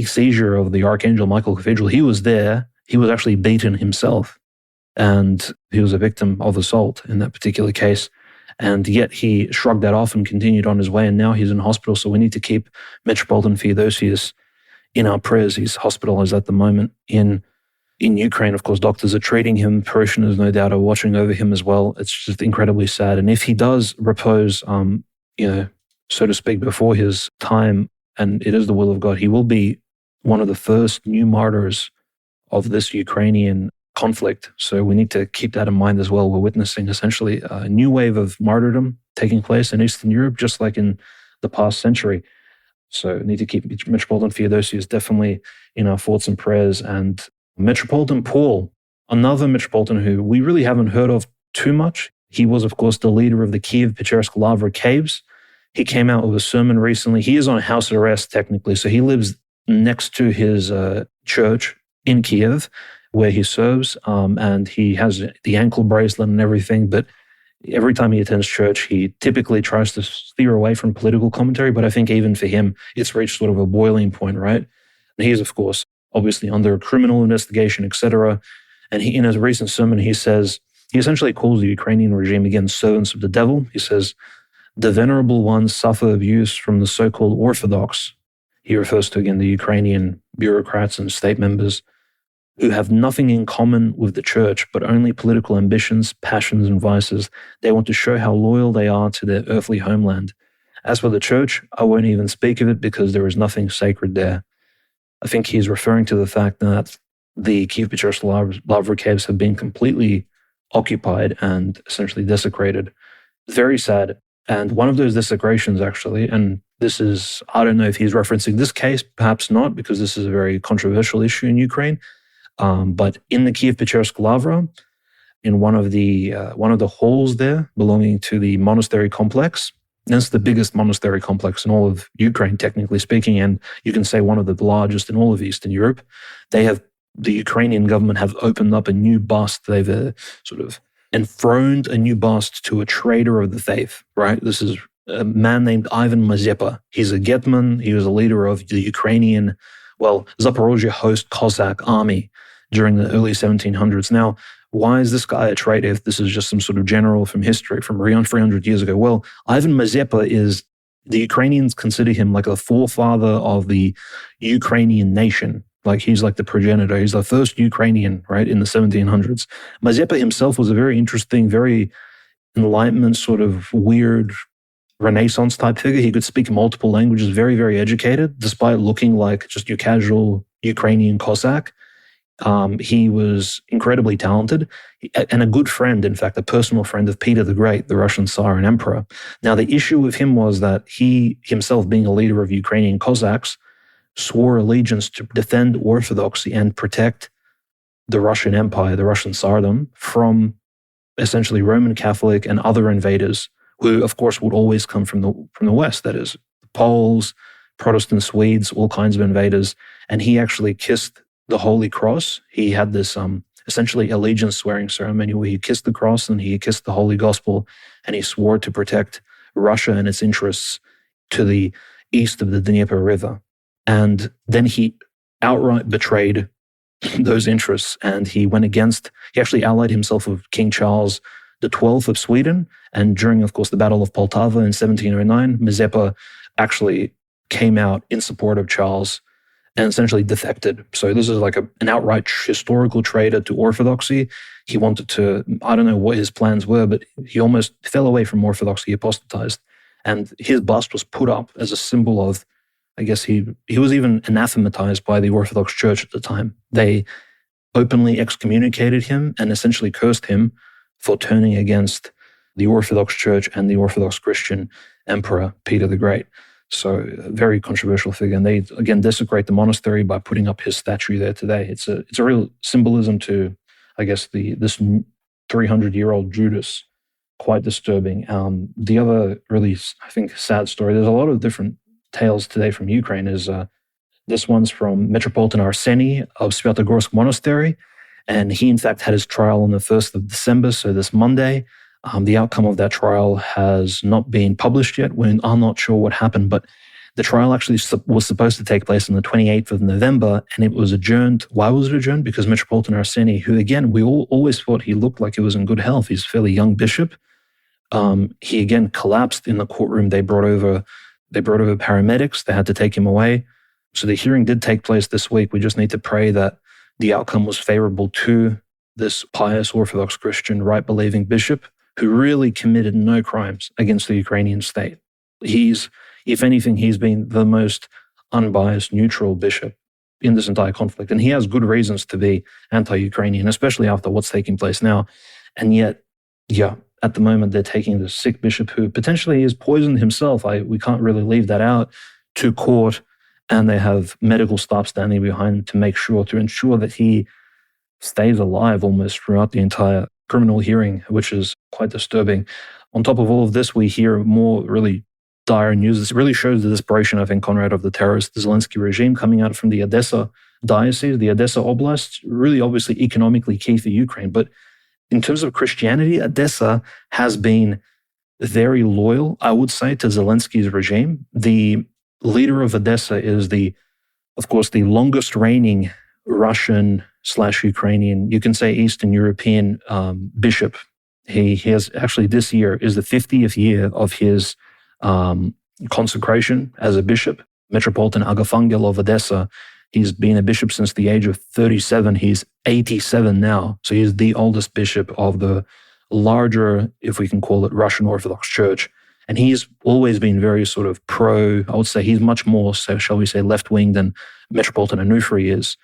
seizure of the Archangel Michael Cathedral, he was there. He was actually beaten himself, and he was a victim of assault in that particular case. And yet he shrugged that off and continued on his way, and now he's in hospital. So we need to keep Metropolitan Theodosius in our prayers. He's hospitalized at the moment in Ukraine. Of course, doctors are treating him. Parishioners, no doubt, are watching over him as well. It's just incredibly sad. And if he does repose, so to speak, before his time, and it is the will of God, he will be one of the first new martyrs of this Ukrainian conflict. So we need to keep that in mind as well. We're witnessing essentially a new wave of martyrdom taking place in Eastern Europe, just like in the past century. So we need to keep Metropolitan Theodosius definitely in our thoughts and prayers. And Metropolitan Paul, another Metropolitan who we really haven't heard of too much. He was, of course, the leader of the Kiev-Pechersk Lavra caves. He came out with a sermon recently. He is on house arrest, technically. So he lives next to his church in Kiev, where he serves, and he has the ankle bracelet and everything. But every time he attends church, he typically tries to steer away from political commentary. But I think even for him, it's reached sort of a boiling point, right? And he is, of course, obviously under a criminal investigation, etc. And in a recent sermon, he essentially calls the Ukrainian regime, again, servants of the devil. He says, the venerable ones suffer abuse from the so-called Orthodox. He refers to, again, the Ukrainian bureaucrats and state members. who have nothing in common with the church, but only political ambitions, passions, and vices. They want to show how loyal they are to their earthly homeland. As for the church, I won't even speak of it because there is nothing sacred there. I think he's referring to the fact that the Kiev-Pechersky Lavra caves have been completely occupied and essentially desecrated. Very sad. And one of those desecrations, actually, and this is, I don't know if he's referencing this case, perhaps not, because this is a very controversial issue in Ukraine. But in the Kiev-Pechersky Lavra, in one of the halls there belonging to the monastery complex, and it's the biggest monastery complex in all of Ukraine, technically speaking, and you can say one of the largest in all of Eastern Europe. The Ukrainian government have opened up a new bust. They've sort of enthroned a new bust to a traitor of the faith, right? This is a man named Ivan Mazepa. He's a Getman. He was a leader of the Ukrainian, Zaporozhye host Cossack army during the early 1700s. Now, why is this guy a traitor if this is just some sort of general from history from around 300 years ago? Well, Ivan Mazepa is, the Ukrainians consider him like the forefather of the Ukrainian nation. Like he's like the progenitor. He's the first Ukrainian, right, in the 1700s. Mazepa himself was a very interesting, very Enlightenment sort of weird Renaissance type figure. He could speak multiple languages, very, very educated, despite looking like just your casual Ukrainian Cossack. He was incredibly talented and a good friend, in fact, a personal friend of Peter the Great, the Russian Tsar and Emperor. Now, the issue with him was that he himself, being a leader of Ukrainian Cossacks, swore allegiance to defend orthodoxy and protect the Russian Empire, the Russian Tsardom, from essentially Roman Catholic and other invaders, who, of course, would always come from the West, that is, Poles, Protestant Swedes, all kinds of invaders. And he actually kissed the Holy Cross. He had this essentially allegiance swearing ceremony where he kissed the cross and he kissed the Holy Gospel, and he swore to protect Russia and its interests to the east of the Dnieper River. And then he outright betrayed those interests, and he actually allied himself with King Charles XII of Sweden. And during, of course, the Battle of Poltava in 1709, Mazepa actually came out in support of Charles and essentially defected. So this is like an outright historical traitor to orthodoxy. He wanted to, I don't know what his plans were, but he almost fell away from orthodoxy, he apostatized. And his bust was put up as a symbol of, I guess he was even anathematized by the Orthodox Church at the time. They openly excommunicated him and essentially cursed him for turning against the Orthodox Church and the Orthodox Christian Emperor, Peter the Great. So a very controversial figure. And they, again, desecrate the monastery by putting up his statue there today. It's a real symbolism to, I guess, this 300-year-old Judas. Quite disturbing. The other really, I think, sad story, there's a lot of different tales today from Ukraine, is this one's from Metropolitan Arseny of Svyatogorsk Monastery. And he, in fact, had his trial on the 1st of December, so this Monday. The outcome of that trial has not been published yet. We are not sure what happened, but the trial actually was supposed to take place on the 28th of November, and it was adjourned. Why was it adjourned? Because Metropolitan Arseny, who, again, we always thought he looked like he was in good health. He's a fairly young bishop. He, again, collapsed in the courtroom. They brought over paramedics. They had to take him away. So the hearing did take place this week. We just need to pray that the outcome was favorable to this pious Orthodox Christian, right-believing bishop who really committed no crimes against the Ukrainian state. If anything, he's been the most unbiased, neutral bishop in this entire conflict. And he has good reasons to be anti-Ukrainian, especially after what's taking place now. And yet, at the moment, they're taking the sick bishop who potentially is poisoned himself. We can't really leave that out, to court. And they have medical staff standing behind to ensure that he stays alive almost throughout the entire criminal hearing, which is quite disturbing. On top of all of this, we hear more really dire news. This really shows the desperation, I think, Conrad, of the terrorist Zelensky regime coming out from the Odessa diocese, the Odessa Oblast, really obviously economically key for Ukraine. But in terms of Christianity, Odessa has been very loyal, I would say, to Zelensky's regime. The leader of Odessa is of course, the longest reigning Russian/Ukrainian, you can say Eastern European bishop. He has actually, this year is the 50th year of his consecration as a bishop. Metropolitan Agafangel of Odessa, He's been a bishop since the age of 37. He's 87 now. So he's the oldest bishop of the larger, if we can call it, Russian Orthodox Church. And he's always been very sort of pro, I would say he's much more, so shall we say, left-wing than Metropolitan Onufri is.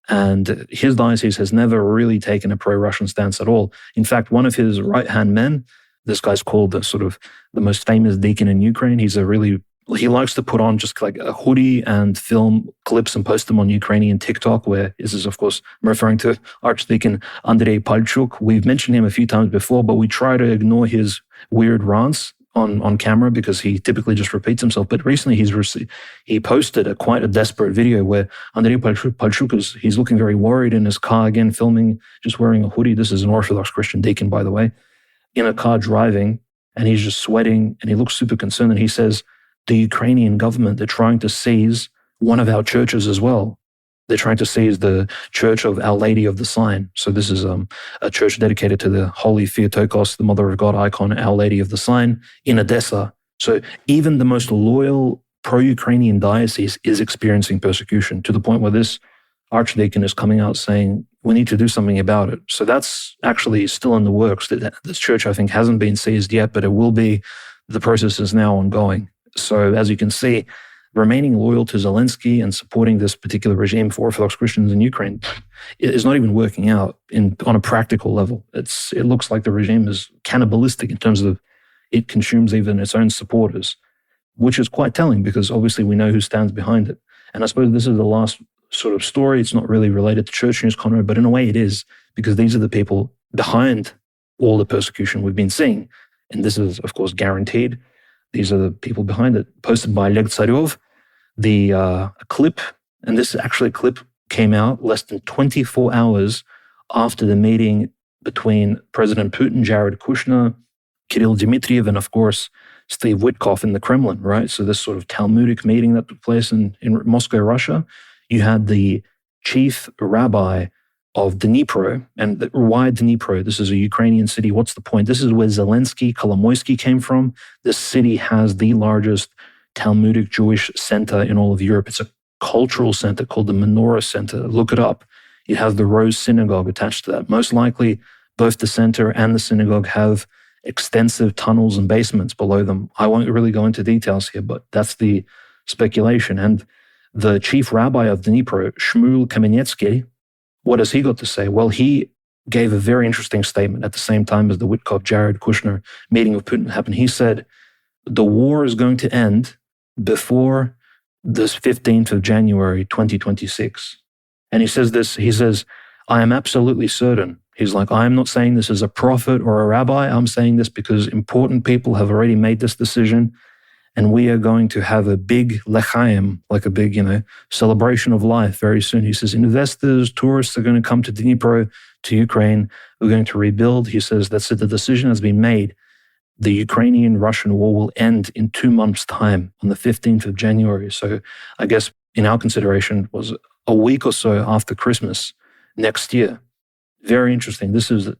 And his diocese has never really taken a pro-Russian stance at all. In fact, one of his right-hand men, this guy's called the most famous deacon in Ukraine. He likes to put on just like a hoodie and film clips and post them on Ukrainian TikTok, where this is, of course, I'm referring to Archdeacon Andrei Palchuk. We've mentioned him a few times before, but we try to ignore his weird rants on camera because he typically just repeats himself. But recently he posted quite a desperate video where Andrei Palchuk he's looking very worried in his car, again, filming, just wearing a hoodie. This is an Orthodox Christian deacon, by the way, in a car driving, and he's just sweating and he looks super concerned. And he says, the Ukrainian government, they're trying to seize one of our churches as well. They're trying to seize the Church of Our Lady of the Sign. So this is a church dedicated to the Holy Theotokos, the Mother of God icon, Our Lady of the Sign, in Odessa. So even the most loyal pro-Ukrainian diocese is experiencing persecution to the point where this archdeacon is coming out saying, we need to do something about it. So that's actually still in the works. This church, I think, hasn't been seized yet, but it will be. The process is now ongoing. So as you can see, remaining loyal to Zelensky and supporting this particular regime for Orthodox Christians in Ukraine is not even working out on a practical level. It looks like the regime is cannibalistic in terms of it consumes even its own supporters, which is quite telling because obviously we know who stands behind it. And I suppose this is the last sort of story. It's not really related to church news, Conrad, but in a way it is, because these are the people behind all the persecution we've been seeing. And this is, of course, guaranteed. These are the people behind it. Posted by Oleg Tsaryov, the clip, and this actually clip came out less than 24 hours after the meeting between President Putin, Jared Kushner, Kirill Dmitriev, and of course, Steve Witkoff in the Kremlin, right? So this sort of Talmudic meeting that took place in Moscow, Russia. You had the chief rabbi of Dnipro. And why Dnipro? This is a Ukrainian city. What's the point? This is where Zelensky, Kolomoisky came from. This city has the largest Talmudic Jewish center in all of Europe. It's a cultural center called the Menorah Center. Look it up. It has the Rose Synagogue attached to that. Most likely, both the center and the synagogue have extensive tunnels and basements below them. I won't really go into details here, but that's the speculation. And the chief rabbi of Dnipro, Shmuel Kamenetsky, what has he got to say? Well, he gave a very interesting statement at the same time as the Witkoff, Jared Kushner meeting with Putin happened. He said, the war is going to end before this 15th of January, 2026. And he says, I am absolutely certain. He's like, I am not saying this as a prophet or a rabbi. I'm saying this because important people have already made this decision. And we are going to have a big lechaim, like a big, celebration of life very soon. He says, investors, tourists are going to come to Dnipro, to Ukraine. We're going to rebuild. He says, that's it. The decision has been made. The Ukrainian-Russian war will end in 2 months' time on the 15th of January. So I guess in our consideration was a week or so after Christmas next year. Very interesting. This is a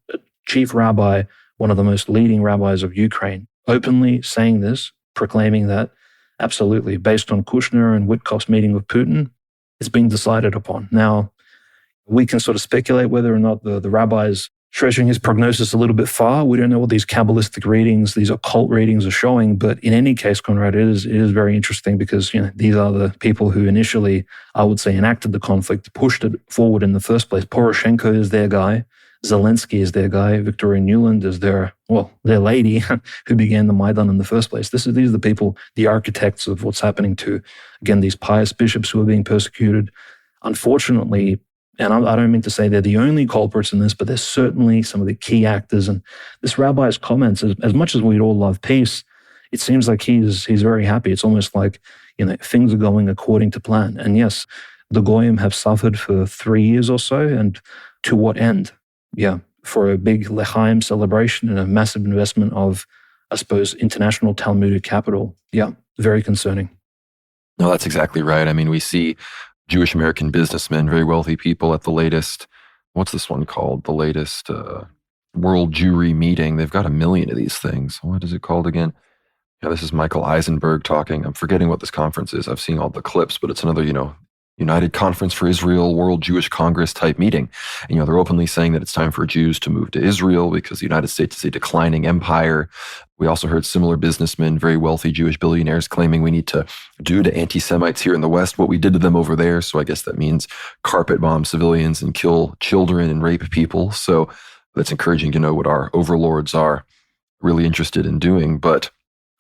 chief rabbi, one of the most leading rabbis of Ukraine, openly saying this, proclaiming that absolutely, based on Kushner and Witkoff's meeting with Putin, it's been decided upon. Now, we can sort of speculate whether or not the rabbi is stretching his prognosis a little bit far. We don't know what these Kabbalistic readings, these occult readings are showing, but in any case, Conrad, it is very interesting because these are the people who initially, I would say, enacted the conflict, pushed it forward in the first place. Poroshenko is their guy. Zelensky is their guy. Victoria Nuland is their lady who began the Maidan in the first place. These are the people, the architects of what's happening to, again, these pious bishops who are being persecuted. Unfortunately, and I don't mean to say they're the only culprits in this, but they're certainly some of the key actors. And this rabbi's comments, as much as we'd all love peace, it seems like he's very happy. It's almost like, things are going according to plan. And yes, the Goyim have suffered for 3 years or so. And to what end? Yeah, for a big Lechaim celebration and a massive investment of, I suppose, international Talmudic capital. Yeah, very concerning. No, that's exactly right. I mean, we see Jewish American businessmen, very wealthy people at the latest, what's this one called? The latest World Jewry meeting. They've got 1 million of these things. What is it called again? Yeah, this is Michael Eisenberg talking. I'm forgetting what this conference is. I've seen all the clips, but it's another, United Conference for Israel, World Jewish Congress type meeting. And, they're openly saying that it's time for Jews to move to Israel because the United States is a declining empire. We also heard similar businessmen, very wealthy Jewish billionaires, claiming we need to do to anti-Semites here in the West what we did to them over there. So I guess that means carpet bomb civilians and kill children and rape people. So that's encouraging to know what our overlords are really interested in doing. But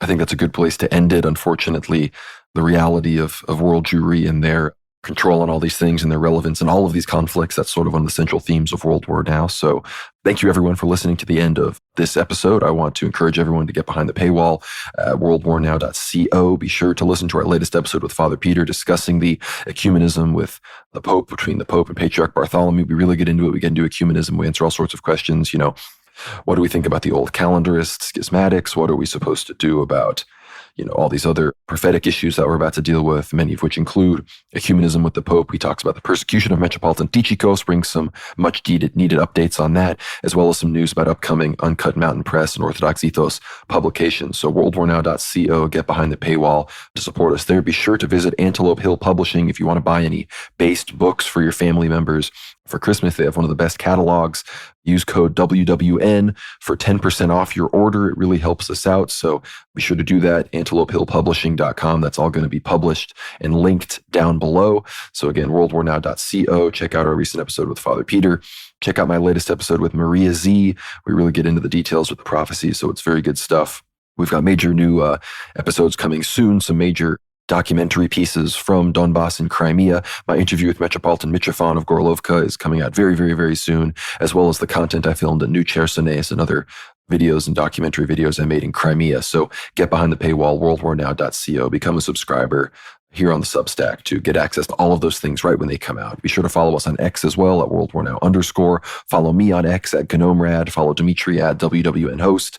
I think that's a good place to end it. Unfortunately, the reality of world Jewry and their control on all these things and their relevance in all of these conflicts, that's sort of one of the central themes of World War Now. So thank you everyone for listening to the end of this episode. I want to encourage everyone to get behind the paywall at worldwarnow.co. Be sure to listen to our latest episode with Father Peter discussing the ecumenism with the Pope, between the Pope and Patriarch Bartholomew. We really get into it. We get into ecumenism. We answer all sorts of questions. What do we think about the old calendarists, schismatics? What are we supposed to do about all these other prophetic issues that we're about to deal with, many of which include ecumenism with the Pope. He talks about the persecution of Metropolitan Tychikos, brings some much needed updates on that, as well as some news about upcoming Uncut Mountain Press and Orthodox Ethos publications. So worldwarnow.co, get behind the paywall to support us there. Be sure to visit Antelope Hill Publishing if you want to buy any based books for your family members. For Christmas, they have one of the best catalogs. Use code WWN for 10% off your order. It really helps us out. So be sure to do that. AntelopeHillPublishing.com. That's all going to be published and linked down below. So again, worldwarnow.co. Check out our recent episode with Father Peter. Check out my latest episode with Maria Z. We really get into the details with the prophecy. So it's very good stuff. We've got major new episodes coming soon. Some major documentary pieces from Donbass and Crimea. My interview with Metropolitan Mitrofan of Gorlovka is coming out very, very, very soon, as well as the content I filmed in New Chersones and other videos and documentary videos I made in Crimea. So get behind the paywall, worldwarnow.co, become a subscriber here on the Substack to get access to all of those things right when they come out. Be sure to follow us on X as well at worldwarnow_. Follow me on X at GnomeRad. Follow Dimitri at WWN Host.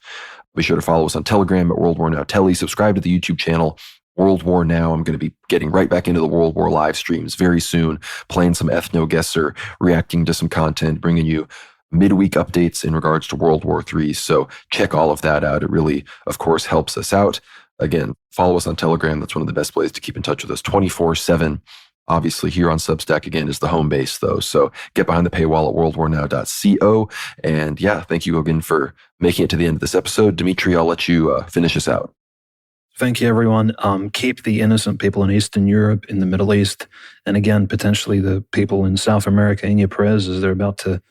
Be sure to follow us on Telegram at World War Now Telly. Subscribe to the YouTube channel World War Now. I'm going to be getting right back into the World War live streams very soon, playing some ethno-guesser, reacting to some content, bringing you midweek updates in regards to World War III. So check all of that out. It really, of course, helps us out. Again, follow us on Telegram. That's one of the best ways to keep in touch with us 24/7. Obviously, here on Substack, again, is the home base, though. So get behind the paywall at worldwarnow.co. And yeah, thank you again for making it to the end of this episode. Dimitri, I'll let you finish us out. Thank you, everyone. Keep the innocent people in Eastern Europe, in the Middle East, and again, potentially the people in South America in your prayers as they're about to,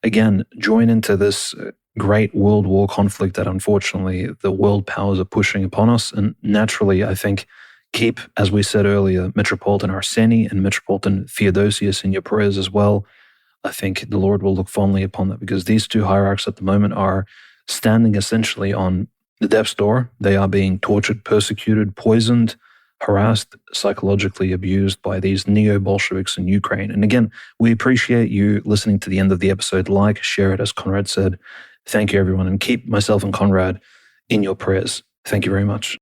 again, join into this great world war conflict that unfortunately the world powers are pushing upon us. And naturally, I think, keep, as we said earlier, Metropolitan Arseni and Metropolitan Theodosius in your prayers as well. I think the Lord will look fondly upon that because these two hierarchs at the moment are standing essentially on the death's door. They are being tortured, persecuted, poisoned, harassed, psychologically abused by these neo-Bolsheviks in Ukraine. And again, we appreciate you listening to the end of the episode. Like, share it, as Conrad said. Thank you, everyone. And keep myself and Conrad in your prayers. Thank you very much.